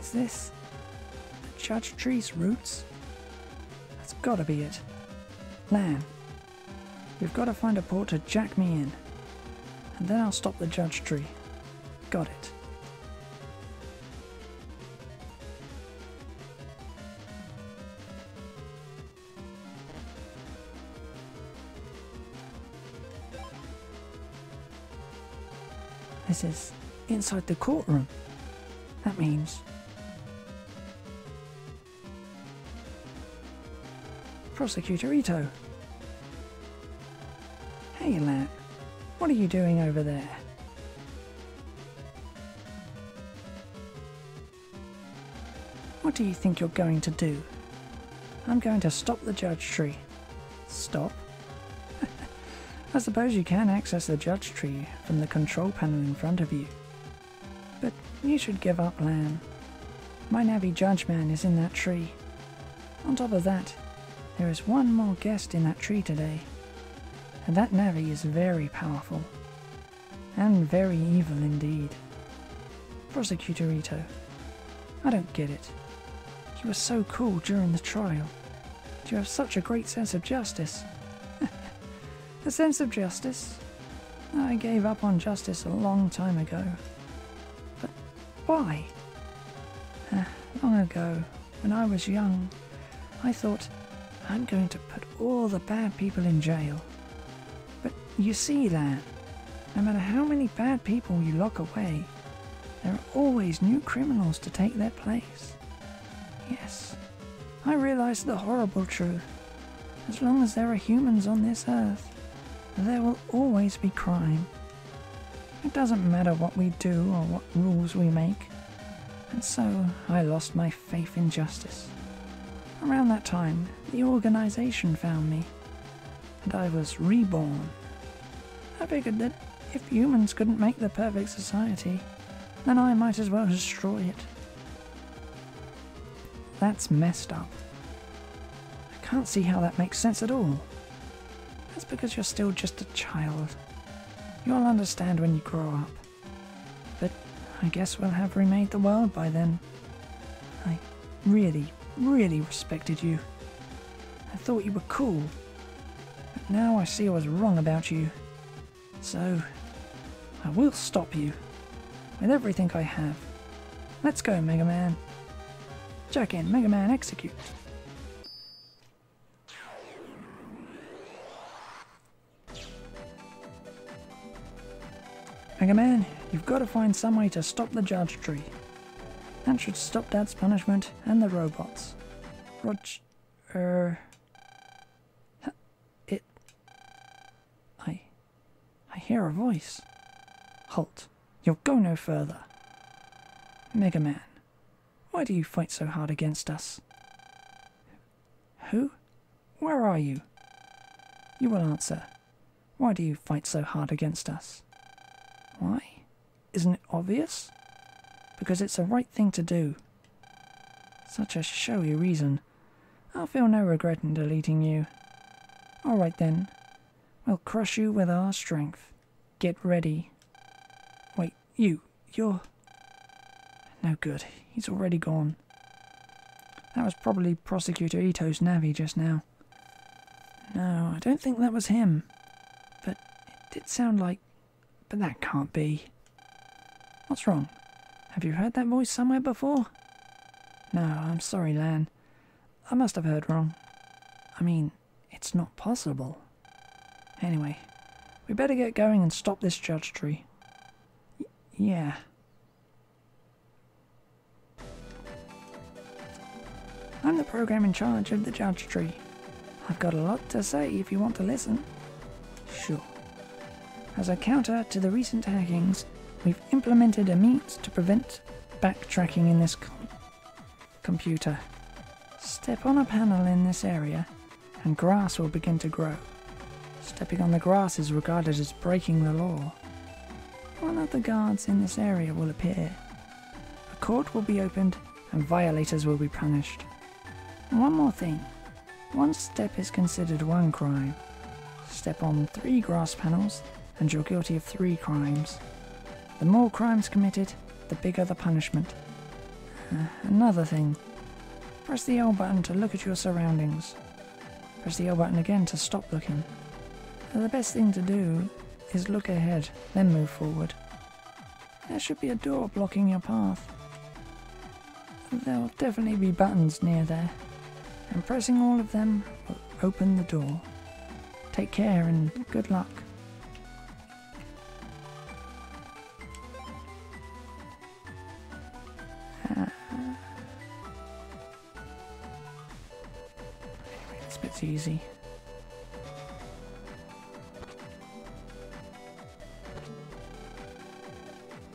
Is this the judge tree's roots? That's gotta be it. Lan, we've got to find a port to jack me in, and then I'll stop the judge tree. Got it. This is inside the courtroom. That means Prosecutor Ito. Hey, lad. What are you doing over there? What do you think you're going to do? I'm going to stop the judge tree. Stop? I suppose you can access the judge tree from the control panel in front of you. But you should give up, Lan. My Navi Judge Man is in that tree. On top of that, there is one more guest in that tree today. And that Navi is very powerful. And very evil indeed. Prosecutor Ito, I don't get it. You were so cool during the trial. You have such a great sense of justice. A sense of justice? I gave up on justice a long time ago. But why? Long ago, when I was young, I thought, I'm going to put all the bad people in jail. But you see, Lan, no matter how many bad people you lock away, there are always new criminals to take their place. Yes, I realize the horrible truth. As long as there are humans on this earth, there will always be crime. It doesn't matter what we do or what rules we make. And so I lost my faith in justice. Around that time, the organization found me, and I was reborn. I figured that if humans couldn't make the perfect society, then I might as well destroy it. That's messed up. I can't see how that makes sense at all. That's because you're still just a child. You'll understand when you grow up. But I guess we'll have remade the world by then. I really respected you. I thought you were cool. But now I see I was wrong about you. So, I will stop you. With everything I have. Let's go, Megaman. Jack in, Megaman, execute. Megaman, you've got to find some way to stop the judge tree. That should stop Dad's punishment and the robots. I hear a voice. Halt. You'll go no further. Megaman, why do you fight so hard against us? Who? Where are you? You will answer. Why do you fight so hard against us? Why? Isn't it obvious? Because it's the right thing to do. Such a showy reason. I'll feel no regret in deleting you. Alright then. We'll crush you with our strength. Get ready. Wait, you're... No good. He's already gone. That was probably Prosecutor Ito's Navi just now. No, I don't think that was him. But it did sound like... But that can't be. What's wrong? Have you heard that voice somewhere before? No, I'm sorry, Lan. I must have heard wrong. I mean, it's not possible. Anyway, we better get going and stop this judge tree. Yeah. I'm the program in charge of the judge tree. I've got a lot to say if you want to listen. Sure. As a counter to the recent hackings, we've implemented a means to prevent backtracking in this computer. Step on a panel in this area, and grass will begin to grow. Stepping on the grass is regarded as breaking the law. One of the guards in this area will appear. A court will be opened, and violators will be punished. And one more thing. One step is considered one crime. Step on 3 grass panels, and you're guilty of 3 crimes. The more crimes committed, the bigger the punishment. Another thing. Press the L button to look at your surroundings. Press the L button again to stop looking. The best thing to do is look ahead, then move forward. There should be a door blocking your path. There'll definitely be buttons near there, and pressing all of them will open the door. Take care and good luck. It's a bit That's easy.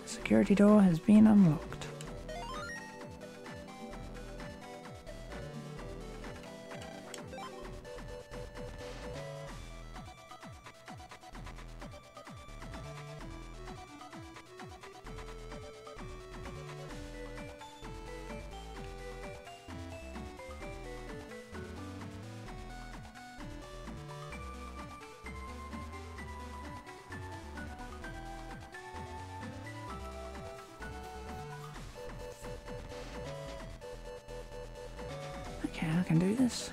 The security door has been unlocked. Okay, I can do this.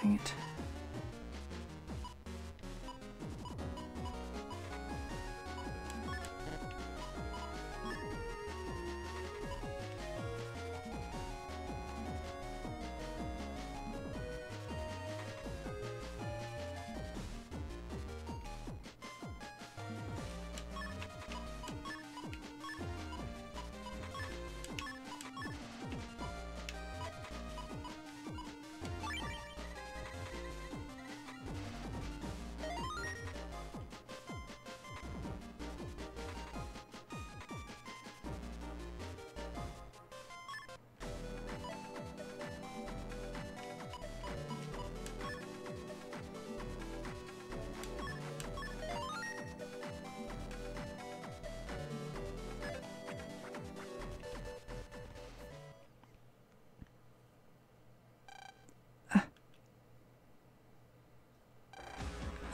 Dang it.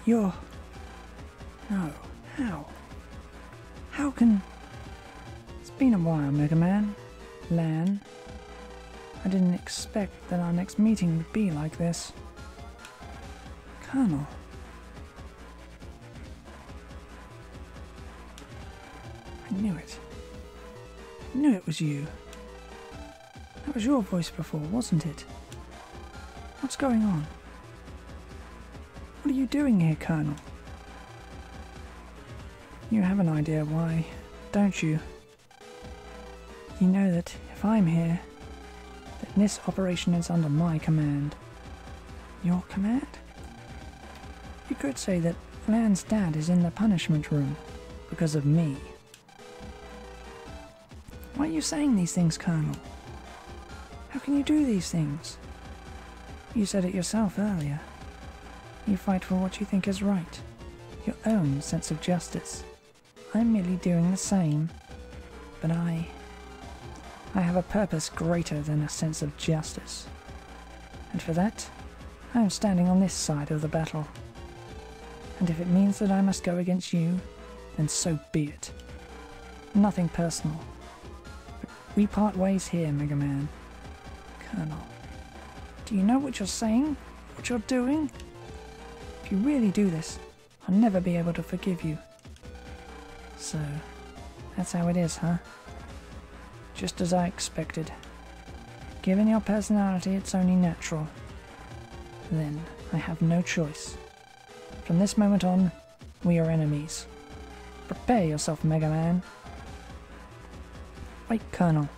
You're... No. How? How can... It's been a while, Megaman. Lan. I didn't expect that our next meeting would be like this. Colonel. I knew it. I knew it was you. That was your voice before, wasn't it? What's going on? What are you doing here, Colonel? You have an idea why, don't you? You know that if I'm here, that this operation is under my command. Your command? You could say that Lan's dad is in the punishment room because of me. Why are you saying these things, Colonel? How can you do these things? You said it yourself earlier. You fight for what you think is right, your own sense of justice. I'm merely doing the same, but I have a purpose greater than a sense of justice. And for that, I am standing on this side of the battle. And if it means that I must go against you, then so be it. Nothing personal. But we part ways here, Megaman. Colonel, do you know what you're saying? What you're doing? If you really do this, I'll never be able to forgive you. So, that's how it is, huh? Just as I expected. Given your personality, it's only natural. Then, I have no choice. From this moment on, we are enemies. Prepare yourself, Megaman. Wait, Colonel.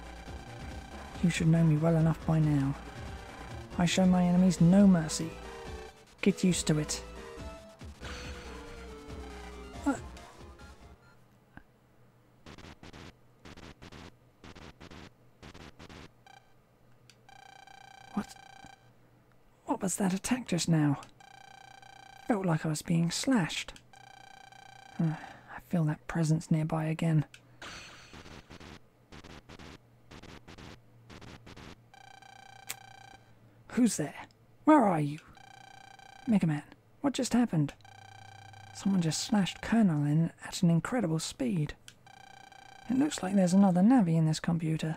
You should know me well enough by now. I show my enemies no mercy. Get used to it. What was that attack just now? Felt like I was being slashed. I feel that presence nearby again. Who's there? Where are you? Megaman, what just happened? Someone just slashed Colonel in at an incredible speed. It looks like there's another Navi in this computer.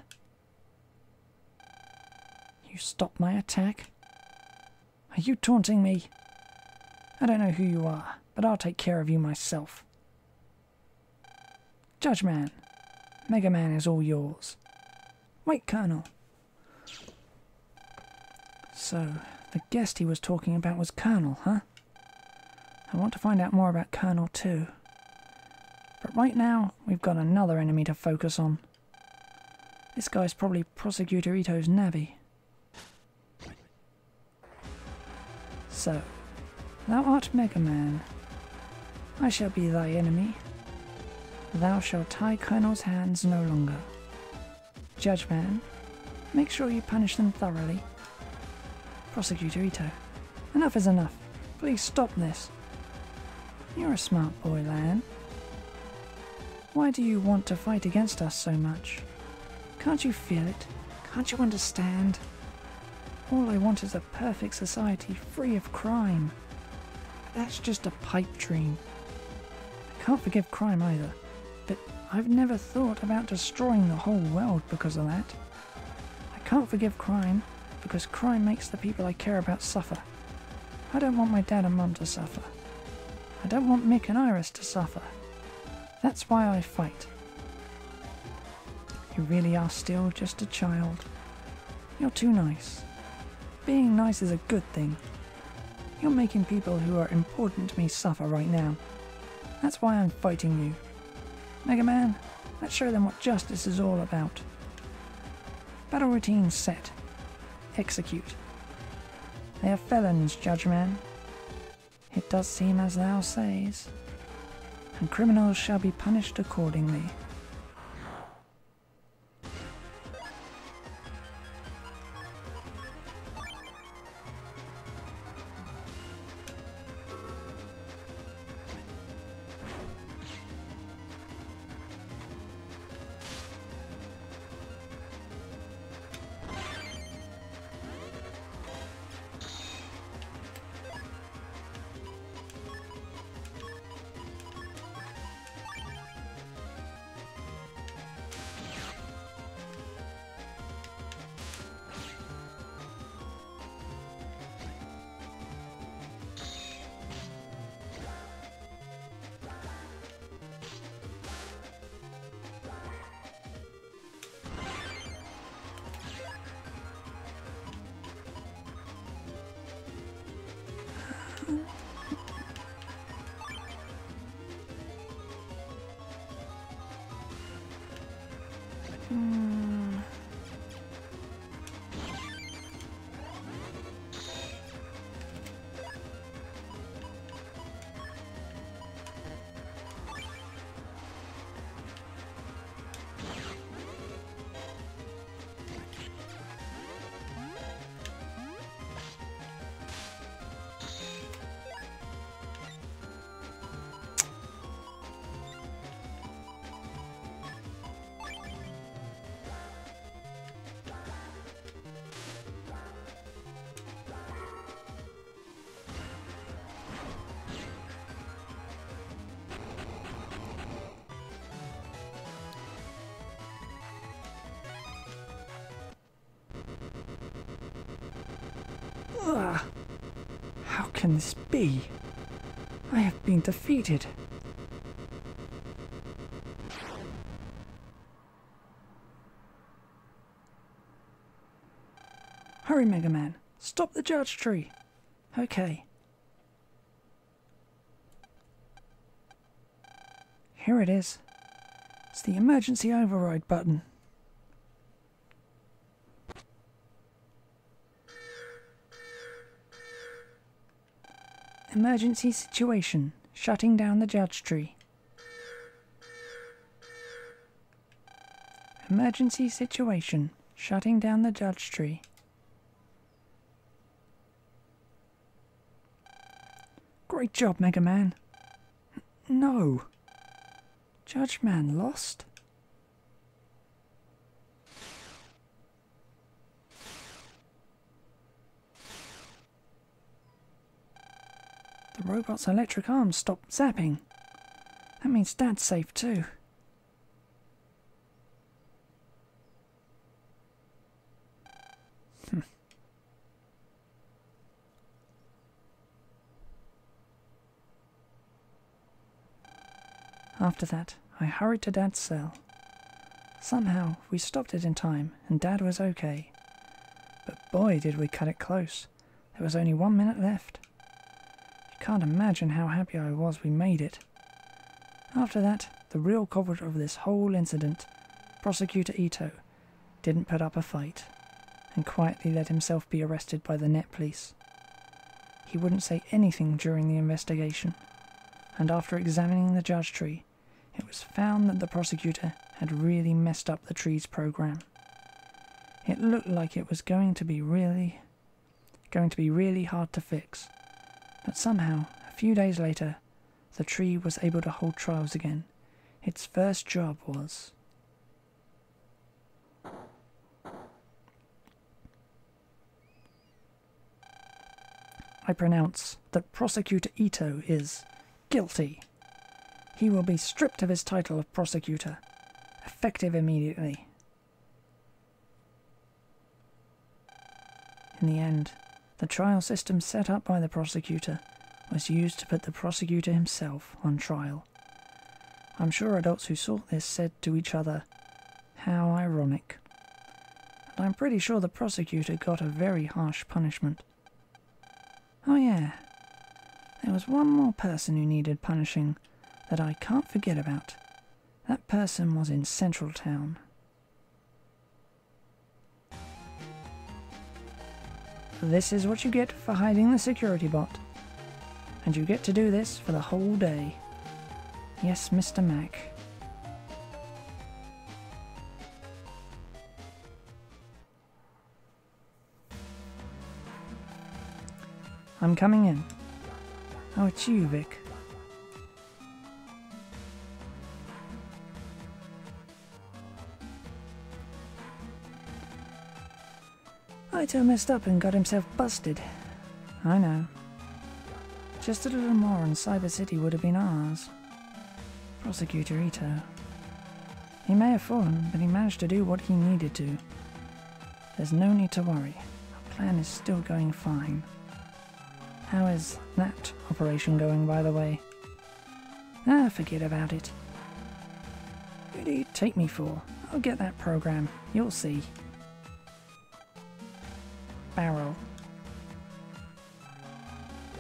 You stopped my attack? Are you taunting me? I don't know who you are, but I'll take care of you myself. Judgeman, Megaman is all yours. Wait, Colonel. So, the guest he was talking about was Colonel, huh? I want to find out more about Colonel too. But right now, we've got another enemy to focus on. This guy's probably Prosecutor Ito's Navi. So, thou art Megaman. I shall be thy enemy. Thou shalt tie Colonel's hands no longer. Judgeman, make sure you punish them thoroughly. Prosecutor Ito, enough is enough. Please stop this. You're a smart boy, Lan. Why do you want to fight against us so much? Can't you feel it? Can't you understand? All I want is a perfect society free of crime. But that's just a pipe dream. I can't forgive crime either, but I've never thought about destroying the whole world because of that. I can't forgive crime because crime makes the people I care about suffer. I don't want my dad and mum to suffer. I don't want Mick and Iris to suffer. That's why I fight. You really are still just a child. You're too nice. Being nice is a good thing. You're making people who are important to me suffer right now. That's why I'm fighting you. Megaman, let's show them what justice is all about. Battle routine set. Execute. They are felons, Judgeman. It does seem as thou says. And criminals shall be punished accordingly. Ugh. How can this be? I have been defeated. Hurry, Megaman. Stop the judge tree. Okay. Here it is. It's the emergency override button. Emergency situation. Shutting down the judge tree. Emergency situation. Shutting down the judge tree. Great job, Megaman. No. Judgeman lost? The robot's electric arms stopped zapping. That means Dad's safe too. After that, I hurried to Dad's cell. Somehow, we stopped it in time, and Dad was okay. But boy, did we cut it close. There was only 1 minute left. You can't imagine how happy I was we made it. After that, the real culprit of this whole incident, Prosecutor Ito, didn't put up a fight, and quietly let himself be arrested by the net police. He wouldn't say anything during the investigation, and after examining the judge tree, it was found that the prosecutor had really messed up the tree's program. It looked like it was going to be really hard to fix, but somehow, a few days later, the tree was able to hold trials again. Its first job was... I pronounce that Prosecutor Ito is guilty. He will be stripped of his title of prosecutor, effective immediately. In the end, The trial system set up by the prosecutor was used to put the prosecutor himself on trial. I'm sure adults who saw this said to each other, "How ironic." And I'm pretty sure the prosecutor got a very harsh punishment. Oh yeah, there was one more person who needed punishing that I can't forget about. That person was in Central Town. This is what you get for hiding the security bot. And you get to do this for the whole day. Yes, Mr. Mac. I'm coming in. Oh, it's you, Vic. Ito messed up and got himself busted. I know. Just a little more and Cyber City would have been ours. Prosecutor Ito. He may have fallen, but he managed to do what he needed to. There's no need to worry. Our plan is still going fine. How is that operation going, by the way? Ah, forget about it. Who do you take me for? I'll get that program. You'll see. Barrel.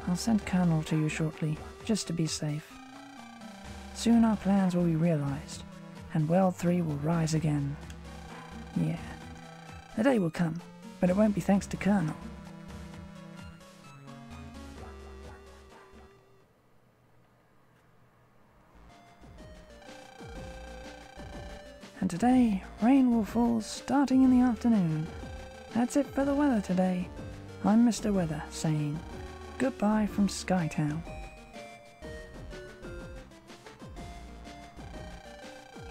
I'll send Colonel to you shortly, just to be safe. Soon our plans will be realized, and World 3 will rise again. Yeah, the day will come, but it won't be thanks to Colonel. And today, rain will fall starting in the afternoon. That's it for the weather today. I'm Mr. Weather, saying goodbye from Skytown.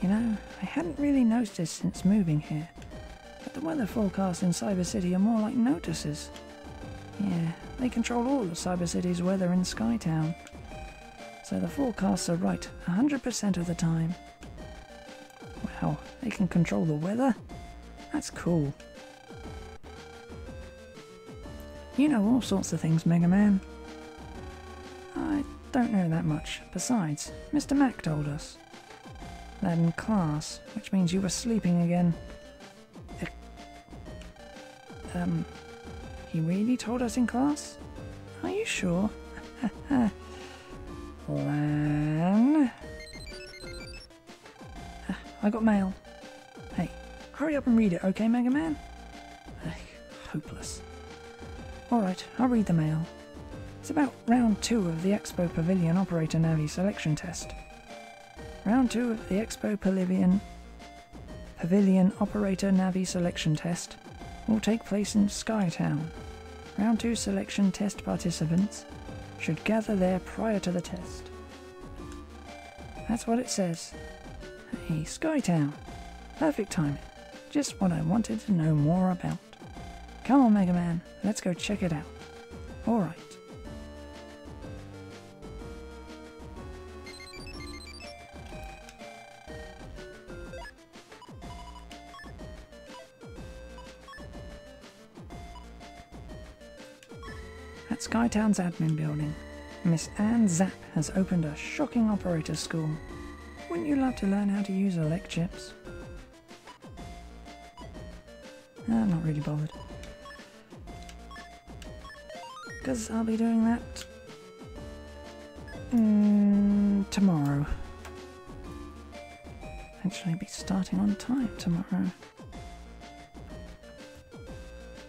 You know, I hadn't really noticed this since moving here, but the weather forecasts in Cyber City are more like notices. Yeah, they control all of Cyber City's weather in Skytown, so the forecasts are right 100% of the time. Wow, they can control the weather? That's cool. You know all sorts of things, Megaman. I don't know that much. Besides, Mr. Mac told us. That in class, which means you were sleeping again. He really told us in class? Are you sure? Lan. I got mail. Hey, hurry up and read it, okay, Megaman? Hopeless. Alright, I'll read the mail. It's about round 2 of the Expo Pavilion Operator Navi selection test. Round 2 of the Expo Pavilion Operator Navi selection test will take place in Skytown. Round 2 selection test participants should gather there prior to the test. That's what it says. Hey, Skytown. Perfect timing. Just what I wanted to know more about. Come on, Megaman, let's go check it out. Alright. At Skytown's admin building, Miss Anne Zapp has opened a shocking operator school. Wouldn't you love to learn how to use elect chips? Not really bothered. Because I'll be doing that tomorrow. Actually, I'll be starting on time tomorrow.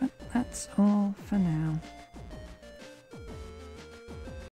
But that's all for now.